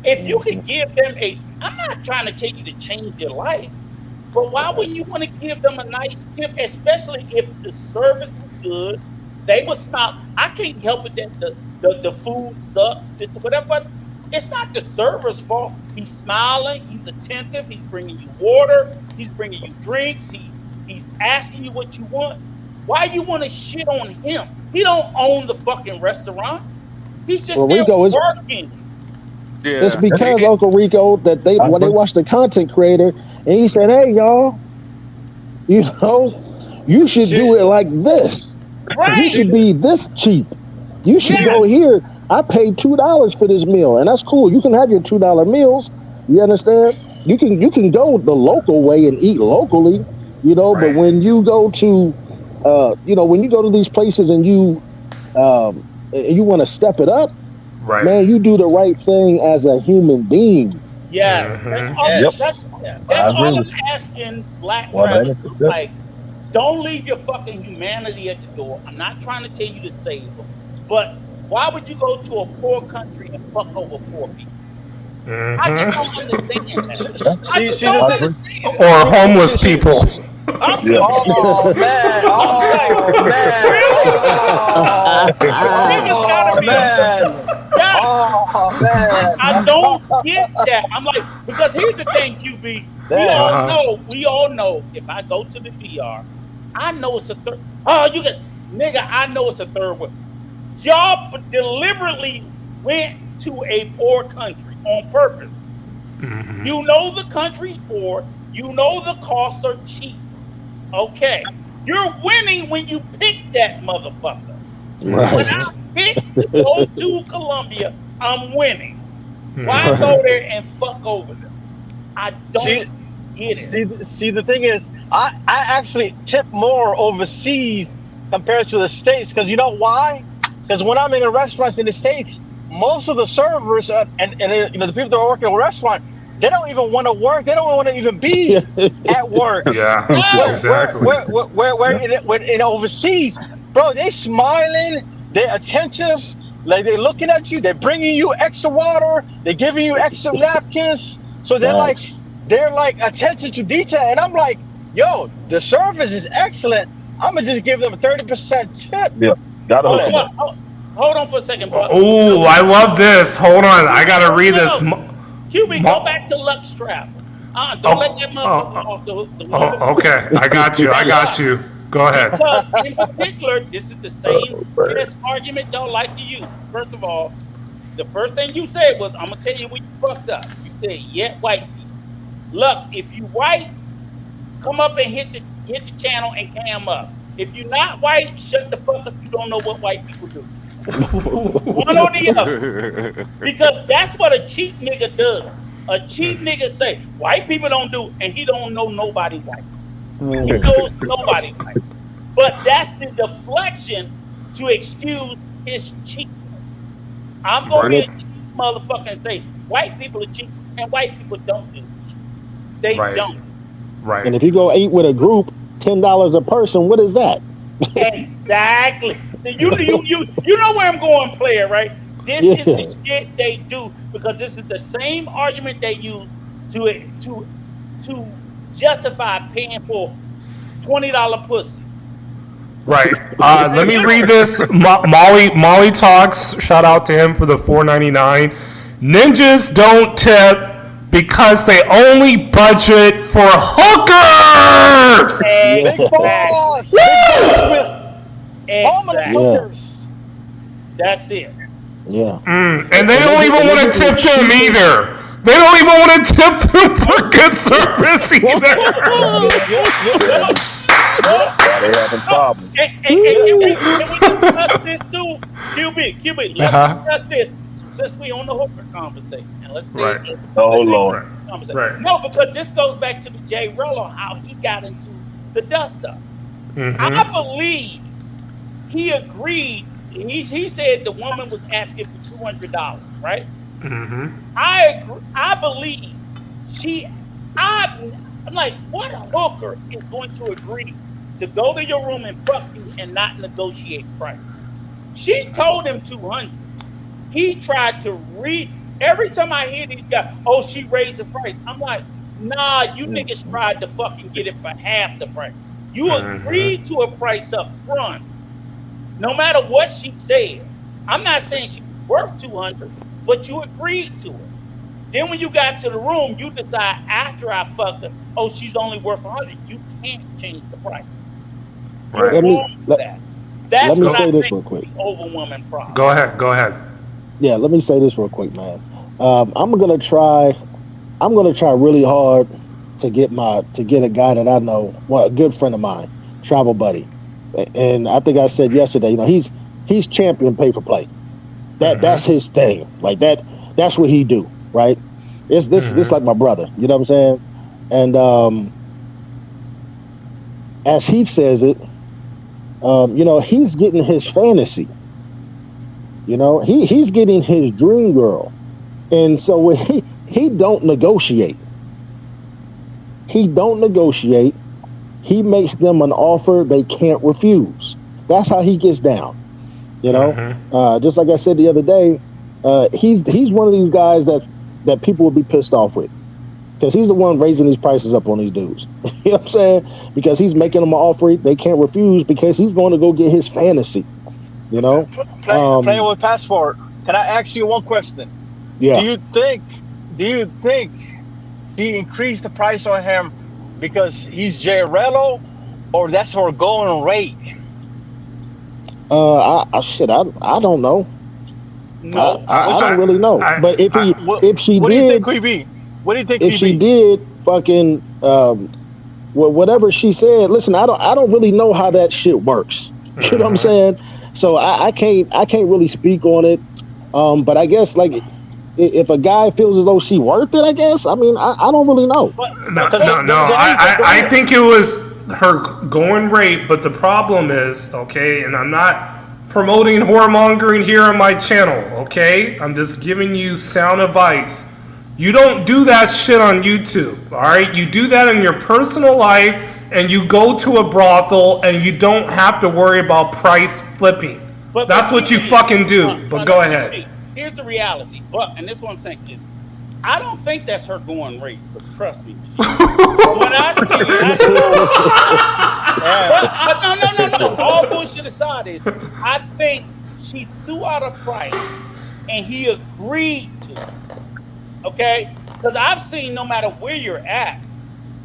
If you could give them I'm not trying to tell you to change their life, but why wouldn't you want to give them a nice tip, especially if the service was good? They would stop. I can't help it that the food sucks, this whatever, but it's not the server's fault. He's smiling, he's attentive, he's bringing you water, he's bringing you drinks, he's asking you what you want. Why you want to shit on him? He don't own the fucking restaurant. He's just working. Yeah. It's because Uncle Rico that they watched the content creator and he said, "Hey y'all, you should do it like this. Right. You should be this cheap. You should go here. I paid $2 for this meal, and that's cool. You can have your $2 meals. You understand? you can go the local way and eat locally, you know. But when you go to, when you go to these places and you want to step it up, man, you do the right thing as a human being. Yes, that's all I'm asking black travelers. Like, don't leave your fucking humanity at the door. I'm not trying to tell you to save them, but why would you go to a poor country and fuck over poor people? I just don't understand that. Or homeless people. Oh man! I don't get that. I'm like, because here's the thing, QB. We all know. If I go to the VR, I know it's a third. Oh, I know it's a third one. Y'all deliberately went to a poor country on purpose. Mm-hmm. You know the country's poor. You know the costs are cheap. Okay, you're winning when you pick that motherfucker. Right. When I pick to go to Colombia, I'm winning. Why go there and fuck over them? I don't get it. See, the thing is, I actually tip more overseas compared to the States, because you know why? Because when I'm in the restaurants in the States, most of the servers and the people that are working in a restaurant, they don't even want to work. They don't want to even be at work. Yeah, exactly. Where in overseas, bro, they smiling, they're attentive, like they're looking at you, they're bringing you extra water, they're giving you extra napkins. So they're like attention to detail. And I'm like, yo, the service is excellent. I'm gonna just give them a 30% tip. Yeah, hold on for a second, bro. Oh, I love this. Hold on, I gotta read this. QB, go back to Lux Trap. Don't let that motherfucker off the hook. Okay, I got you. Go ahead. Because in particular, this is the same argument y'all like to use. First of all, the first thing you said was, I'm gonna tell you what you fucked up. You said, white people. Lux, if you white, come up and hit the channel and cam up. If you're not white, shut the fuck up. You don't know what white people do. One or the other. Because that's what a cheap nigga does. A cheap nigga say, white people don't do, and he don't know nobody white. He knows nobody white. But that's the deflection to excuse his cheapness. I'm going to be a cheap motherfucker and say, white people are cheap, and white people don't do it. They don't. Right. And if you go eat with a group, $10 a person, what is that? Exactly. You know where I'm going, player, right? This is the shit they do, because this is the same argument they use to justify paying for $20 pussy. Right. Let me read this. Molly Talks. Shout out to him for the $4.99. Ninjas don't tip because they only budget for hookers. Big boss. Exactly. That's it. Yeah. And they don't even want to tip them either. They don't even want to tip them for good service either. They having problems. And we discuss this too, QB. Let's discuss this since we on the hooker conversation, and let's stay. Lord. Right. No, because this goes back to the J. Rello, how he got into the dust up. I believe he agreed. He said the woman was asking for $200, right? I agree. I believe I'm like, what hooker is going to agree to go to your room and fuck you and not negotiate price? She told him 200. He tried to every time I hear these guys, she raised the price. I'm like, nah, you niggas tried to fucking get it for half the price. You agreed to a price up front. No matter what she said. I'm not saying she's worth 200, but you agreed to it. Then when you got to the room, you decide after I fucked her, she's only worth 100. You can't change the price. Right. That's let me what say I this think real quick. The overwoman problem. Go ahead. Yeah, let me say this real quick, man. I'm gonna try really hard to get a guy that I know, a good friend of mine, travel buddy. And I think I said yesterday, he's champion pay for play. That's his thing. Like that's what he do, right? It's this like my brother. You know what I'm saying? And as he says it, you know, he's getting his fantasy. You know, he's getting his dream girl, and so when he don't negotiate. He don't negotiate. He makes them an offer they can't refuse. That's how he gets down. You know, just like I said the other day, he's one of these guys that people would be pissed off with, because he's the one raising these prices up on these dudes. You know what I'm saying? Because he's making them an offer they can't refuse, because he's going to go get his fantasy. You know, playing with Passport. Can I ask you one question? Yeah. Do you think she increased the price on him because he's Jay Rello, or that's her going rate? I don't know. No, I don't really know. But if she what did, do you think, QB? What do you think? If QB? she did, fucking, whatever she said. Listen, I don't really know how that shit works. You know what I'm saying? So I can't really speak on it. But I guess, like, if a guy feels as though she worth it, I guess. I mean, I don't really know. No. I think it was her going rate, but the problem is, okay, and I'm not promoting whoremongering here on my channel, okay? I'm just giving you sound advice. You don't do that shit on YouTube, all right? You do that in your personal life, and you go to a brothel, and you don't have to worry about price flipping. That's what you fucking do. But go ahead. Here's the reality, and this is what I'm saying is, I don't think that's her going rate. But trust me, when I see, no. All bullshit aside, is I think she threw out a price and he agreed to it. Okay, because I've seen no matter where you're at,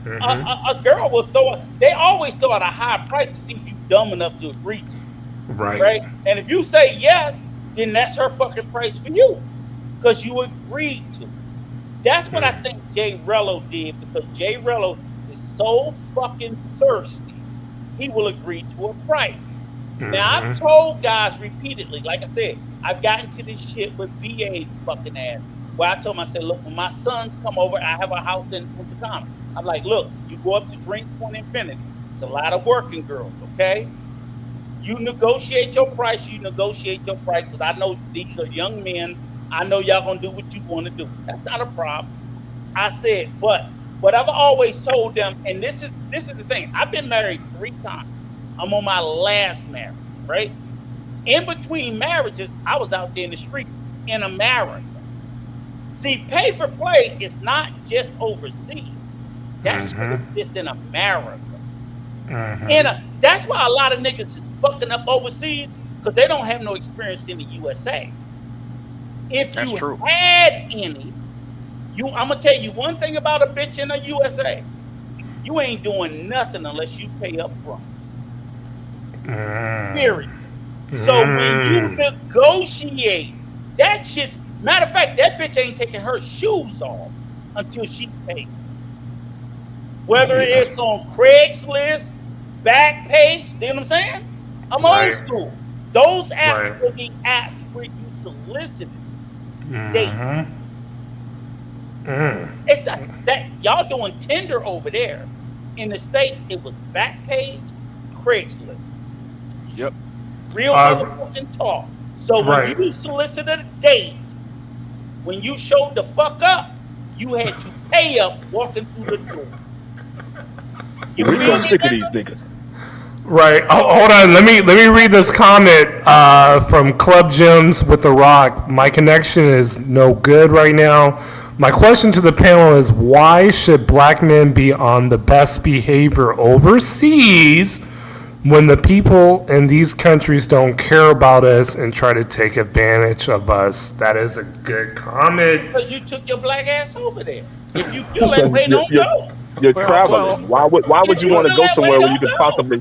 a girl will they always throw out a high price to see if you're dumb enough to agree to it. Right. And if you say yes, then that's her fucking price for you, because you agreed to it. That's what I think Jay Rello did, because Jay Rello is so fucking thirsty, he will agree to a price. Now, I've told guys repeatedly, like I said, I've gotten to this shit with VA fucking ass, where I told him, I said, look, when my sons come over, I have a house in Punta Cana. I'm like, look, you go up to Drink Point Infinity. It's a lot of working girls, okay? You negotiate your price, because I know these are young men. I know y'all gonna do what you want to do. That's not a problem. I said, but what I've always told them, and this is the thing. I've been married 3 times. I'm on my last marriage, right? In between marriages, I was out there in the streets in America. See, pay for play is not just overseas. That's just in America. And that's why a lot of niggas is fucking up overseas, because they don't have no experience in the USA. If you had any, I'm gonna tell you one thing about a bitch in the USA: you ain't doing nothing unless you pay up front. Period. So when you negotiate, that shit's, matter of fact, that bitch ain't taking her shoes off until she's paid. Whether it's on Craigslist, Backpage, see what I'm saying? I'm old school. Those apps were the apps where you solicited dates. It's not that y'all doing Tinder over there. In the States, it was Backpage, Craigslist. Yep. Real motherfucking talk. So when you solicited a date, when you showed the fuck up, you had to pay up walking through the door. We gonna stick to these niggas. Right. Oh, hold on. Let me read this comment from Club Gems with The Rock. My connection is no good right now. My question to the panel is, why should black men be on the best behavior overseas when the people in these countries don't care about us and try to take advantage of us? That is a good comment. Because you took your black ass over there. If you feel that way, don't go. You're traveling. Why would you want to go somewhere where you could possibly?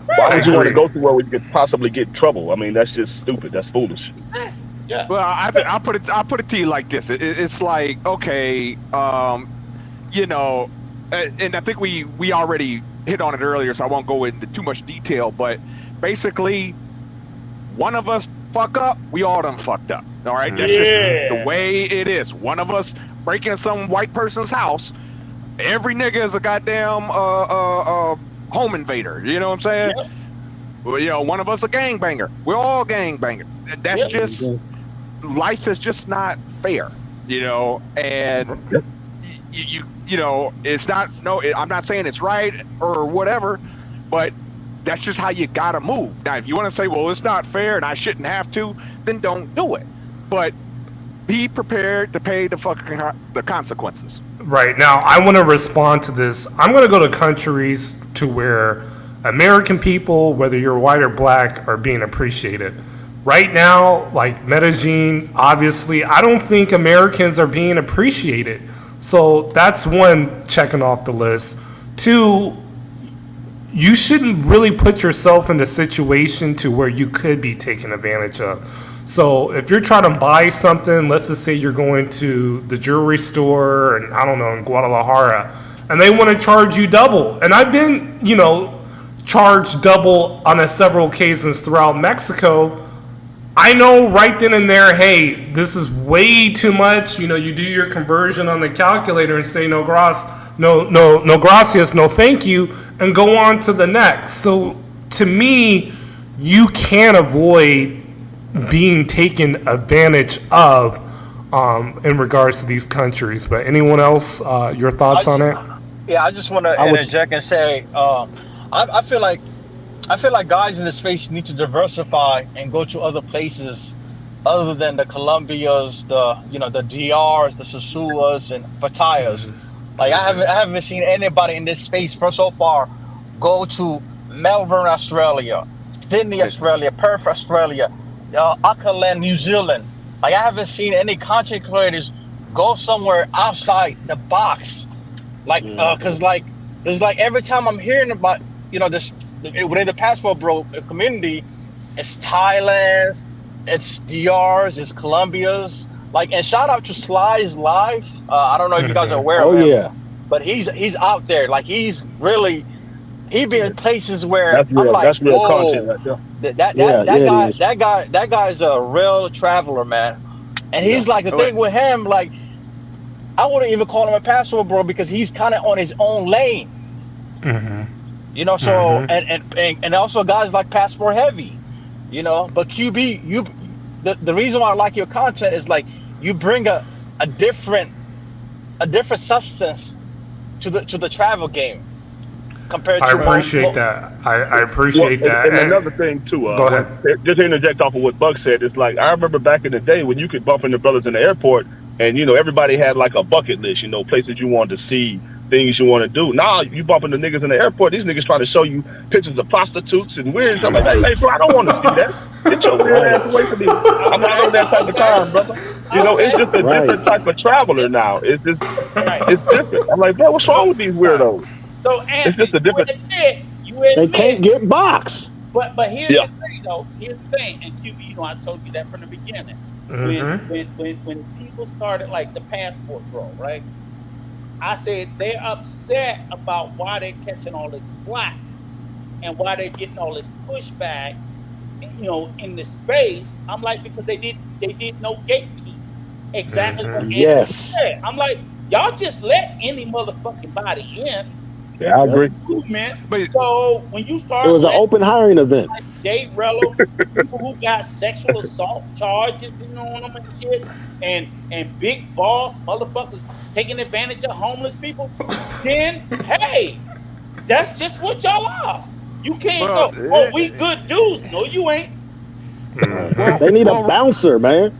Why would you want to go somewhere where you could possibly get in trouble? I mean, that's just stupid. That's foolish. Yeah. Well, I put it to you like this. It's like, okay, you know, and I think we already hit on it earlier, so I won't go into too much detail. But basically, one of us fuck up, we all done fucked up. All right, that's just the way it is. One of us breaking some white person's house, every nigga is a goddamn home invader. You know what I'm saying? Yep. Well, you know, one of us a gangbanger. We're all gangbangers. That's just life is just not fair. You know, and you know, it's not. No, I'm not saying it's right or whatever, but that's just how you gotta move. Now, if you want to say, well, it's not fair and I shouldn't have to, then don't do it. But be prepared to pay the consequences. Right. Now, I want to respond to this. I'm going to go to countries to where American people, whether you're white or black, are being appreciated. Right now, like Medellin, obviously, I don't think Americans are being appreciated. So that's one checking off the list. Two, you shouldn't really put yourself in a situation to where you could be taken advantage of. So if you're trying to buy something, let's just say you're going to the jewelry store and I don't know, in Guadalajara, and they want to charge you double. And I've been, you know, charged double on several occasions throughout Mexico. I know right then and there, hey, this is way too much. You know, you do your conversion on the calculator and say no gracias, no thank you, and go on to the next. So to me, you can't avoid being taken advantage of in regards to these countries. But anyone else, your thoughts on it? Yeah, I just want to interject and say, I feel like guys in the space need to diversify and go to other places other than the Colombias, the DRs, the Sasuas, and Patayas. Like I haven't seen anybody in this space for so far go to Melbourne, Australia, Sydney, Australia, Perth, Australia, Auckland, New Zealand. Like I haven't seen any content creators go somewhere outside the box. Like, cause like there's like every time I'm hearing about this within the Passport Bro community, it's Thailand's, it's DR's, it's Colombia's. Like, and shout out to Sly's Life. I don't know if you guys are aware of him. But he's out there. Like he be in places where that's real, I'm like, that's real whoa, content right there. That guy's a real traveler, man. And he's like, the thing with him, like, I wouldn't even call him a Passport Bro because he's kind of on his own lane. You know, so and also guys like Passport Heavy, you know. But QB, the reason why I like your content is like you bring a different substance to the travel game compared to. I appreciate that. I appreciate that. And another thing too. Go ahead. Just to interject off of what Buck said, it's like I remember back in the day when you could bump into brothers in the airport, and everybody had like a bucket list, places you wanted to see, things you want to do. Now you bump into niggas in the airport, these niggas trying to show you pictures of prostitutes and weird stuff like that. Hey, bro, I don't want to see that. Get your weird ass away from me. I'm not on that type of time, brother. It's just a different type of traveler now. It's just it's different. I'm like, bro, what's wrong with these weirdos? So it's just a different. They can't get boxed. But here's the thing, though. Here's the thing, and QB, I told you that from the beginning. When people started like the Passport Bro, right? I said they're upset about why they're catching all this flack and why they're getting all this pushback, in this space. I'm like, because they did no gatekeep. Exactly what Anthony said. I'm like, y'all just let any motherfucking body in. Yeah, I agree. But so when you start, it was an open hiring event. Like Jay Rello, people who got sexual assault charges, on them and shit, and big boss motherfuckers taking advantage of homeless people, then hey, that's just what y'all are. You can't go, oh, we good dudes. No, you ain't. They need a bouncer, man.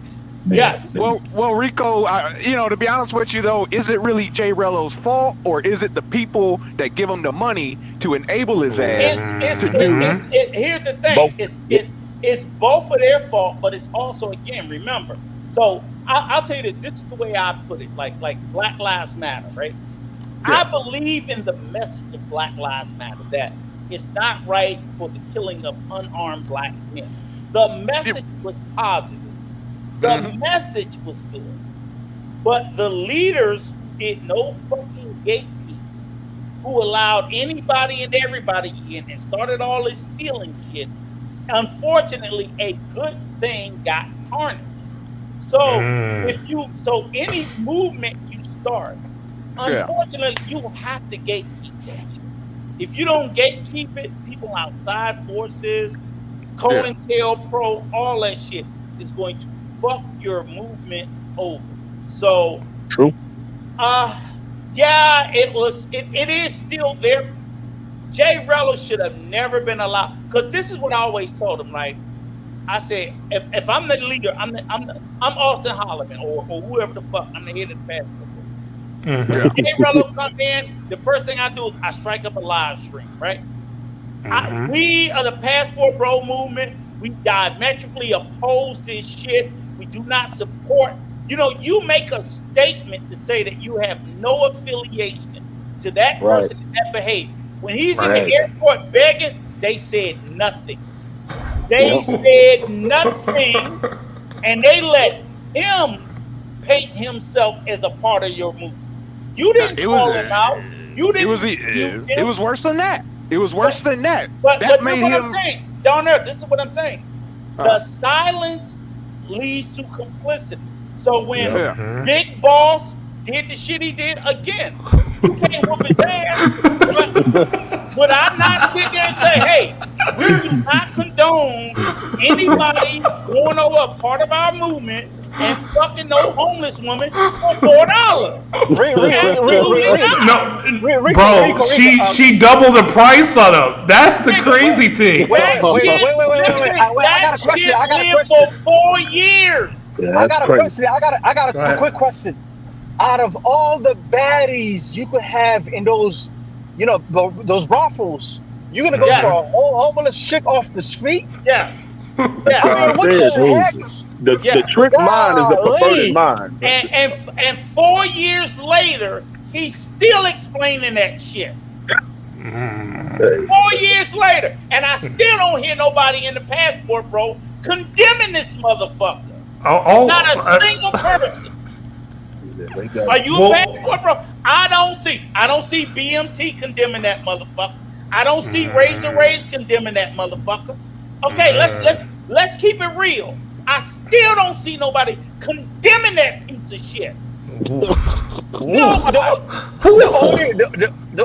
Yes. Well, Rico, to be honest with you though, is it really Jay Rello's fault, or is it the people that give him the money to enable his ass? Here's the thing. It's both of their fault, but it's also, again, remember. So I'll tell you this is the way I put it. Like Black Lives Matter, right? Yeah. I believe in the message of Black Lives Matter that it's not right for the killing of unarmed black men. The message was positive. The message was good, but the leaders did no fucking gatekeeping, who allowed anybody and everybody in and started all this stealing shit. unfortunately, a good thing got tarnished. So so any movement you start, unfortunately, you have to gatekeep that shit. If you don't gatekeep it, people outside forces, COINTELPRO, all that shit is going to fuck your movement over. So true. Yeah, it is still there. Jay Rello should have never been allowed, because this is what I always told him. Like I said, if I'm the leader, I'm Austin Holloman or whoever the fuck, I'm the head of the passport. Jay Rello come in, the first thing I do is I strike up a live stream, right? We are the Passport Bro movement. We diametrically oppose this shit. We do not support. You make a statement to say that you have no affiliation to that person and that behavior. When he's in the airport begging, they said nothing. They said nothing, and they let him paint himself as a part of your movement. You didn't call him out. You didn't. It was worse than that. It was worse than that. But that this is what I'm saying. Down there, this is what I'm saying. The silence leads to complicity. So when Big Boss did the shit he did again, you can't whoop his ass. Would I not sit there and say, hey, we do not condone anybody going over a part of our movement and fucking no homeless woman for $4? No, bro, she doubled the price on him. That's the crazy thing. Wait. I got a question. For 4 years. Yeah, I got a question. I got a quick question. Out of all the baddies you could have in those, those brothels, you're gonna go for a whole homeless chick off the street? Yes. I mean, what the heck? The trick mind is the perverted mind. And 4 years later, he's still explaining that shit. 4 years later, and I still don't hear nobody in the Passport Bro condemning this motherfucker. Not a single person. Are you a Passport Bro? I don't see BMT condemning that motherfucker. I don't see Razor Rays condemning that motherfucker. Okay, let's keep it real. I still don't see nobody condemning that piece of shit. The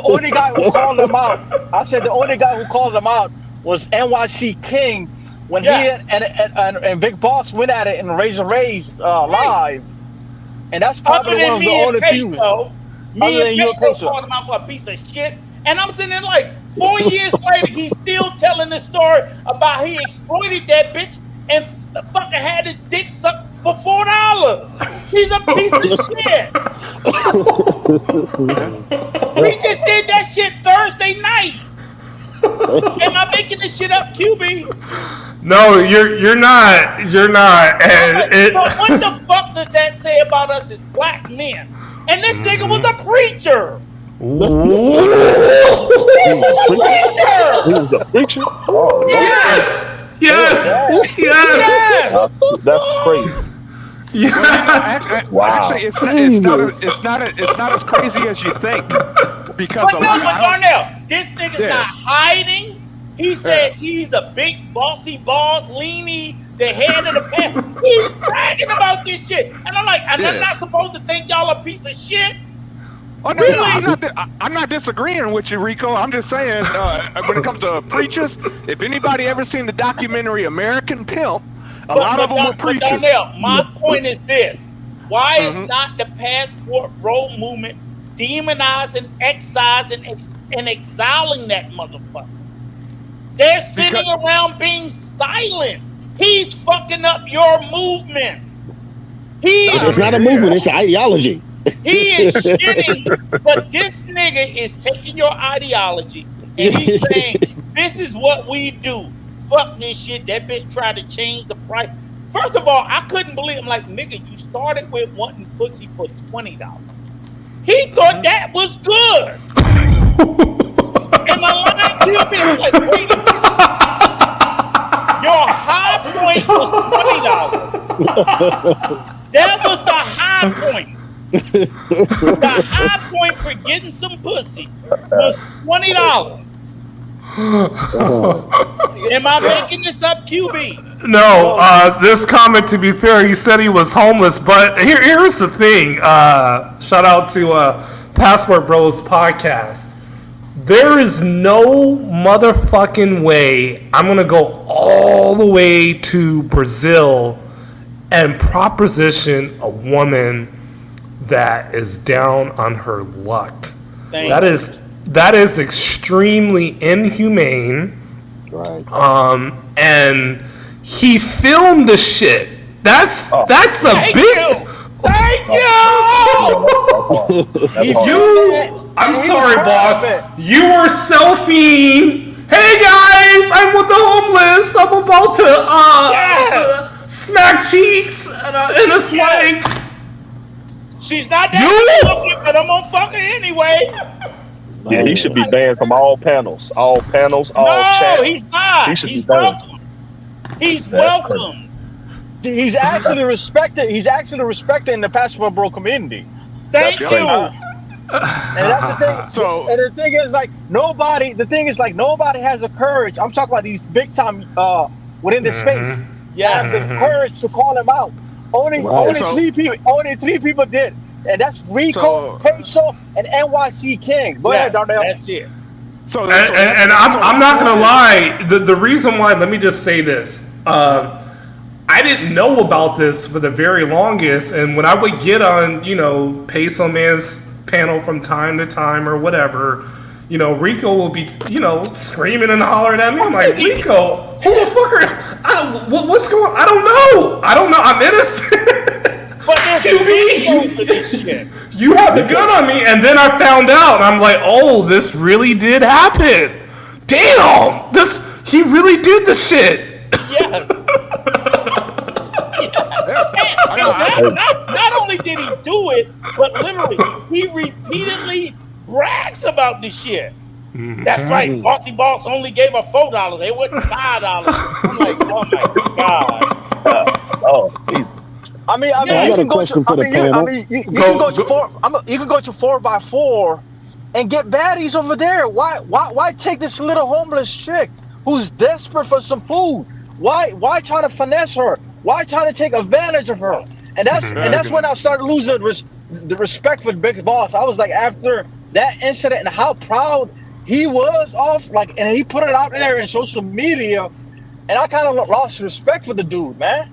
only guy who called him out, I said the only guy who called him out was NYC King when he and Big Boss went at it in Razor Rays live. And that's probably one of the only few. Me and Peso called him out for a piece of shit. And I'm sitting there like 4 years later, he's still telling the story about he exploited that bitch and fucking had his dick sucked for $4. He's a piece of shit. We just did that shit Thursday night. Am I making this shit up, QB? No, you're not. You're not. And but what the fuck does that say about us as black men? And this nigga was a preacher. He was a preacher? Oh, Yes. That's crazy. Yeah. Wow. Actually, it's not as crazy as you think. Because but Darnell, this nigga's not hiding. He says he's the big bossy boss, leany, the head of the pack. He's bragging about this shit. And I'm like, I'm not supposed to think y'all a piece of shit? Oh, no, really? I'm not disagreeing with you, Rico. I'm just saying, when it comes to preachers, if anybody ever seen the documentary American Pimp, a lot of them were preachers. Darnell, my point is this. Why is not the Passport Bro movement demonizing, excising, and exiling that motherfucker? They're sitting around being silent. He's fucking up your movement. It's not a movement, it's an ideology. He is shitting, but this nigga is taking your ideology and he's saying, this is what we do. Fuck this shit. That bitch tried to change the price. First of all, I couldn't believe I'm like, nigga, you started with wanting pussy for $20. He thought that was good. Am I lying to you? Like, wait a minute. Your high point was $20. That was the high point. The high point for getting some pussy was $20. Am I making this up, QB? No, this comic, to be fair, he said he was homeless, but here's the thing. Shout out to Passport Bros podcast. There is no motherfucking way I'm going to go all the way to Brazil and proposition a woman that is down on her luck. That is extremely inhumane. Right. And he filmed the shit. That's a big. Thank you. I'm sorry, boss. You were selfieing. Hey guys, I'm with the homeless. I'm about to smack cheeks, and it's like she's not that looking, but I'm gonna fuck her anyway. Yeah, he should be banned from all panels, all chats. No, he's not. He's welcome. He's welcome. He's actually respected. He's actually respected in the Passport Bro community. Thank you. And that's the thing. And the thing is, like, nobody. The thing is, like, nobody has the courage. I'm talking about these big time within the space. Yeah, have the courage to call him out. Only three people did, and that's Rico, Peso, and NYC King. Go ahead, Darnell. That's it. And I'm not gonna lie. The reason why, let me just say this. I didn't know about this for the very longest, and when I would get on, Peso Man's panel from time to time or whatever, Rico will be, screaming and hollering at me. I'm like, Rico, who the fuck what's going on? I don't know. I'm innocent. But there's QB to this shit. You had the gun on me, and then I found out, and I'm like, oh, this really did happen. Damn, he really did the shit. Yes. Not only did he do it, but literally, he repeatedly brags about this shit. That's right. Bossy Boss only gave her $4. It wasn't $5. I'm like, oh my god. I mean, I got a question for the panel. You can go to 4x4 and get baddies over there. Why take this little homeless chick who's desperate for some food? Why try to finesse her? Why try to take advantage of her? And that's when I started losing the respect for the big boss. I was like, after that incident and how proud he was of, like, and he put it out there in social media, and I kind of lost respect for the dude, man.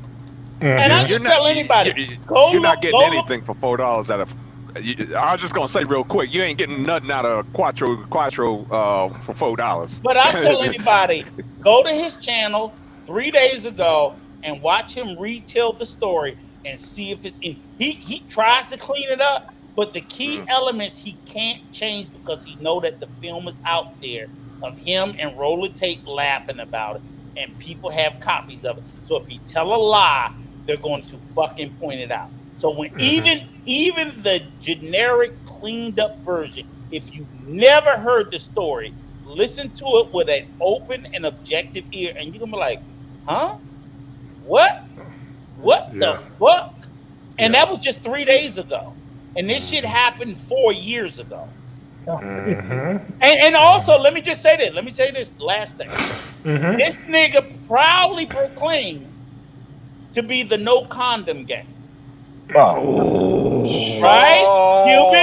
And I just tell anybody, you're not getting anything for $4 out of. I was just gonna say real quick, you ain't getting nothing out of Quattro for $4. But I tell anybody, go to his channel 3 days ago and watch him retell the story and see if it's in. He tries to clean it up, but the key elements he can't change because he know that the film is out there of him and Roller Tape laughing about it, and people have copies of it. So if he tell a lie, they're going to fucking point it out. So when even the generic cleaned up version, if you never heard the story, listen to it with an open and objective ear, and you're gonna be like, huh? What the fuck? And that was just 3 days ago. And this shit happened 4 years ago. And also, let me just say this. Let me say this last thing. This nigga proudly proclaims to be the no condom gang. Right? QB,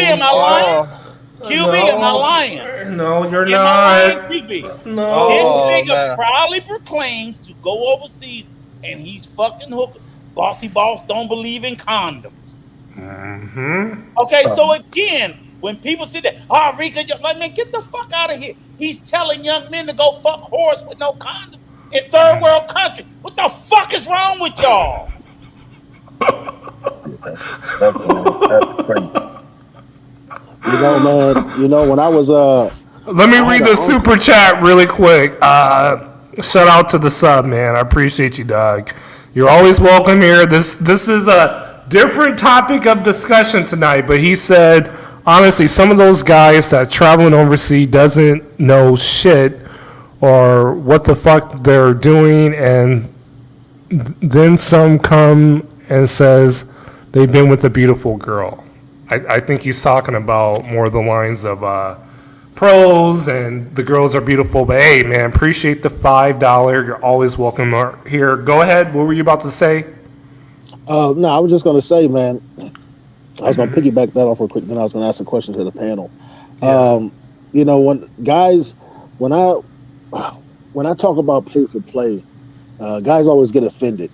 am I lying? QB, am I lying? No, you're not. QB? No. This nigga proudly proclaims to go overseas and he's fucking hooked. Bossy Boss don't believe in condoms. Okay, so again, when people say that, Rika, like, man, get the fuck out of here. He's telling young men to go fuck whores with no condom in third world country. What the fuck is wrong with y'all? That's crazy. Man, when I was let me read the super chat really quick. Shout out to the sub, man. I appreciate you, dog. You're always welcome here. This is a different topic of discussion tonight, but he said, honestly, some of those guys that traveling overseas doesn't know shit or what the fuck they're doing, and then some come and says they've been with a beautiful girl. I think he's talking about more the lines of pros and the girls are beautiful. But hey, man, appreciate the $5. You're always welcome here. Go ahead. What were you about to say? No, I was just going to say, man, I was going to piggyback that off real quick. Then I was going to ask a question to the panel. Yeah. When I talk about pay for play, guys always get offended,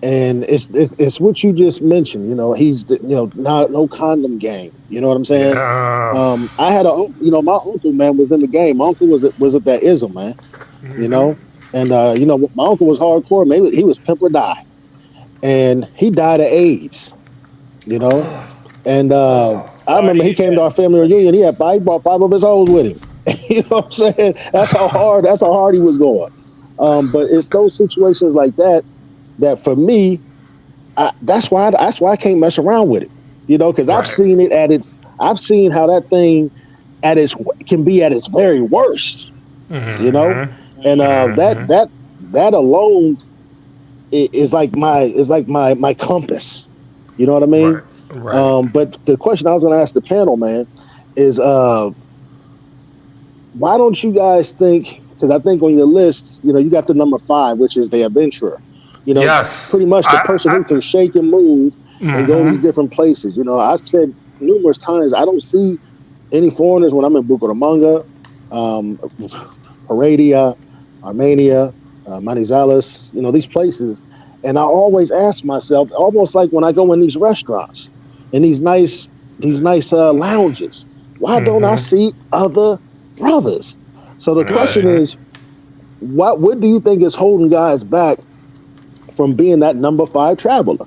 and it's what you just mentioned. He's no condom game. You know what I'm saying? Yeah. I had my uncle, man, was in the game. My uncle was at that ism, man. And my uncle was hardcore. Maybe he was pimp or die, and he died of AIDS. And I remember he came to our family reunion. He brought 5 of his hoes with him. You know what I'm saying? That's how hard he was going. But it's those situations like that for me, that's why I can't mess around with it. Because I've seen it I've seen how that thing can be at its very worst. And that alone is like my compass. You know what I mean? Right. But the question I was going to ask the panel, man, is why don't you guys think? Because I think on your list, you got the number 5, which is the adventurer. Yes. Pretty much the person who can shake and move and go these different places. I've said numerous times I don't see any foreigners when I'm in Bucaramanga, Heredia, Armenia, Manizales, these places. And I always ask myself, almost like when I go in these restaurants, in these nice lounges, why don't I see other brothers? So the question is, what do you think is holding guys back from being that number 5 traveler?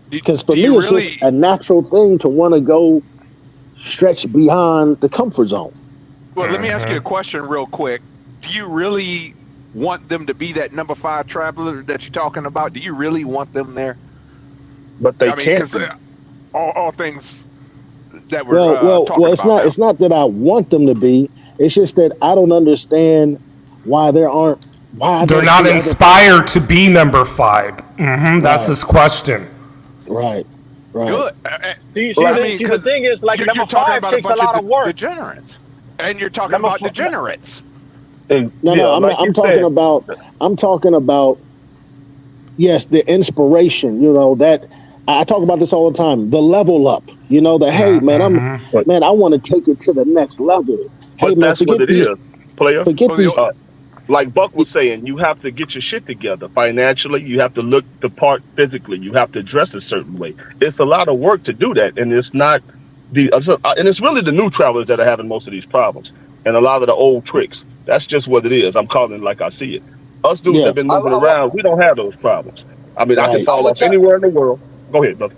Because for me, it's just a natural thing to want to go stretch beyond the comfort zone. Well, let me ask you a question real quick. Do you really want them to be that number 5 traveler that you're talking about? Do you really want them there? But they can't. All things that we're well, it's not. It's not that I want them to be. It's just that I don't understand why there aren't. Why they're not inspired to be number 5. That's his question. Right. Good. The thing is, like, number 5 takes a lot of work. Degenerates, and you're talking about degenerates. I'm talking about. Yes, the inspiration. That. I talk about this all the time. The level up, hey, man, I want to take it to the next level. But hey, man, that's what it is, player. Forget these. Like Buck was saying, you have to get your shit together financially. You have to look the part physically. You have to dress a certain way. It's a lot of work to do that, and it's not and it's really the new travelers that are having most of these problems, and a lot of the old tricks. That's just what it is. I'm calling it like I see it. Us dudes that have been moving around, we don't have those problems. I mean, I can fall off anywhere in the world. Go ahead, brother.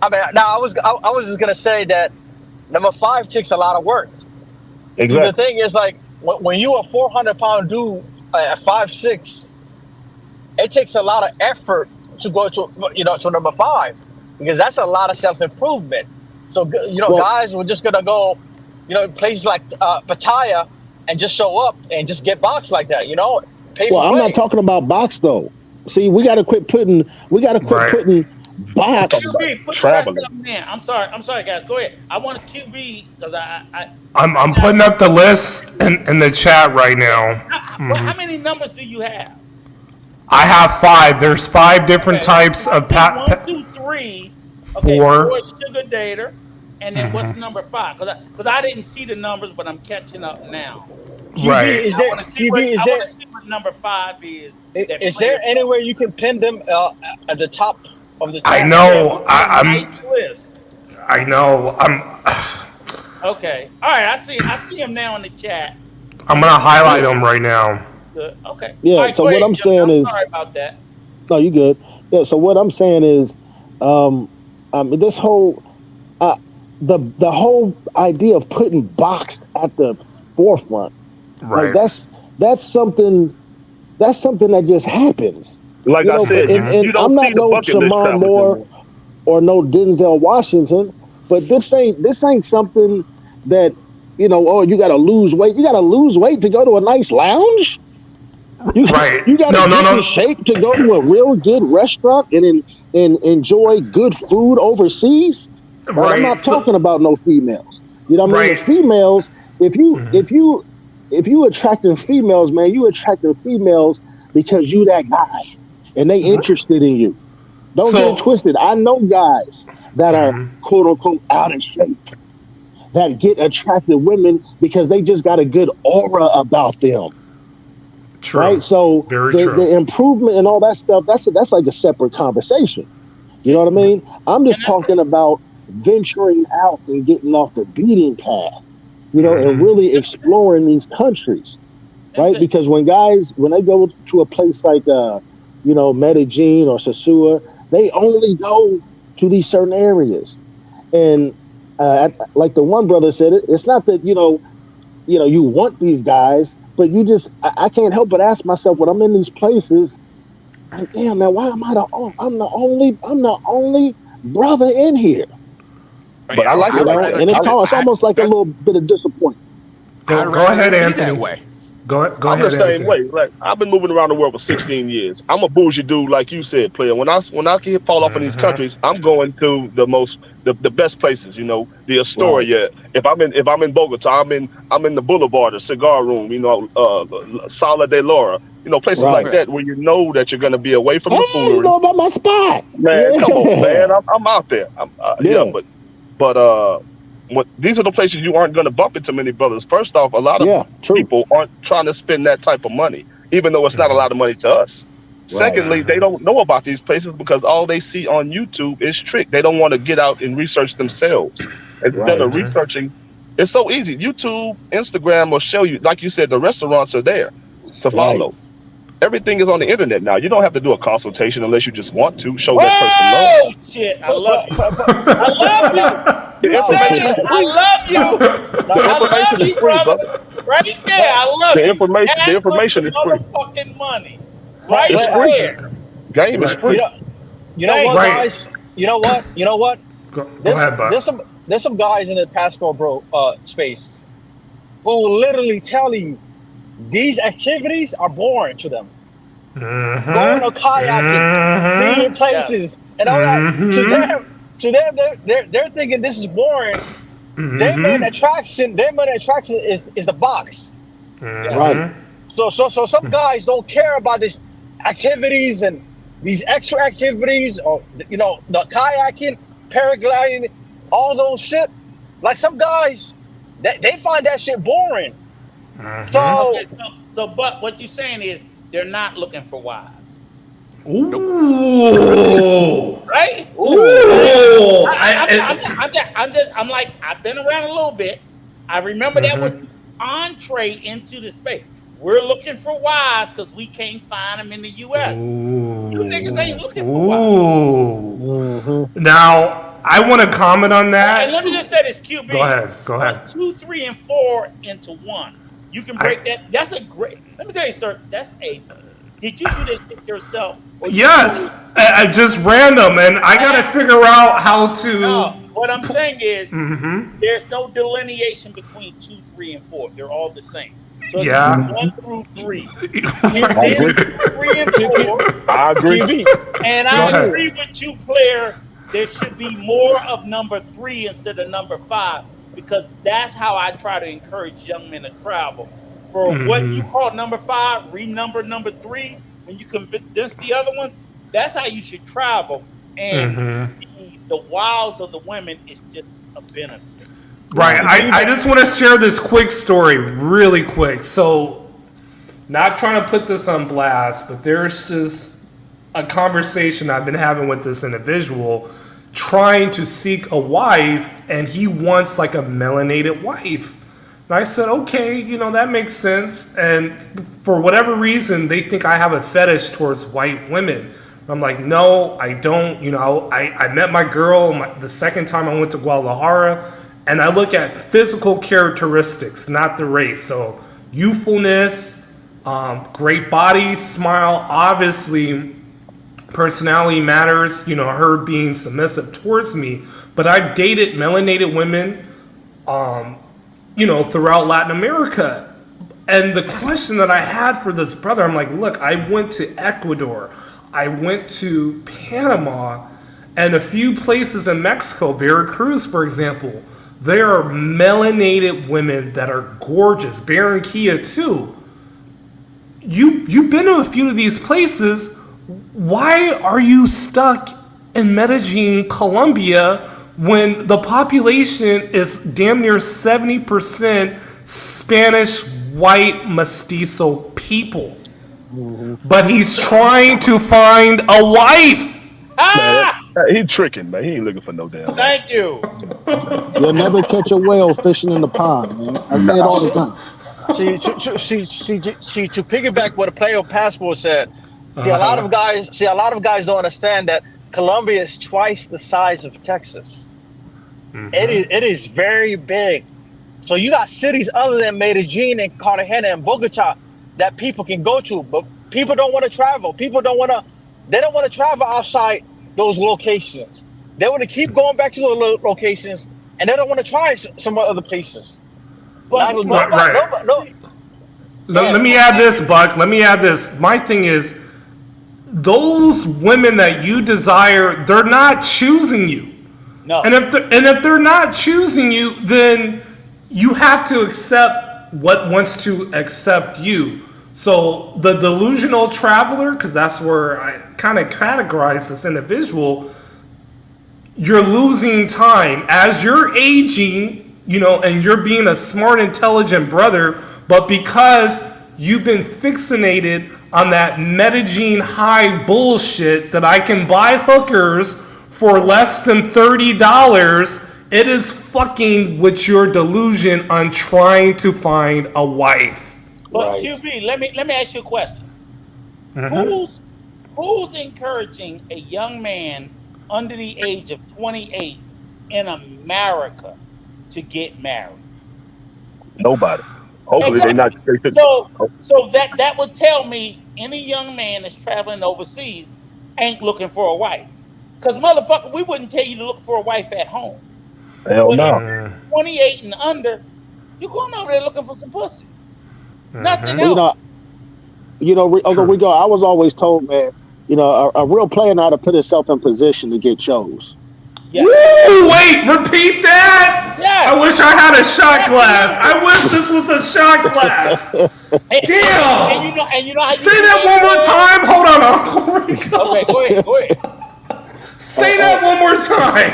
I was just gonna say that number 5 takes a lot of work. Exactly. See, the thing is, like, when you a 400-pound dude at 5'6", it takes a lot of effort to go to number 5, because that's a lot of self-improvement. So guys were just gonna go, places like Pattaya and just show up and just get boxed like that. I'm not talking about box though. See, we got to quit putting box QB, put traveling. The rest of them in. I'm sorry, guys. Go ahead. I want a QB because I'm putting up the list in the chat right now. How many numbers do you have? I have 5. There's 5 different types of 1, 2, 3. Okay, 4 sugar dater, and then what's number 5? Because I didn't see the numbers, but I'm catching up now. Right. I want to see what number 5 is. Is there anywhere you can pin them at the top of the? I know. Nice list. I know. Okay. All right. I see him now in the chat. I'm gonna highlight him right now. Okay. Yeah. Right, so what I'm saying is. Sorry about that. No, you good. Yeah. So what I'm saying is, this whole, the whole idea of putting boxed at the forefront. Right. Like that's something that just happens. Like I said, you don't I'm not no Shamar Moore or no Denzel Washington, but this ain't something that you gotta lose weight. You gotta lose weight to go to a nice lounge. You gotta get in shape to go to a real good restaurant and enjoy good food overseas. Right. I'm not talking about no females. You know what I mean? The females, if you attracting females, man, you attracting females because you that guy, and they interested in you. Don't get it twisted. I know guys that are quote unquote out of shape that get attracted women because they just got a good aura about them. True. Right? So the improvement and all that stuff, that's like a separate conversation. You know what I mean? I'm just talking about venturing out and getting off the beating path, you know, and really exploring these countries. Right? Because when they go to a place like you know, Medellin or Sosua, they only go to these certain areas. And like the one brother said, it's not that, you know, you want these guys, but you just, I can't help but ask myself when I'm in these places, like, damn, man, why am I'm the only brother in here? But I like it like that. And it's almost like a little bit of disappointment. Go ahead, Anthony. Go ahead. I'm the same way. Like, I've been moving around the world for 16 years. I'm a bougie dude, like you said, player. When I can fall off in these countries, I'm going to the best places. You know, the Astoria. Right. If I'm in Bogota, I'm in the Boulevard, the Cigar Room. You know, Sala de Laura. You know, places like that where you know that you're going to be away from the foolery. You know about my spot, man. Come on, man. I'm out there. But these are the places you aren't going to bump into many brothers. First off, a lot of people aren't trying to spend that type of money, even though it's not a lot of money to us. Secondly, they don't know about these places because all they see on YouTube is trick. They don't want to get out and research themselves. Instead of researching, it's so easy. YouTube, Instagram will show you, like you said, the restaurants are there to follow. Everything is on the internet now. You don't have to do a consultation unless you just want to show that person love. Oh shit! I love you. I love you. I love you. The information is free, brother. Right there, I love the you. information is free. Fucking money. Right it's there. Free. Game is free. You know what, guys? You know what? Go ahead, bud. There's some guys in the passport space who will literally tell you these activities are boring to them. Going to kayaking, seeing places, and all that. To them, they're thinking this is boring. Their main attraction is the box. Right. So some guys don't care about these activities and these extra activities, or you know, the kayaking, paragliding, all those shit. Like some guys, they find that shit boring. So, but what you're saying is they're not looking for wives. Ooh. Right? Ooh. I'm like, I've been around a little bit. I remember that was entree into the space. We're looking for wives because we can't find them in the U.S. You niggas ain't looking for wives. Now, I want to comment on that. And let me just say this, QB. Go ahead. 2, 3, and 4 into 1. You can break that. That's a great. Let me tell you, sir. That's a. Did you do this yourself? Yes, I just random, and I got to figure out how to. No, what I'm saying is, there's no delineation between 2, 3, and 4. They're all the same. So 1 through 3. 3 and 4. I agree. And I agree with you, player. There should be more of number 3 instead of number 5. Because that's how I try to encourage young men to travel. For what you call number 5, renumber number 3, when you condense the other ones, that's how you should travel. And the wiles of the women is just a benefit. Right. I just want to share this quick story really quick. So, not trying to put this on blast, but there's just a conversation I've been having with this individual trying to seek a wife, and he wants like a melanated wife. And I said, okay, that makes sense. And for whatever reason, they think I have a fetish towards white women. I'm like, no, I don't. I met my girl the second time I went to Guadalajara, and I look at physical characteristics, not the race. So youthfulness, great body, smile, obviously personality matters, her being submissive towards me. But I've dated melanated women, throughout Latin America. And the question that I had for this brother, I'm like, look, I went to Ecuador, I went to Panama, and a few places in Mexico, Veracruz, for example. there are melanated women that are gorgeous. Barranquilla too. You've been to a few of these places. Why are you stuck in Medellin, Colombia, when the population is damn near 70% Spanish, white, mestizo people? But he's trying to find a wife. He tricking, man. He ain't looking for no damn. Thank you. You'll never catch a whale fishing in the pond, man. I say it all the time. See, to piggyback what a player passport said. See, a lot of guys don't understand that Colombia is twice the size of Texas. It is very big. So you got cities other than Medellin and Cartagena and Bogota that people can go to, but people don't want to travel. They don't want to travel outside those locations. They want to keep going back to those locations, and they don't want to try some other places. Let me add this, Buck. Let me add this. My thing is, those women that you desire, they're not choosing you. No. And if they're not choosing you, then you have to accept what wants to accept you. So the delusional traveler, because that's where I kind of categorize this individual, you're losing time as you're aging, and you're being a smart, intelligent brother, but because you've been fixated on that Medellin high bullshit that I can buy hookers for less than $30, it is fucking with your delusion on trying to find a wife. But QB, let me ask you a question. Who's encouraging a young man under the age of 28 in America to get married? Nobody. Hopefully exactly. they're not. So that would tell me any young man that's traveling overseas ain't looking for a wife. Because motherfucker, we wouldn't tell you to look for a wife at home. Hell no. 28 and under, you're going over there looking for some pussy. Nothing else. Uncle Rico, I was always told, man, a real player know how to put himself in position to get chose. Yes. Woo! Wait, repeat that? Yes. I wish I had a shot glass. I wish this was a shot glass. Damn. And you know how say that one more time. Hold on, Uncle Rico. Okay, go ahead. Say that one more time.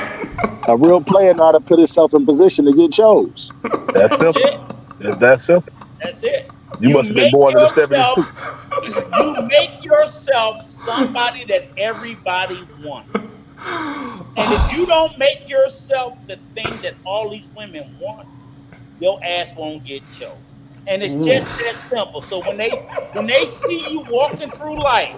A real player know how to put himself in position to get chose. That's simple. It's that simple. That's it. You must have been born in the 70s. You make yourself somebody that everybody wants. And if you don't make yourself the thing that all these women want, your ass won't get choked. And it's just that simple. So when they see you walking through life,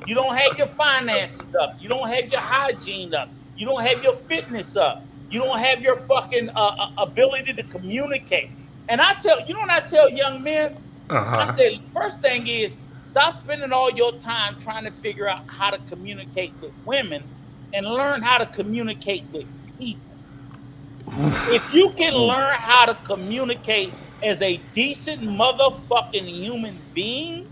you don't have your finances up, you don't have your hygiene up, you don't have your fitness up, you don't have your fucking ability to communicate. And I tell young men, I say, first thing is, stop spending all your time trying to figure out how to communicate with women and learn how to communicate with people. If you can learn how to communicate as a decent motherfucking human being,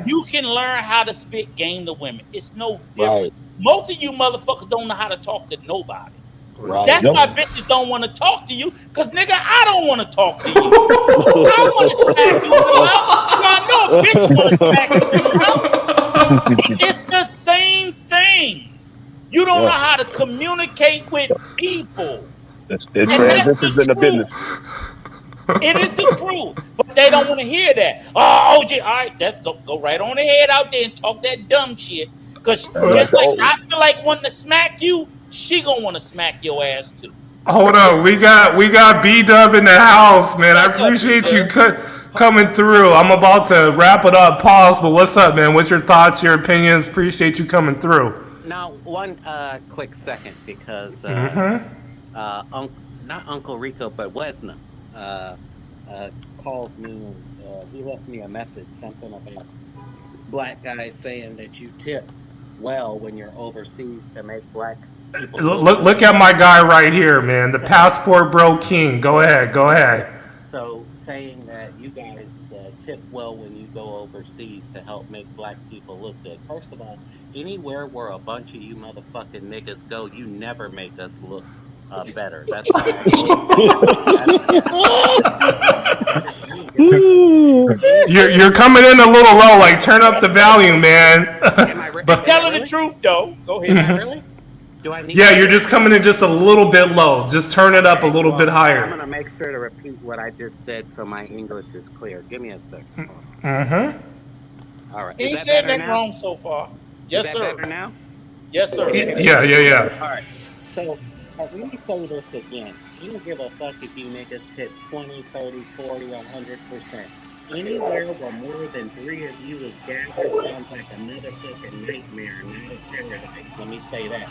you can learn how to spit game to women. It's no different. Most of you motherfuckers don't know how to talk to nobody. That's why bitches don't want to talk to you, because nigga, I don't want to talk to you. I want to smack you in the mouth. I know a bitch want to smack you in the mouth. It's the same thing. You don't know how to communicate with people. It's transitions in the business. It is the truth, but they don't want to hear that. Oh, OG, all right, go right on ahead out there and talk that dumb shit. Because just like I feel like wanting to smack you, she gonna want to smack your ass too. Hold on, we got B-Dub in the house, man. I appreciate you coming through. I'm about to wrap it up. Pause, but what's up, man? What's your thoughts, your opinions? Appreciate you coming through. Now, one quick second, because not Uncle Rico, but Wesna called me and he left me a message, something about black guys saying that you tip well when you're overseas to make black people. Look at my guy right here, man. The passport bro king. Go ahead. So saying that you guys tip well when you go overseas to help make black people look good. First of all, anywhere where a bunch of you motherfucking niggas go, you never make us look better. That's You're coming in a little low. Like, turn up the volume, man. But telling the truth, though. Go ahead. Really? Do I need? Yeah, you're just coming in just a little bit low. Just turn it up a little bit I'm higher. gonna make sure to repeat what I just said so my English is clear. Give me a second. All right. He ain't said that wrong so far. Yes, Is sir. that better now? Yes, sir. Yeah. All right. So let me say this again. You don't give a fuck if you niggas hit 20, 30, 40, 100%. Anywhere where more than 3 of you is gathered sounds like another fucking nightmare, not a paradise. Let me say that.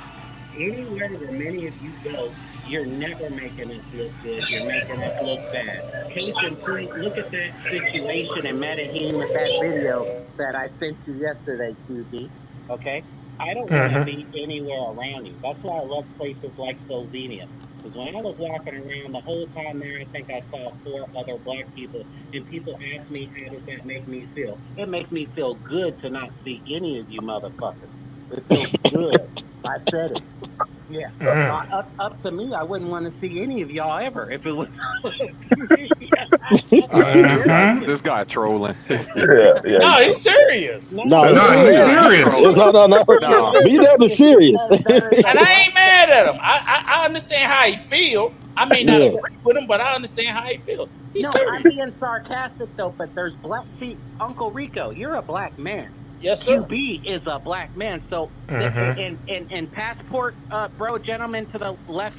Anywhere where many of you go, you're never making us look good. You're making us look bad. Case in point, look at that situation in Medellin with that video that I sent you yesterday, QB. Okay? I don't want to be anywhere around you. That's why I love places like Slovenia. Because when I was walking around the whole time there, I think I saw 4 other black people. And people ask me, how does that make me feel? It makes me feel good to not see any of you motherfuckers. It feels good. I said it. Yeah. Up to me, I wouldn't want to see any of y'all ever if it was. This guy trolling. No, he's serious. No, he's serious. No. B-Dub is serious. And I ain't mad at him. I understand how he feel. I may not agree with him, but I understand how he feels. He's serious. I'm being sarcastic though, but there's black. See, Uncle Rico, you're a black man. Yes, sir. QB is a black man. So, in passport, bro, gentleman to the left,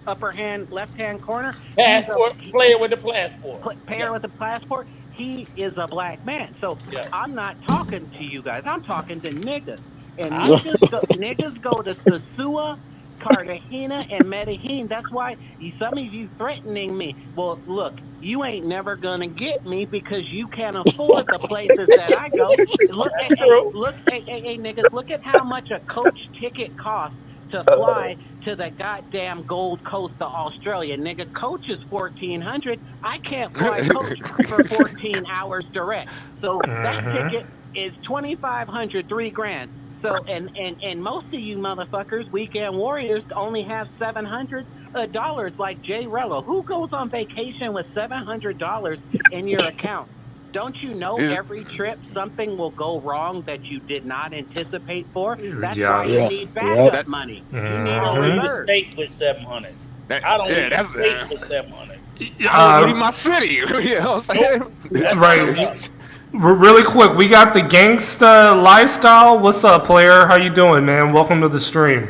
upper hand, left-hand corner. Passport, player with the passport. Player with the passport. He is a black man. So, I'm not talking to you guys. I'm talking to niggas. And niggas go to Sosua, Cartagena, and Medellin. That's why some of you threatening me. Well, look, you ain't never gonna get me because you can't afford the places that I go. Look, hey, niggas, look at how much a coach ticket costs to fly to the goddamn Gold Coast of Australia. Nigga, coach is $1,400. I can't fly coach for 14 hours direct. So that ticket is $2,500, $3,000. So and most of you motherfuckers, weekend warriors, only have $700 like Jay Rello. Who goes on vacation with $700 in your account? Don't you know every trip something will go wrong that you did not anticipate for? That's why you need backup money. You need a leave the reserve. state with 700. I don't leave the state with 700. I don't leave my city. You know what I'm saying? Right. Really quick, we got the gangsta lifestyle. What's up, player? How you doing, man? Welcome to the stream.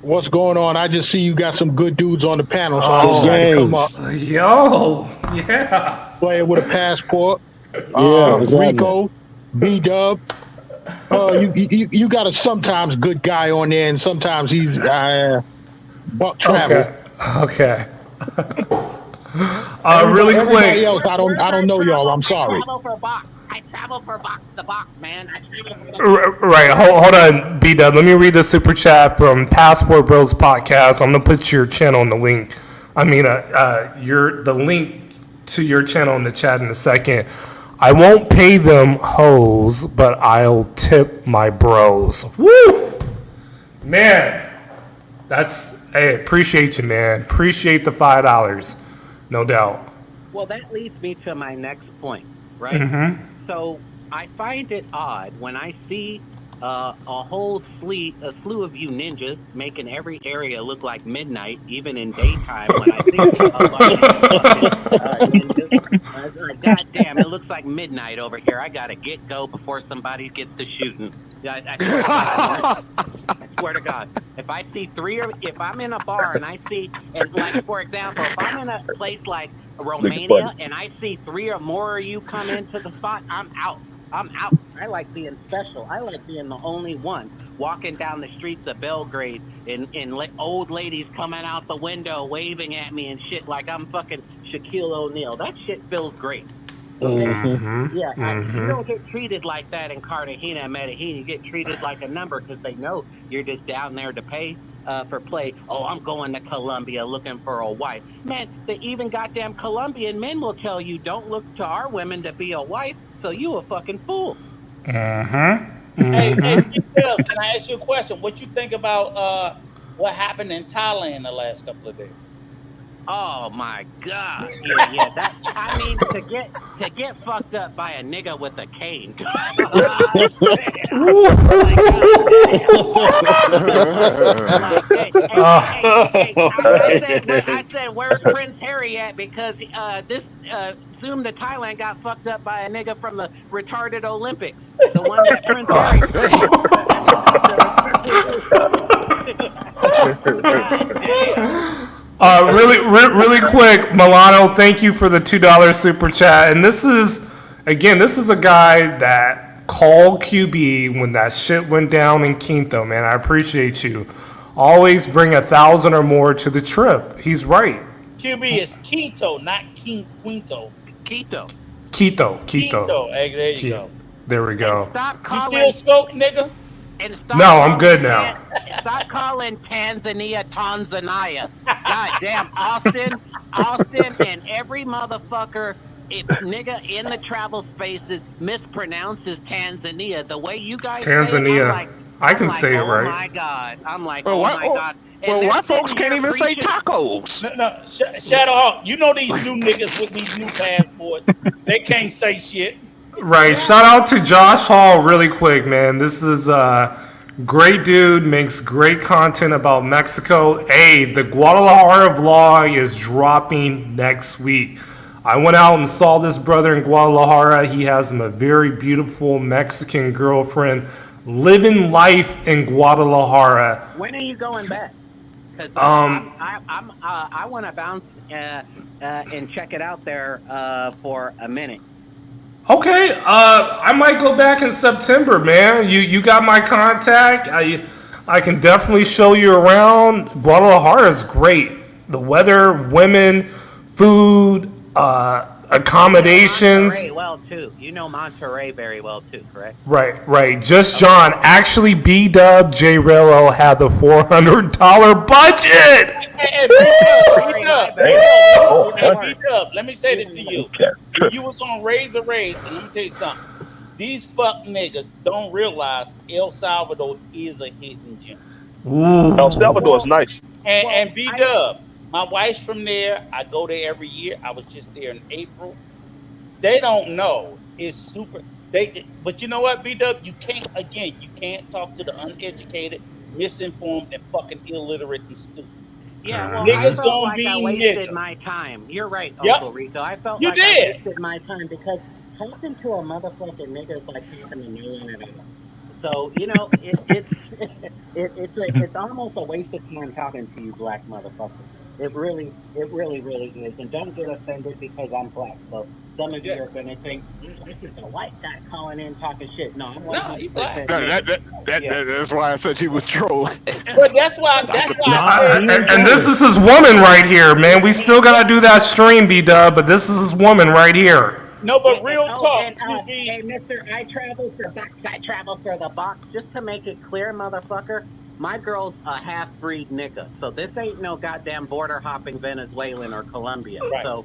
What's going on? I just see you got some good dudes on the panel, so I decided to come up. Yo, yeah. Player with a passport. Exactly. Rico, B-Dub. You got a sometimes good guy on there, and sometimes he's buck travel. Okay. Really quick. Everybody else, I don't know y'all. I'm sorry. I travel for the box, man. Right, hold on, B-Dub. Let me read the super chat from Passport Bros Podcast. I'm gonna put your channel in the link. I mean, the link to your channel in the chat in a second. I won't pay them hoes, but I'll tip my bros. Woo, man. Hey, appreciate you, man. Appreciate the $5, no doubt. Well, that leads me to my next point, right? So I find it odd when I see a whole slew of you ninjas making every area look like midnight, even in daytime. When I see ninjas, God damn, it looks like midnight over here. I gotta go before somebody gets to shooting. I swear to God, if I see if I'm in a bar and I see, and like for example, if I'm in a place like Romania and I see 3 or more of you come into the spot, I'm out. I like being special. I like being the only one walking down the streets of Belgrade and old ladies coming out the window waving at me and shit like I'm fucking Shaquille O'Neal. That shit feels great. You don't get treated like that in Cartagena and Medellin. You get treated like a number because they know you're just down there to pay for play. Oh, I'm going to Colombia looking for a wife. Man, the even goddamn Colombian men will tell you don't look to our women to be a wife, so you a fucking fool. Hey, Bill, can I ask you a question? What you think about what happened in Thailand the last couple of days. Oh my God! Yeah. That I mean, to get fucked up by a nigga with a cane. I said, where's Prince Harry at? Because this Zoom to Thailand got fucked up by a nigga from the retarded Olympics, the one that Prince Harry. Really quick, Milano, thank you for the $2 super chat. And this is a guy that called QB when that shit went down in Quinto, man. I appreciate you. Always bring 1,000 or more to the trip. He's right. QB is Quito, not Quinto. Quito. Hey, there you go. There we go. Stop You calling, still scope, nigga? and stop No, I'm calling good now. Stop calling Tanzania Tanzania. God damn, Austin, and every motherfucker, if nigga in the travel spaces mispronounces Tanzania, the way you guys Tanzania. say it, I can say it right. Oh my God. I'm like, Well, oh why- my God. And Well, they're why folks sitting can't here even say preaching- tacos? No, Shadow Hawk, you know these new niggas with these new passports. They can't say shit. Right. Shout out to Josh Hall really quick, man. This is great dude, makes great content about Mexico. Hey, the Guadalajara vlog is dropping next week. I went out and saw this brother in Guadalajara. He has a very beautiful Mexican girlfriend living life in Guadalajara. When are you going back? 'Cause I want to bounce and check it out there for a minute. Okay, I might go back in September, man. You got my contact. I can definitely show you around. Guadalajara is great. The weather, women, food, accommodations. Monterey well too. You know Monterey very well too, correct? Right. Just John. Actually, B-Dub, J Rello had the $400 budget. Hey, B-Dub, let me say this to you. If you was on Raise, and let me tell you something. These fuck niggas don't realize El Salvador is a hidden gem. Ooh. El Salvador is nice. And B-Dub, my wife's from there. I go there every year. I was just there in April. They don't know. It's super. But you know what, B-Dub? You can't talk to the uneducated, misinformed, and fucking illiterate and stupid. Yeah, well, Niggas I felt gonna like be I wasted niggas. my time. You're right, Yep. Uncle Rico. I felt You like did. I wasted my time because talking to a motherfucking nigga is like talking to no one at all. So it's almost a waste of time talking to you, black motherfucker. It really is. And don't get offended because I'm black. So some of you are gonna think this is a white guy calling in talking shit. No, I'm white. he black. That's why I said she was trolling. But that's why I said. And this is his woman right here, man. We still gotta do that stream, B-Dub, but this is his woman right here. No, but real talk. Hey, mister, I travel for box. I travel for the box. Just to make it clear, motherfucker, my girl's a half-breed nigga. So this ain't no goddamn border-hopping Venezuelan or Colombian. Right. So,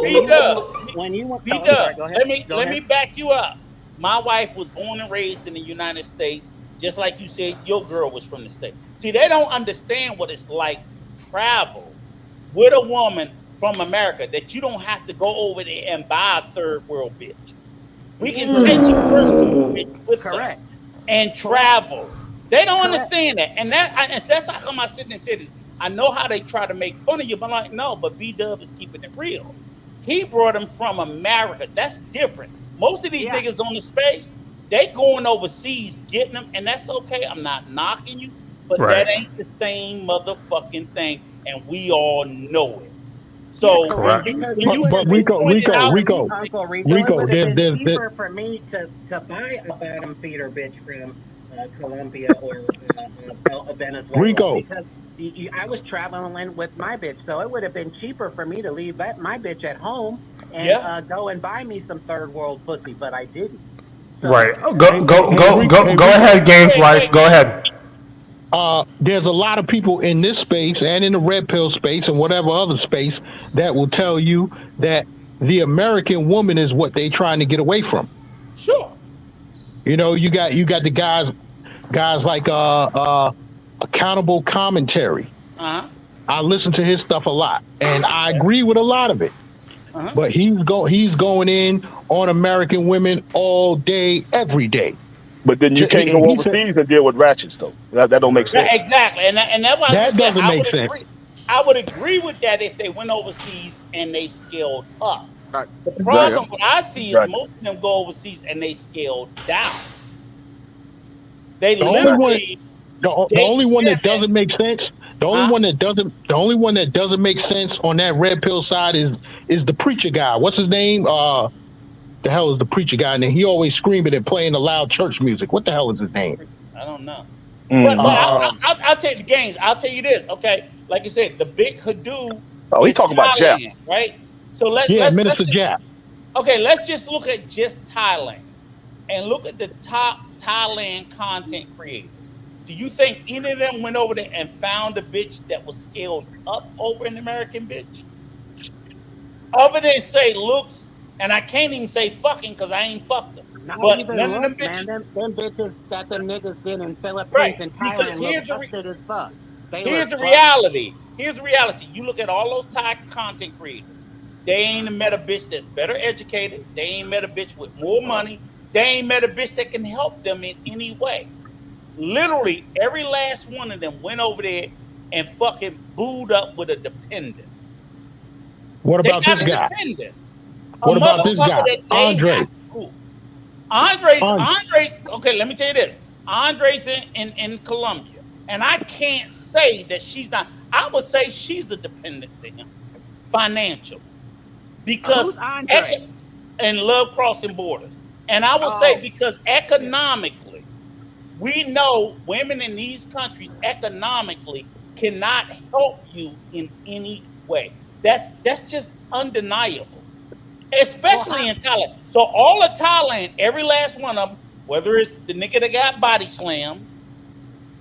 B-Dub, let me back you up. My wife was born and raised in the United States, just like you said your girl was from the States. See, they don't understand what it's like to travel with a woman from America, that you don't have to go over there and buy a third world bitch. We can take your first world bitch with us and travel. They don't understand that. And that's how come I sit and said this. I know how they try to make fun of you, but I'm like, no, but B-Dub is keeping it real. He brought him from America. That's different. Most of these niggas on the space, they going overseas getting them, and that's okay. I'm not knocking you, but that ain't the same motherfucking thing, and we all know it. So, Correct. But Rico, there's there's cheaper for me to buy a bottom feeder bitch from Colombia or Venezuela. Rico. Because I was traveling with my bitch, so it would have been cheaper for me to leave my bitch at home and go and buy me some third world pussy, but I didn't. So, Right. Go ahead, Games Life. Go ahead. There's a lot of people in this space and in the red pill space and whatever other space that will tell you that the American woman is what they trying to get away from. Sure. You know, you got the guys guys like Accountable Commentary. I listen to his stuff a lot, and I agree with a lot of it. But he's going in on American women all day, every day. But then you can't go overseas and deal with ratchets, though. That don't make sense. Yeah, exactly, and that's why that doesn't make sense. I would agree with that if they went overseas and they scaled up. The problem what I see is most of them go overseas and they scale down. They literally the only one that doesn't make sense. The only one that doesn't make sense on that red pill side is the preacher guy. What's his name? The hell is the preacher guy? And he always screaming and playing the loud church music. What the hell is his name? I don't know. But I'll take the games. I'll tell you this, okay? Like you said, the big Hadou. Oh, he's talking about Jap, right? So let's Minister Jap. Okay, let's just look at just Thailand and look at the top Thailand content creators. Do you think any of them went over there and found a bitch that was scaled up over an American bitch? Other than say looks, and I can't even say fucking because I ain't fucked them. But none of them bitches. Man, them bitches that them niggas did in Philippines and Thailand look busted as fuck. Here's the reality. Here's the reality. You look at all those Thai content creators. They ain't met a bitch that's better educated. They ain't met a bitch with more money. They ain't met a bitch that can help them in any way. Literally, every last one of them went over there and fucking booed up with a dependent. What about this guy? What about this guy? Andre. Andre. Okay, let me tell you this. Andre's in Colombia. And I can't say that she's not. I would say she's a dependent to him, financial, because and love crossing borders. And I would say because economically, we know women in these countries economically cannot help you in any way. That's just undeniable, especially in Thailand. So all of Thailand, every last one of them, whether it's the nigga that got body slammed,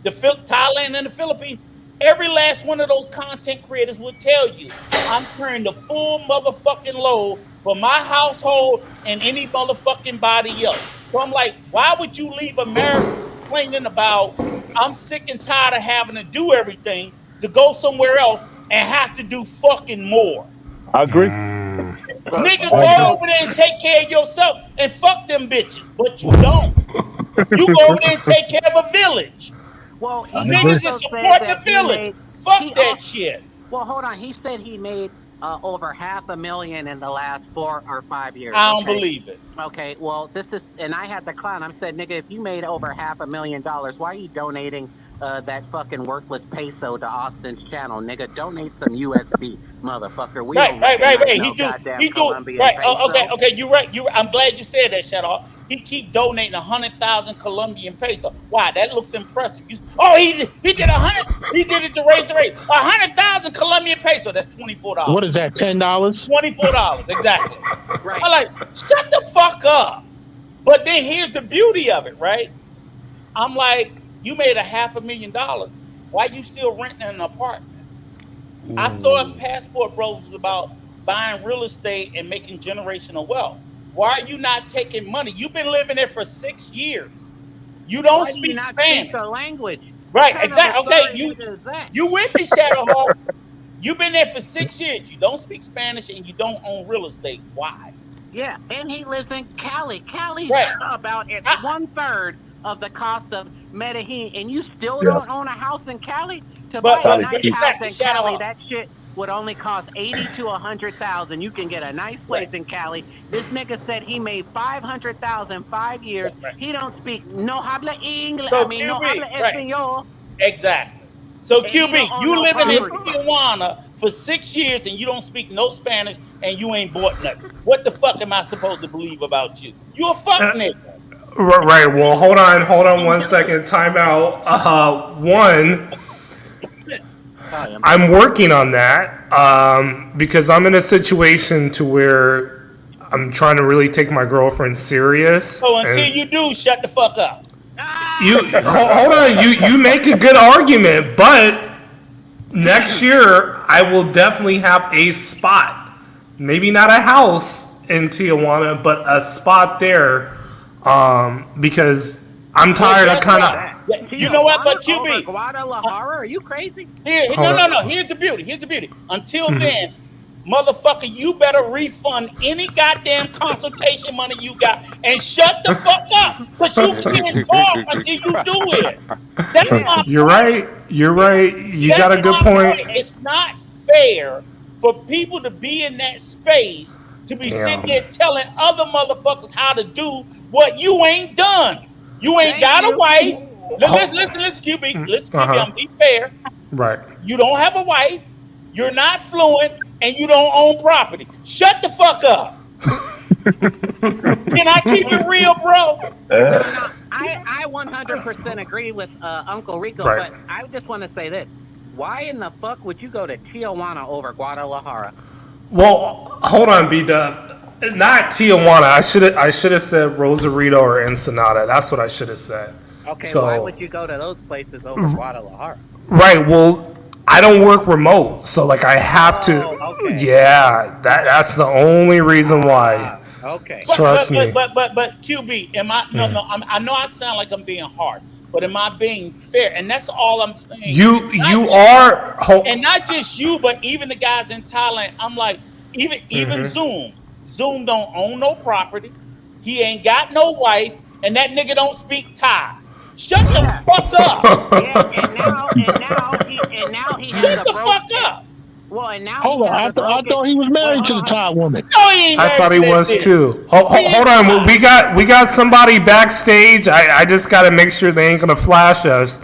Thailand and the Philippines, every last one of those content creators will tell you, I'm carrying the full motherfucking load for my household and any motherfucking body else. So I'm like, why would you leave America complaining about, I'm sick and tired of having to do everything to go somewhere else and have to do fucking more? I agree. Nigga, go over there and take care of yourself and fuck them bitches, but you don't. You go over there and take care of a village. Well, niggas just support the village. Fuck that shit. Well, hold on. He said he made over $500,000 in the last 4 or 5 years. I don't believe it. Okay, well, this is, and I had the clown. I said, nigga, if you made over $500,000, why are you donating that fucking worthless peso to Austin's channel, nigga? Donate some USB, motherfucker. We right. He do. Right. Okay. You're right. I'm glad you said that, shut off. He keep donating 100,000 Colombian peso. Why? That looks impressive. He did 100. He did it to raise the rate. 100,000 Colombian peso. That's $24. What is that? $10? $24. Exactly. Right. I'm like, shut the fuck up. But then here's the beauty of it, right? I'm like, you made $500,000. Why you still renting an apartment? Ooh. I thought Passport Bros was about buying real estate and making generational wealth. Why are you not taking money? You've been living there for 6 years. You don't speak Spanish. Speak the language. Right, exactly. Okay, you with me, Shadowhawk. You've been there for 6 years. You don't speak Spanish and you don't own real estate. Why? Yeah, and he lives in Cali. Cali's right. About 1/3 of the cost of Medellin, and you still don't own a house in Cali? To buy a nice house in Cali, that shit would only cost $80,000 to $100,000. You can get a nice place in Cali. This nigga said he made $500,000 5 years. Right. He don't speak no habla English. So no habla español. Exactly. So QB, you living in Tijuana for 6 years and you don't speak no Spanish and you ain't bought nothing. What the fuck am I supposed to believe about you? You a fuck nigga. Right. Well, hold on 1 second. Time out. One, I'm working on that because I'm in a situation to where I'm trying to really take my girlfriend serious. So until you do, shut the fuck up. You hold on. You make a good argument, but next year I will definitely have a spot. Maybe not a house in Tijuana, but a spot there because I'm tired of kind of. Yeah, You know what? But over QB, Guadalajara, are you crazy? no. Here's the beauty. Until then, motherfucker, you better refund any goddamn consultation money you got and shut the fuck up, because you can't talk until you do it. That's my point. You're right. You That's got a good my point. It's not fair for people to be in that space to be sitting there telling other motherfuckers how to do what you ain't done. You ain't got a wife. Listen, QB. Listen, QB, I'm being fair. Right. You don't have a wife. You're not fluent, and you don't own property. Shut the fuck up. Can I keep it real, bro? I 100% agree with Uncle Rico, Right. but I just want to say this. Why in the fuck would you go to Tijuana over Guadalajara? Well, hold on, B-Dub. Not Tijuana. I should have said Rosarito or Ensenada. That's what I should have said. Okay, So, why would you go to those places over Guadalajara? right. Well, I don't work remote, so like I have to. Okay. Yeah, that's the only reason why. Okay. Trust me. But QB, am I? No. I know I sound like I'm being hard, but am I being fair? And that's all I'm saying. You are, and not just you, but even the guys in Thailand. I'm like, even Zoom don't own no property. He ain't got no wife, and that nigga don't speak Thai. Shut the fuck up. And now he has Shut the fuck up. Well, and now Hold on, I thought he was married to the Thai woman. No, he ain't. I thought he was too. Hold on, we got somebody backstage. I just got to make sure they ain't gonna flash us.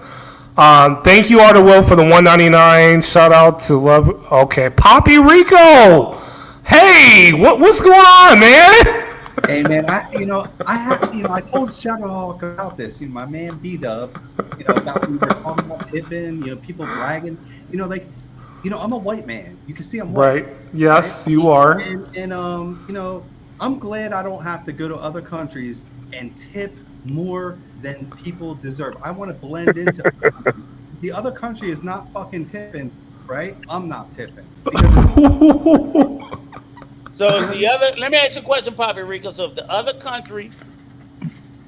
Thank you, Arta Will, for the $1.99. Shout out to Love. Okay, Poppy Rico. Hey, what's going on, man? Hey man, I told Shadowhawk about this. My man B-Dub, about we were talking about tipping. People bragging. I'm a white man. You can see I'm white. Right. Yes, you are. And I'm glad I don't have to go to other countries and tip more than people deserve. I want to blend into other countries. The other country is not fucking tipping, right? I'm not tipping. So let me ask you a question, Poppy Rico. So if the other country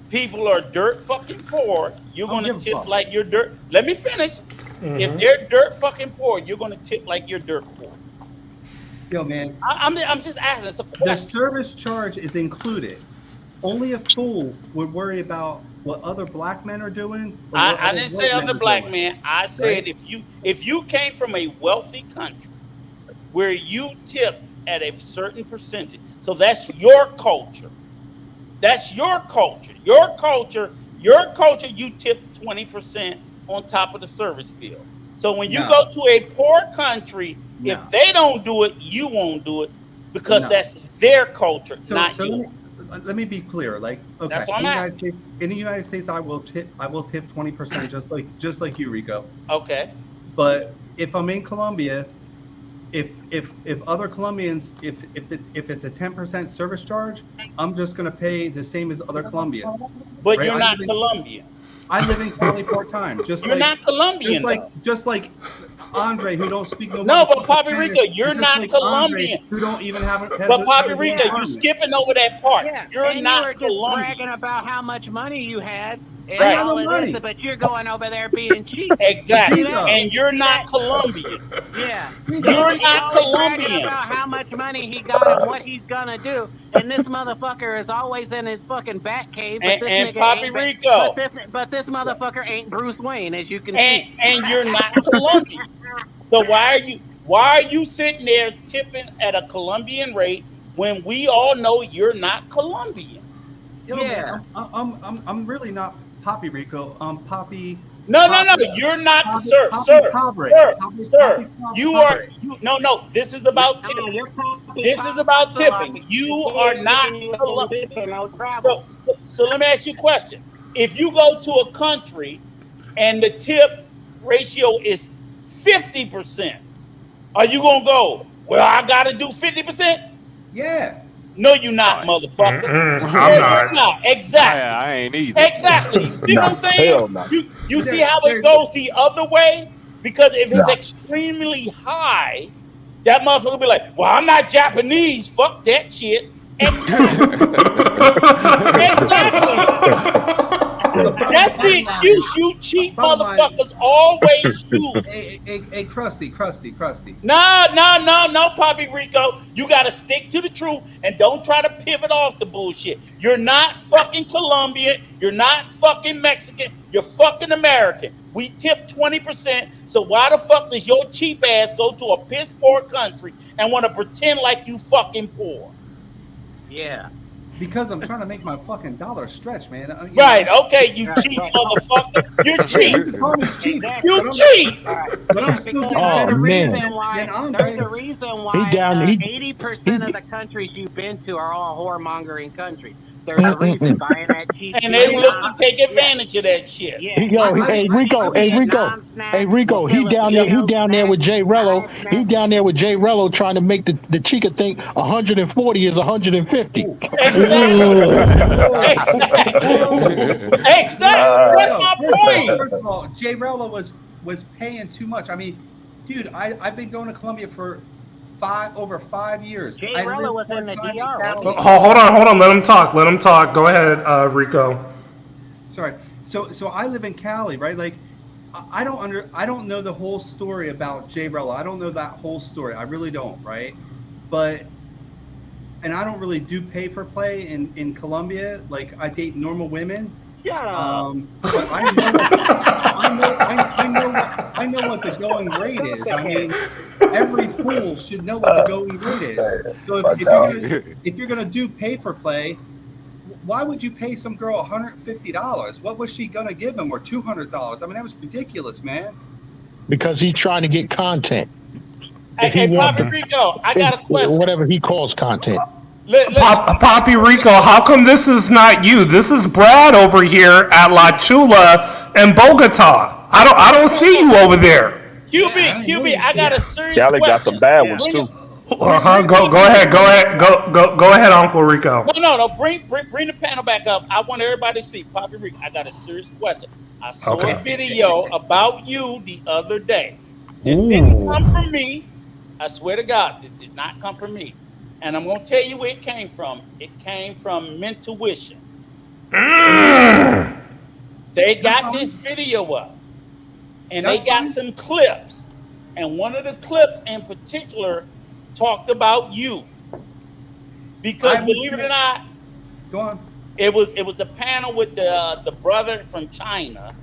people are dirt fucking poor, you're gonna tip like you're dirt. Let me finish. If they're dirt fucking poor, you're gonna tip like you're dirt poor. Yo, man. I'm just asking. It's a question. The service charge is included. Only a fool would worry about what other black men are doing. I didn't say other black men. I said if you came from a wealthy country where you tip at a certain percentage, so that's your culture. That's your culture. Your culture. You tip 20% on top of the service bill. So when you go to a poor country, if they don't do it, you won't do it because that's their culture, not yours. Let me be clear. Like, okay, That's what I'm asking. In the United States, I will tip 20%, just like you, Rico. Okay. But if I'm in Colombia, if other Colombians, if it's a 10% service charge, I'm just gonna pay the same as other Colombians. But right? You're not Colombian. I live in Cali part-time. You're not Colombian. Just like Andre, who don't speak no. No, but Poppy Rico, you're not Colombian. Andre, who don't even have. But Poppy Rico, you skipping over that part. Yeah, you're not you were Colombian. Just bragging about how much money you had. Right. All this, but you're going over there being cheap. Exactly. And you're not Colombian. Yeah. You're not Colombian. About how much money he got and what he's gonna do, and this motherfucker is always in his fucking bat cave. But and Poppy Rico. But this motherfucker ain't Bruce Wayne, as you can see. And you're not Colombian. So why are you sitting there tipping at a Colombian rate when we all know you're not Colombian? Yeah. Man, I'm really not Poppy Rico. Poppy. No. You're not, sir. You are. No. This is about tipping. This is about tipping. You are not. So let me ask you a question. If you go to a country and the tip ratio is 50%, are you gonna go? Well, I gotta do 50%. Yeah. No, you're not, motherfucker. I'm not. Exactly. I ain't either. Exactly. You see what I'm saying? You see how it goes the other way? Because if it's extremely high, that motherfucker will be like, well, I'm not Japanese. Fuck that shit. Exactly. That's the excuse you cheap motherfuckers always use. Hey, Krusty. No, Poppy Rico. You got to stick to the truth and don't try to pivot off the bullshit. You're not fucking Colombian. You're not fucking Mexican. You're fucking American. We tip 20%. So why the fuck does your cheap ass go to a piss poor country and want to pretend like you fucking poor? Yeah. Because I'm trying to make my fucking dollar stretch, man. Right, okay, you cheap motherfucker. You're cheap. You cheap. But I'm still There's Andre. a reason why 80% of the countries you've been to are all whoremongering countries. There's a reason buying that cheap. And they look to take advantage of that shit. Hey Rico, he down there with Jay Rello. He down there with Jay Rello trying to make the chica think 140 is 150. Exactly. That's my point. First of all, Jay Rello was paying too much. I mean, dude, I've been going to Colombia for over 5 years. Jay Rello was in the DR. Hold on. Let him talk. Go ahead, Rico. Sorry. So I live in Cali, right? Like, I don't know the whole story about Jay Rello. I don't know that whole story. I really don't, right? And I don't really do pay for play in Colombia. Like, I date normal women. Shut up. But I know what the going rate is. I mean, every fool should know what the going rate is. So if you're gonna do pay for play, why would you pay some girl $150? What was she gonna give him, or $200? I mean, that was ridiculous, man. Because he's trying to get content. Hey, Poppy Rico, I got a question. Whatever he calls content. Poppy Rico, how come this is not you? This is Brad over here at La Chula in Bogota. I don't see you over there. QB, I got a serious Cali question. got some bad ones too. Go ahead, Uncle Rico. No. Bring the panel back up. I want everybody to see. Poppy Rico, I got a serious question. I saw a video about you the other day. This didn't come from me. I swear to God, this did not come from me. And I'm going to tell you where it came from. It came from Mentuition. They got this video up. And they got some clips. And one of the clips in particular talked about you. Because believe it or not, go on. It was the panel with the brother from China.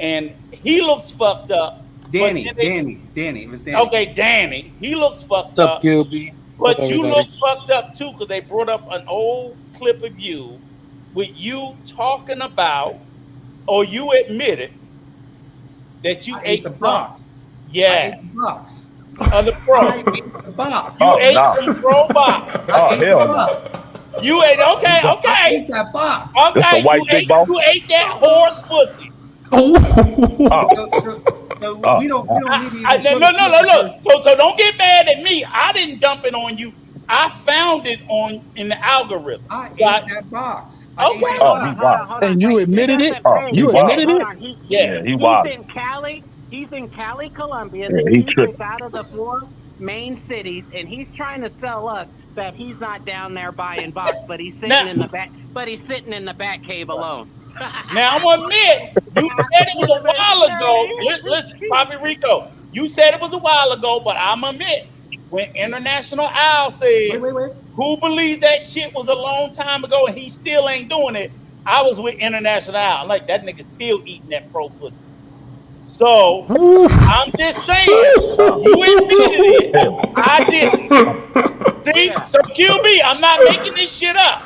And he looks fucked up. Danny. It was Danny. Okay, Danny. He looks fucked up. QB? But you look fucked up too, because they brought up an old clip of you with you talking about, or you admitted that you ate the box. Yeah. I ate the box. The pro. I ate the box. You ate some pro box. You ate, okay. I ate that box. Okay, That's the white big ball. You ate that horse pussy. So we don't need to No. So don't get mad at me. I didn't dump it on you. I found it in the algorithm. I ate that box. Okay. And you admitted it? You admitted it? Yeah, he was. He's in Cali, Colombia. Yeah, The he chief tripped. is out of the 4 main cities, and he's trying to sell us that he's not down there buying box, but he's sitting in the back. But he's sitting in the back cave alone. Now, I'm gonna admit, you said it was a while ago. Listen, Poppy Rico, you said it was a while ago, but I'm gonna admit, when International Owl said, who believes that shit was a long time ago and he still ain't doing it, I was with International Owl. Like, that nigga still eating that pro pussy. So, I'm just saying, you admitted it, I didn't. See? So, QB, I'm not making this shit up.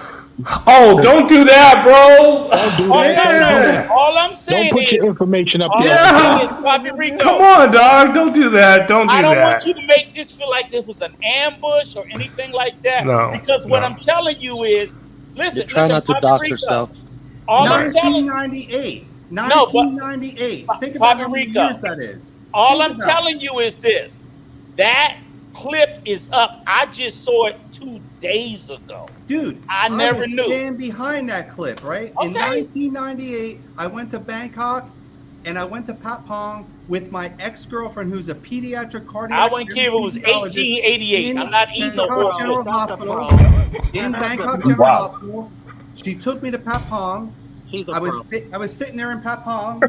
Oh, don't do that, bro. All I'm saying Don't put your information up there. Come on, dog. Don't do that. I don't want you to make this feel like this was an ambush or anything like that. No, because what I'm telling you is, listen, Try not to dox yourself. 1998. 1998. Think about how many years that is. All I'm telling you is this. That clip is up. I just saw it 2 days ago. Dude, I never would knew. Stand behind that clip, right? In 1998, I went to Bangkok and I went to Patpong with my ex-girlfriend who's a pediatric cardiac. I wouldn't care if it was 1888. I'm not eating no Bangkok horse General pussy. Hospital. In Bangkok General Hospital. She took me to Patpong. I was sitting there in Papong,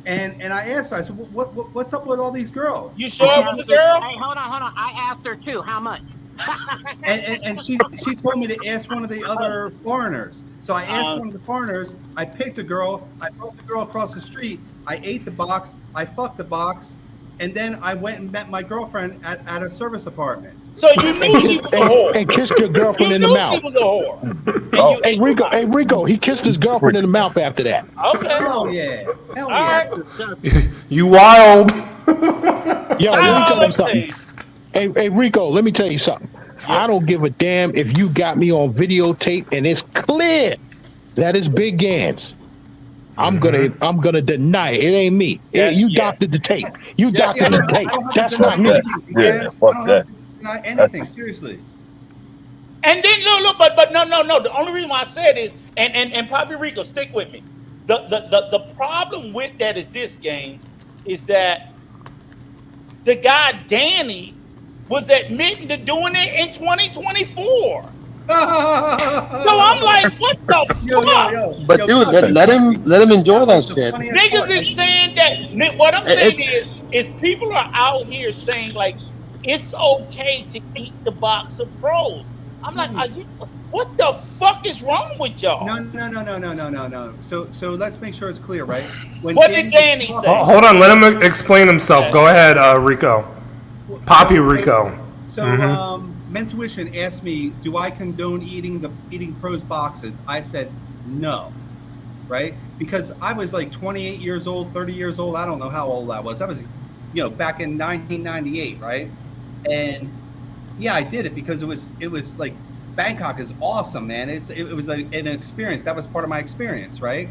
and I asked her, I said, what's up with all these girls? You sure it was a girl? Hey, hold on. I asked her too. How much? and she told me to ask one of the other foreigners. So I asked one of the foreigners. I picked a girl. I brought the girl across the street. I ate the box. I fucked the box, and then I went and met my girlfriend at a service apartment. So you knew she was a whore. And kissed your girlfriend in the mouth. She was a whore. Hey Rico, he kissed his girlfriend in the mouth after that. Okay. Hell yeah. Hell yeah. You wild. Yo, let me tell you something. Hey Rico, let me tell you something. I don't give a damn if you got me on videotape and it's clear that it's Big Gans. I'm gonna deny it. It ain't me. You doctored the tape. You doctored the tape. That's not me. Yeah, fuck that. Not anything, seriously. And then look, but no. The only reason why I said is, and Poppy Rico, stick with me. The problem with that is this, game, is that the guy Danny was admitting to doing it in 2024. So I'm like, what the fuck? But dude, let him enjoy that shit. Niggas is saying that. What I'm saying is people are out here saying like it's okay to eat the box of pros. I'm like, what the fuck is wrong with y'all? No. So let's make sure it's clear, right? What did Danny say? Hold on, let him explain himself. Go ahead, Rico. Poppy Rico. So Mentuition asked me, do I condone eating pros boxes? I said no, right? Because I was like 28 years old, 30 years old. I don't know how old I was. I was, back in 1998, right? And yeah, I did it because it was like Bangkok is awesome, man. It was like an experience. That was part of my experience, right?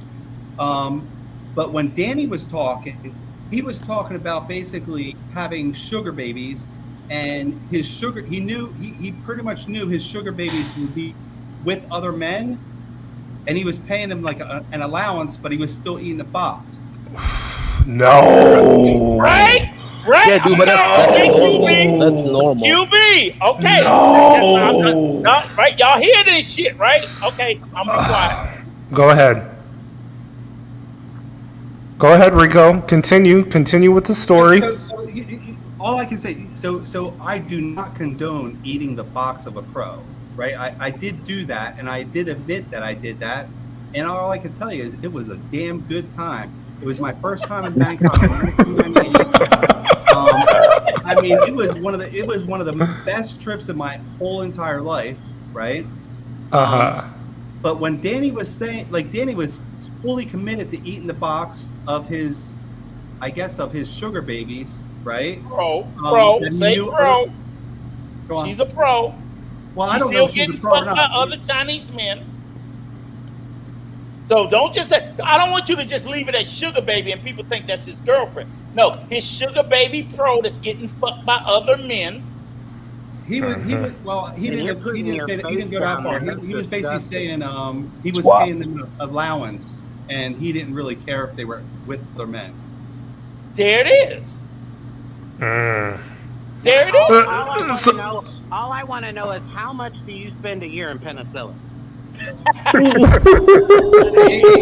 But when Danny was talking, he was talking about basically having sugar babies, and he pretty much knew his sugar babies would be with other men, and he was paying them like an allowance, but he was still eating the box. No. Right? Yeah, dude, but that's normal. QB, okay. No. Right? Y'all hear this shit, right? Okay, I'm gonna be quiet. Go ahead. Go ahead, Rico. Continue with the story. So, all I can say, so I do not condone eating the box of a pro, right? I did do that, and I did admit that I did that, and all I can tell you is it was a damn good time. It was my first time in Bangkok. I mean, it was one of the best trips of my whole entire life, right? But when Danny was saying, like, Danny was fully committed to eating the box of his sugar babies, right? Pro. She's a pro. Well, she's I don't know still if she's getting a pro or fucked not. by other Chinese men. So don't just say, I don't want you to just leave it as sugar baby and people think that's his girlfriend. No, his sugar baby pro that's getting fucked by other men. He didn't say that. He didn't go that far. He was basically saying he was paying them an allowance, and he didn't really care if they were with other men. There it is. There it is. All I want to know is how much do you spend a year in penicillin? Hey,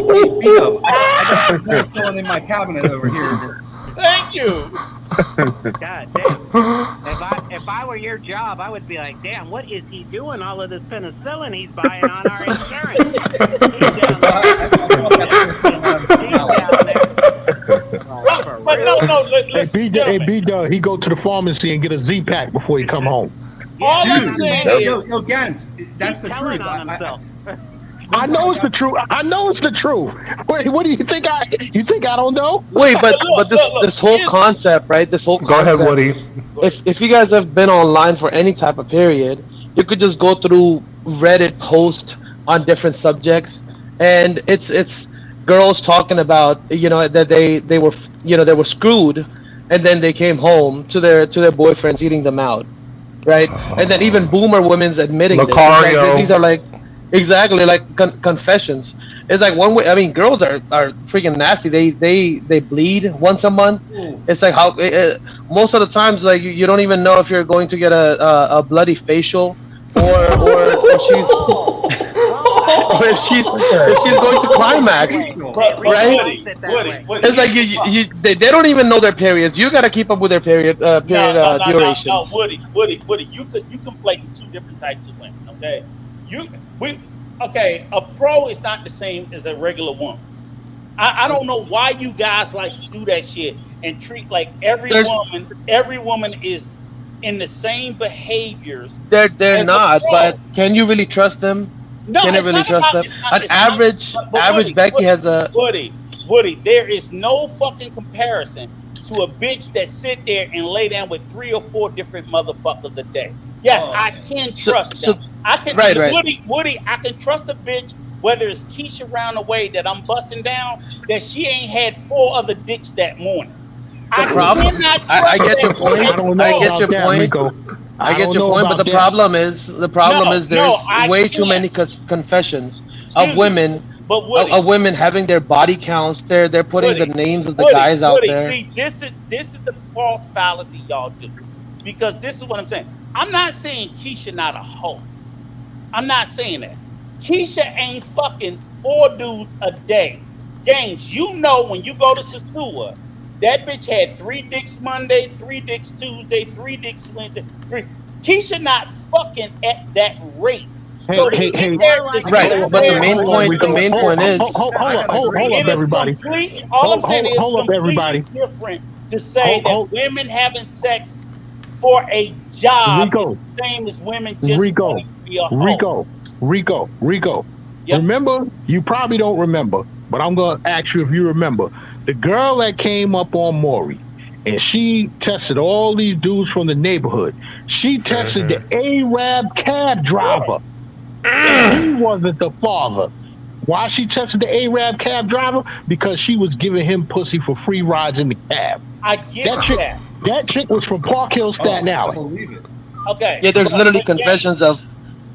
Vito, I got some penicillin in my cabinet over here. Thank you. God damn. If I were your job, I would be like, damn, what is he doing? All of this penicillin he's buying on our insurance. But no, Hey, B-Dog, he go to the pharmacy and get a Z-Pack before he come home. All I'm saying is, yo, Gans, that's the truth. I know it's the truth. I know it's the truth. Wait, what do you think? You think I don't know? Wait, but this whole concept, right? This whole concept. Go ahead, Woody. If you guys have been online for any type of period, you could just go through Reddit posts on different subjects, and it's girls talking about that they were screwed, and then they came home to their boyfriends eating them out, right? And then even boomer women's admitting this. Like, these are like. Exactly, like confessions. It's like one way. I mean, girls are freaking nasty. They bleed once a month. It's like how most of the times, like you don't even know if you're going to get a bloody facial or she's. or if she's going to climax, right? Woody, It's like they don't even know their periods. You got to keep up with their period durations. No, Woody, you conflating two different types of women. Okay, a pro is not the same as a regular woman. I don't know why you guys like to do that shit and treat like every woman is in the same behaviors. They're not, but can you really trust them? No, can you really trust them? An average Becky has a Woody, there is no fucking comparison to a bitch that sit there and lay down with 3 or 4 different motherfuckers a day. Yes, I can trust them. I can Woody, I can trust a bitch, whether it's Keisha round the way that I'm busting down, that she ain't had 4 other dicks that morning. I get your point. I get your point. I get your point, but the problem is there's way too many confessions of women. Of women having their body counts, they're putting the names of the guys out there. See, this is the false fallacy y'all do, because this is what I'm saying. I'm not saying Keisha not a hoe. I'm not saying that. Keisha ain't fucking 4 dudes a day. Gaines, you know when you go to Sasua, that bitch had 3 dicks Monday, 3 dicks Tuesday, 3 dicks Wednesday. Keisha not fucking at that rate. Hey, but the main point is hold up, everybody. All I'm saying is completely different to say that women having sex for a job is the same as women just wanting to be a hoe. Rico. Yep. Remember? You probably don't remember, but I'm gonna ask you if you remember the girl that came up on Maury. And she tested all these dudes from the neighborhood. She tested the Arab cab driver. He wasn't the father. Why she tested the Arab cab driver? Because she was giving him pussy for free rides in the cab. I get that. That chick was from Park Hill, Staten Island. Okay. Yeah, there's literally confessions of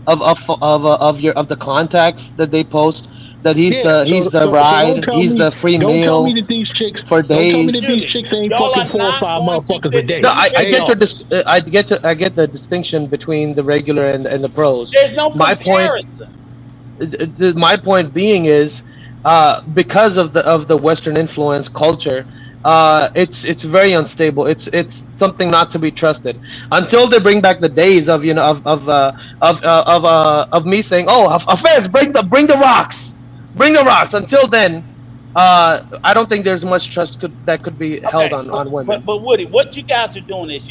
the contacts that they post. That he's the ride, he's the free meal. Don't tell me that these chicks for days. Don't tell me that these chicks ain't fucking 4 or 5 motherfuckers a day. No, I get the distinction between the regular and the pros. There's no comparison. My point being is, because of the Western influence culture, it's very unstable. It's something not to be trusted until they bring back the days of of me saying, oh, affairs, bring the rocks. Bring the rocks. Until then, I don't think there's much trust that could be held on women. But Woody, what you guys are doing is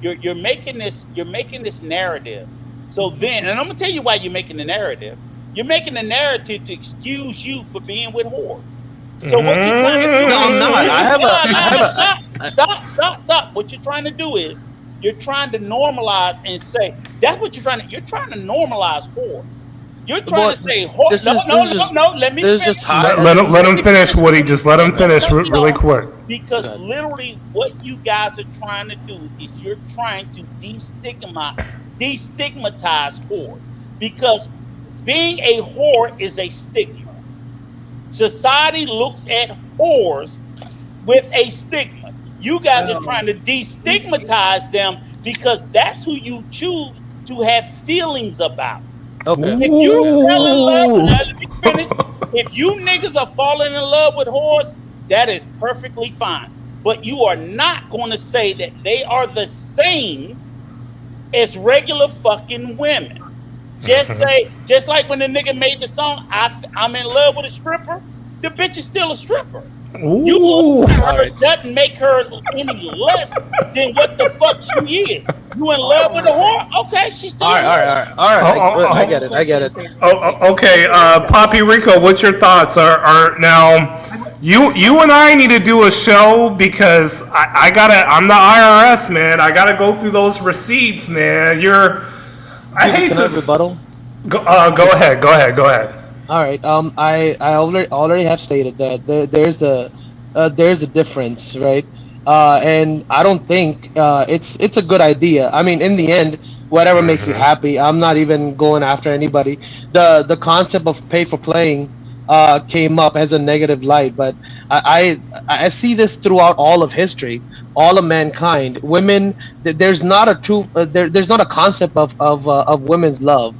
you're making this narrative. So then, and I'm gonna tell you why you're making the narrative. You're making the narrative to excuse you for being with whores. So what you're trying to do? No, I'm not. Stop. What you're trying to do is you're trying to normalize and say that's what you're trying to. You're trying to normalize whores. You're trying to say, no. Let me finish. Let him finish, Woody. Just let him finish really quick. Because literally, what you guys are trying to do is you're trying to destigmatize whores. Because being a whore is a stigma. Society looks at whores with a stigma. You guys are trying to destigmatize them because that's who you choose to have feelings about. Okay. If you fell in love, let me finish. If you niggas are falling in love with whores, that is perfectly fine. But you are not going to say that they are the same as regular fucking women. Just say, just like when the nigga made the song, I'm in love with a stripper, the bitch is still a stripper. You doesn't make her any less than what the fuck she is. You in love with a whore? Okay, she's still all right. I get it. Okay, Poppy Rico, what's your thoughts? Are now you and I need to do a show because I'm the IRS, man. I gotta go through those receipts, man. I hate to rebuttal. Go ahead. All right. I already have stated that there's a difference, right? And I don't think it's a good idea. I mean, in the end, whatever makes you happy. I'm not even going after anybody. The concept of pay for playing came up as a negative light, but I see this throughout all of history, all of mankind. Women, there's not a true there's not a concept of women's love.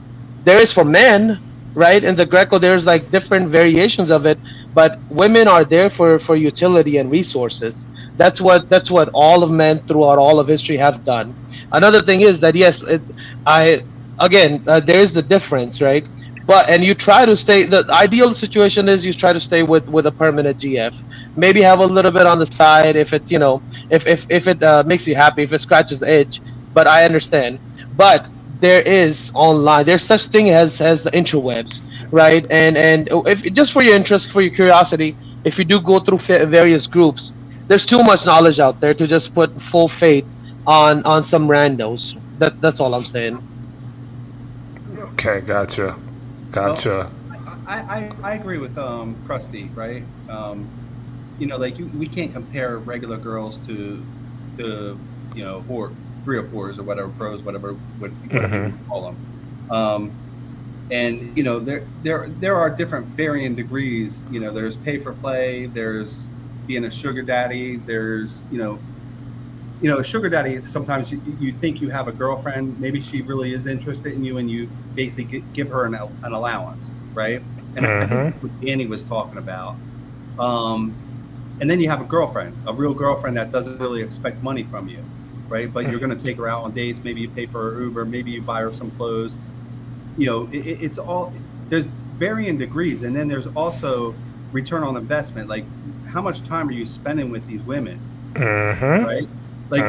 There is for men, right? In the Greco, there's like different variations of it, but women are there for utility and resources. That's what all of men throughout all of history have done. Another thing is that yes, I again there's the difference, right? But and you try to stay. The ideal situation is you try to stay with a permanent GF. Maybe have a little bit on the side if it if it makes you happy, if it scratches the itch. But I understand. But there is online. There's such thing as the interwebs, right? And if just for your interest, for your curiosity, if you do go through various groups, there's too much knowledge out there to just put full faith on some randos. That's all I'm saying. Okay, gotcha. Well, I agree with Krusty, right? Like we can't compare regular girls to or 304s or whatever, pros, whatever you call them. And there are different varying degrees. There's pay for play. There's being a sugar daddy. There's a sugar daddy. Sometimes you think you have a girlfriend. Maybe she really is interested in you, and you basically give her an allowance, right? And I think that's what Danny was talking about. And then you have a girlfriend, a real girlfriend that doesn't really expect money from you, right? But you're going to take her out on dates. Maybe you pay for her Uber. Maybe you buy her some clothes. It's all, there's varying degrees. And then there's also return on investment. Like, how much time are you spending with these women, right? Like,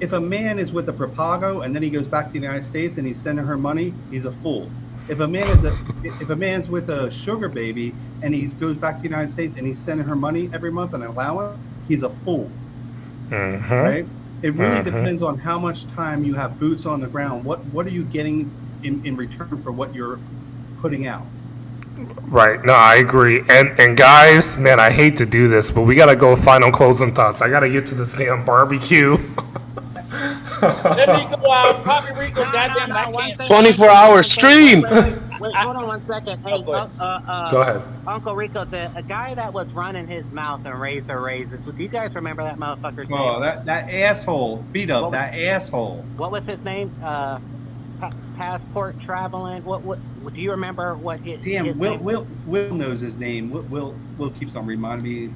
if a man is with a Propago and then he goes back to the United States and he's sending her money, he's a fool. If a man's with a sugar baby and he goes back to the United States and he's sending her money every month and allowance, he's a fool, right? It really depends on how much time you have boots on the ground. What are you getting in return for what you're putting out? Right. No, I agree. And guys, man, I hate to do this, but we gotta go final closing thoughts. I gotta get to this damn barbecue. Let me go out. Probably Rico, goddamn, I can't. 24-hour stream. Wait, hold on 1 second. Hey, go ahead. Uncle Rico, a guy that was running his mouth and razor raises. Do you guys remember that motherfucker's name? Oh, that asshole. Beat up that asshole. What was his name? Passport traveling. What? Do you remember what his? Damn, his Will knows his name. Will keeps on reminding me.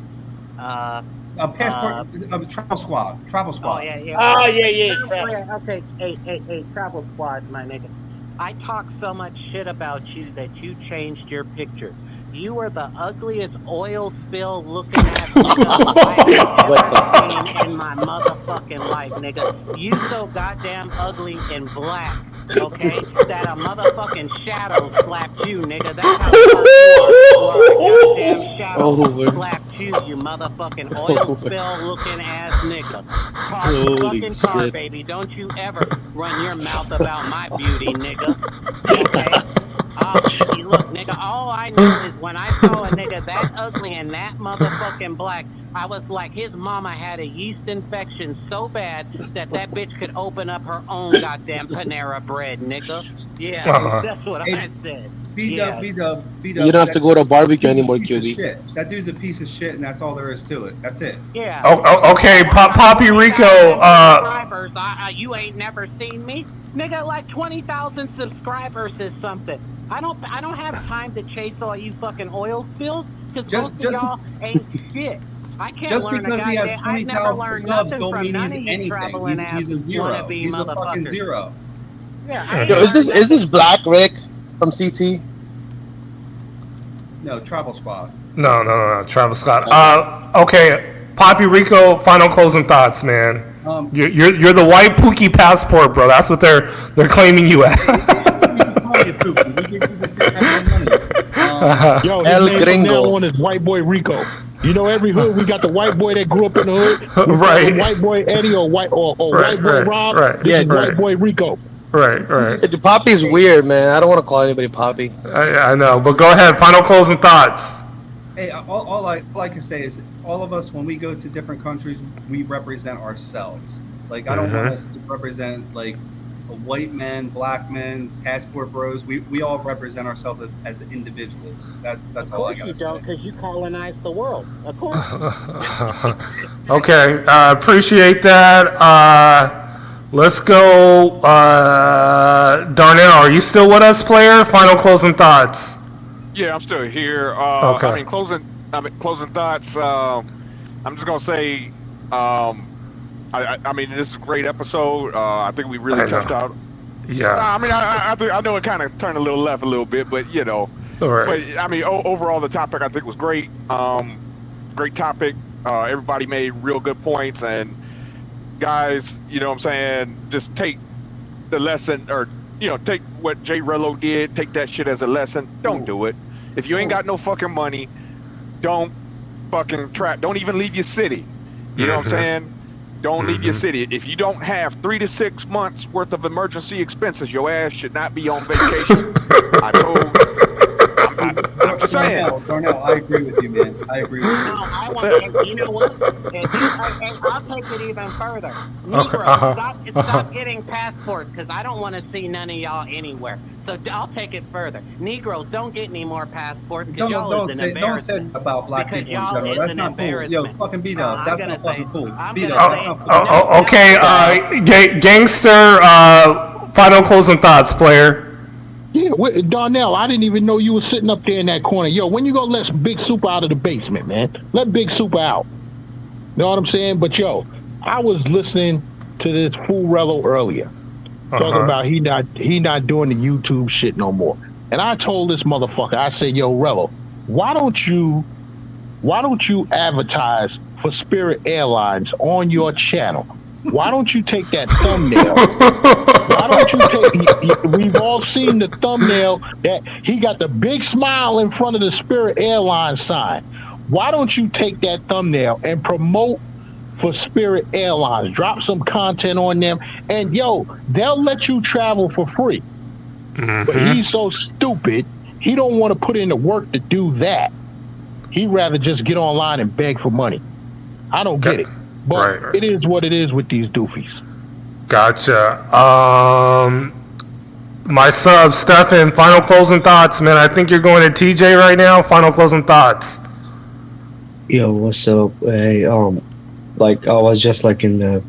Passport, travel squad. Oh yeah. Oh yeah. Okay, hey, travel squad, my nigga. I talked so much shit about you that you changed your picture. You were the ugliest oil spill looking ass nigga I've ever seen in my motherfucking life, nigga. You so goddamn ugly and black, okay? That a motherfucking shadow slapped you, nigga. That's how a goddamn shadow slapped you motherfucking oil spill looking ass nigga. Park the fucking car, baby. Don't you ever run your mouth about my beauty, nigga. Okay? Look, nigga, all I know is when I saw a nigga that ugly and that motherfucking black, I was like, his mama had a yeast infection so bad that bitch could open up her own goddamn Panera bread, nigga. Yeah, that's what I said. B-Dub. You don't have to go to a barbecue anymore, QB. That dude's a piece of shit, and that's all there is to it. That's it. Yeah. Okay, Poppy Rico. Subscribers, you ain't never seen me, nigga. Like 20,000 subscribers is something. I don't have time to chase all you fucking oil spills because most of y'all ain't shit. I can't just learn because a he has goddamn. I never 20,000 learned subs nothing don't from mean none he's of you anything. traveling He's a zero. He's a fucking zero. Yeah. Yo, is this Black Rick from CT? No, Travel Squad. No, Travis Scott. Okay, Poppy Rico. Final closing thoughts, man. You're the white Pookie passport, bro. That's what they're claiming you as. Yo, his name from now on is White Boy Rico. You know, every hood we got the white boy that grew up in the hood, right? White boy Eddie or white boy Rob. Right. This is White Boy Rico. Right. Poppy's weird, man. I don't want to call anybody Poppy. I know, but go ahead. Final closing thoughts. Hey, all I can say is all of us, when we go to different countries, we represent ourselves. Like, I don't want us to represent, like, a white man, black men, passport bros. We all represent ourselves as individuals. That's all I got to say. Of course you don't, because you colonize the world. Of course. Okay, appreciate that. Let's go. Darnell, are you still with us, player? Final closing thoughts. Yeah, I'm still here. Okay. I mean, closing thoughts. I'm just gonna say, I mean, this is a great episode. I think we really touched out. Yeah. I mean, I know it kind of turned a little left a little bit, but you know. Right. But I mean, overall, the topic I think was great. Great topic. Everybody made real good points, and guys, you know what I'm saying, just take the lesson, or you know, take what Jay Rello did, take that shit as a lesson. Don't do it. If you ain't got no fucking money, don't fucking don't even leave your city. You know what I'm saying? Don't leave your city. If you don't have 3 to 6 months worth of emergency expenses, your ass should not be on vacation. I'm just saying. Darnell, I agree with you, man. I agree with you. No, I want, you know what? And I'll take it even further. Negro, stop getting passports, because I don't want to see none of y'all anywhere. So I'll take it further. Negroes, don't get any more passports, because y'all is an embarrassment. Don't say about black people in y'all general. is That's an not cool. Yo, embarrassment. fucking beat up. That's not fucking cool. Beat gonna up. That's not cool. Okay. Gangster. Final closing thoughts, player. Yeah, Darnell, I didn't even know you were sitting up there in that corner. Yo, when you gonna let Big Super out of the basement, man? Let Big Super out. You know what I'm saying? But yo, I was listening to this fool Rello earlier, talking about he not doing the YouTube shit no more. And I told this motherfucker, I said, yo, Rello, why don't you advertise for Spirit Airlines on your channel? Why don't you take that thumbnail? Why don't you take? We've all seen the thumbnail that he got the big smile in front of the Spirit Airlines sign. Why don't you take that thumbnail and promote for Spirit Airlines? Drop some content on them, and yo, they'll let you travel for free. But he's so stupid, he don't want to put in the work to do that. He'd rather just get online and beg for money. I don't get it. But it is what it is with these doofies. Gotcha. My sub, Stefan, final closing thoughts, man. I think you're going to TJ right now. Final closing thoughts. Yo, what's up? Hey, like I was just like in the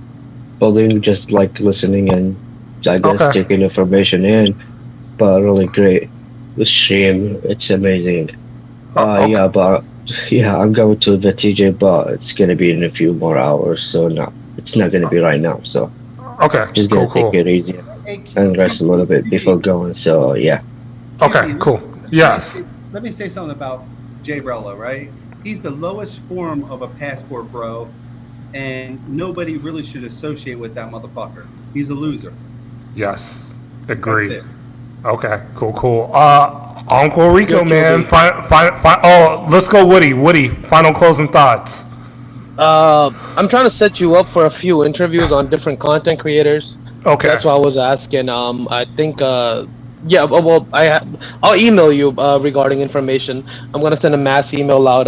building, just like listening and I guess taking information in, but really great. The stream, it's amazing. Yeah, I'm going to the TJ, but it's gonna be in a few more hours, so no, it's not gonna be right now. So just gonna take it easy and rest a little bit before going. So yeah. Okay, cool. Yes. Let me say something about Jay Rello, right? He's the lowest form of a passport bro, and nobody really should associate with that motherfucker. He's a loser. Yes. Agree. That's it. Okay, cool. Uncle Rico, man. Let's go, Woody. Woody, final closing thoughts. I'm trying to set you up for a few interviews on different content creators. Okay. That's why I was asking. I think, I'll email you regarding information. I'm gonna send a mass email out.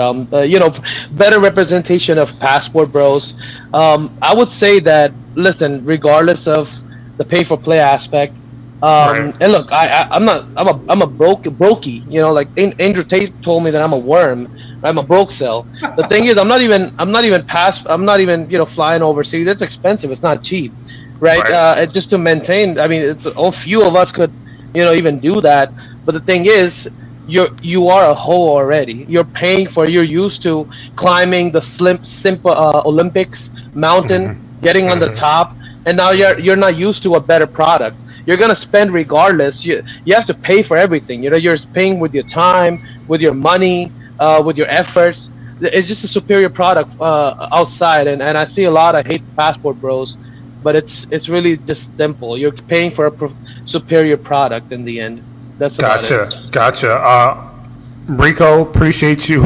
Better representation of passport bros. I would say that, listen, regardless of the pay for play aspect. And look, I'm a brokey. You know, like Andrew Tate told me that I'm a worm. I'm a broke cell. The thing is, I'm not even flying overseas. It's expensive. It's not cheap, right? Just to maintain. I mean, it's a few of us could, even do that. But the thing is, you are a hoe already. You're used to climbing the simple Olympics mountain, getting on the top, and now you're not used to a better product. You're gonna spend regardless. You have to pay for everything. You're paying with your time, with your money, with your efforts. It's just a superior product outside, and I see a lot of hate passport bros, but it's really just simple. You're paying for a superior product in the end. That's about it. Gotcha. Rico, appreciate you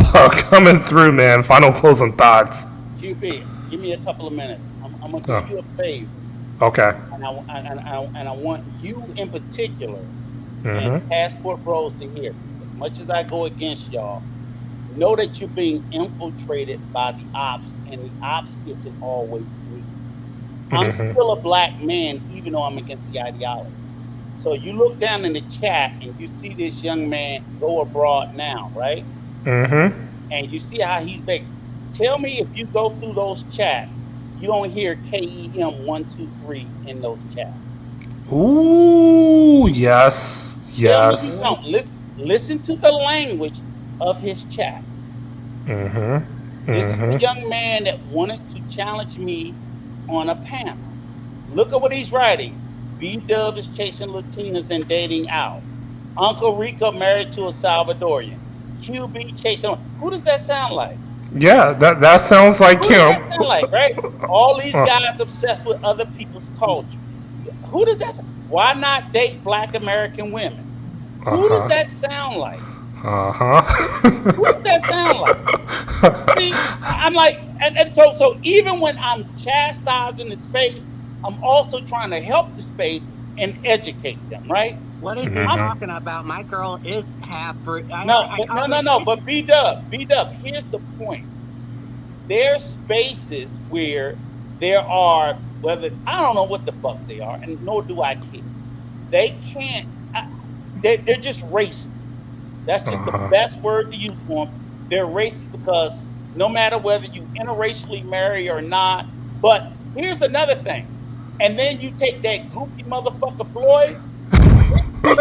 coming through, man. Final closing thoughts. QB, give me a couple of minutes. I'm gonna give you a favor. Okay. And I want you in particular and Passport Bros to hear. As much as I go against y'all, know that you're being infiltrated by the ops, and the ops isn't always me. I'm still a black man, even though I'm against the ideology. So you look down in the chat and you see this young man go abroad now, right? And you see how he's back. Tell me if you go through those chats, you don't hear KEM 123 in those chats. Ooh, yes, yes. Tell me you don't. Listen to the language of his chats. This is the young man that wanted to challenge me on a panel. Look at what he's writing. B-Dub is chasing Latinas and dating out. Uncle Rico married to a Salvadorian. QB chasing. Who does that sound like? Yeah, that sounds like him. Who does that sound like, right? All these guys obsessed with other people's culture. Who does that? Why not date Black American women? Who does that sound like? Who does that sound like? See, I'm like, and so even when I'm chastising the space, I'm also trying to help the space and educate them, right? What is he talking about? My girl is half. No. But B-Dub, here's the point. There's spaces where there are, whether, I don't know what the fuck they are, and nor do I care. They can't, they're just racist. That's just the best word to use for them. They're racist because no matter whether you interracially marry or not, but here's another thing. And then you take that goofy motherfucker Floyd. The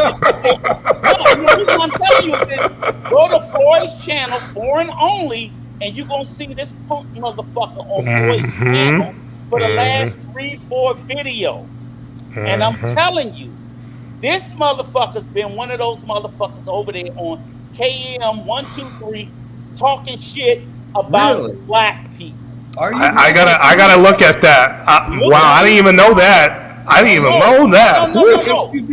reason I'm telling you this, go to Floyd's channel, foreign only, and you're going to see this punk motherfucker on Floyd's channel for the last 3-4 videos. And I'm telling you, this motherfucker's been one of those motherfuckers over there on KM 123 talking shit about black people. I gotta look at that. Wow, I didn't even know that. I didn't even know that. No.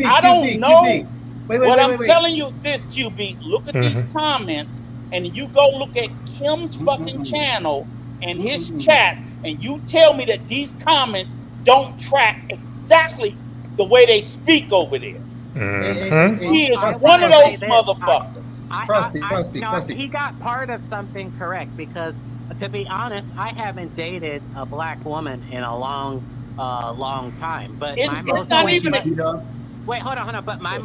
I don't know. What I'm telling you this, QB, look at these comments, and you go look at Kim's fucking channel and his chat, and you tell me that these comments don't track exactly the way they speak over there. He is one of those motherfuckers. Krusty. He got part of something correct because, to be honest, I haven't dated a black woman in a long time. But wait, hold on. But my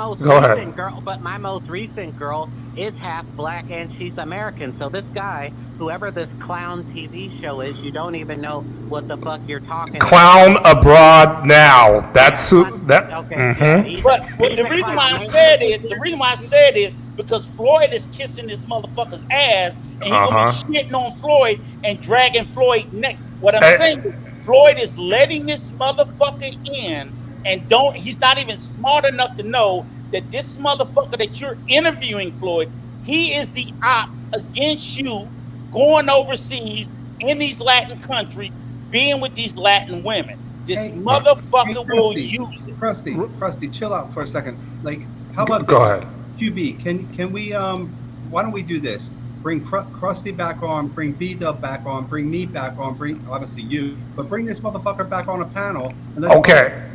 most recent girl is half black and she's American. So this guy, whoever this clown TV show is, you don't even know what the fuck you're talking about. Clown abroad now. That's who. That. Okay. But the reason why I said is because Floyd is kissing this motherfucker's ass, and he's gonna be shitting on Floyd and dragging Floyd neck. What I'm saying is, Floyd is letting this motherfucker in, and he's not even smart enough to know that this motherfucker that you're interviewing, Floyd, he is the ops against you, going overseas in these Latin countries, being with these Latin women. This motherfucker will use it. Krusty, chill out for a second. Like, how about Go this? ahead. QB, can we why don't we do this? Bring Krusty back on, bring B-Dub back on, bring me back on, bring obviously you, but bring this motherfucker back on a panel. And okay.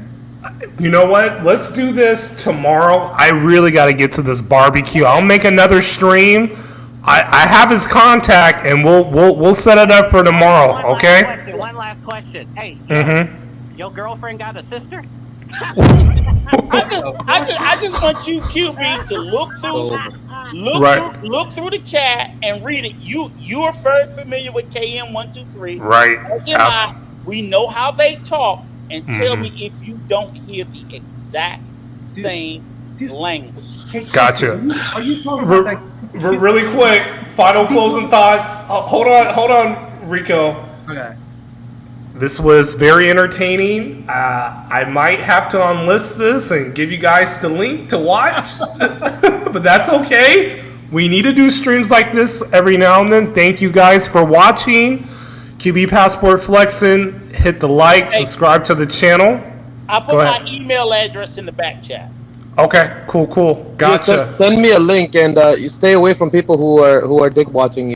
You know what? Let's do this tomorrow. I really got to get to this barbecue. I'll make another stream. I have his contact, and we'll set it up for tomorrow. Okay. One last question. Hey. Your girlfriend got a sister? I just want you, QB, to look through the chat and read it. You are very familiar with KM 123, right? As in we know how they talk, and tell me if you don't hear the exact same language. Gotcha. Are you talking about that? Really quick, final closing thoughts. Hold on, Rico. Okay. This was very entertaining. I might have to unlist this and give you guys the link to watch, but that's okay. We need to do streams like this every now and then. Thank you guys for watching. QB Passport Flexin. Hit the like, subscribe to the channel. I'll put my email address in the back chat. Okay, cool. Gotcha. Send me a link, and you stay away from people who are dick watching you.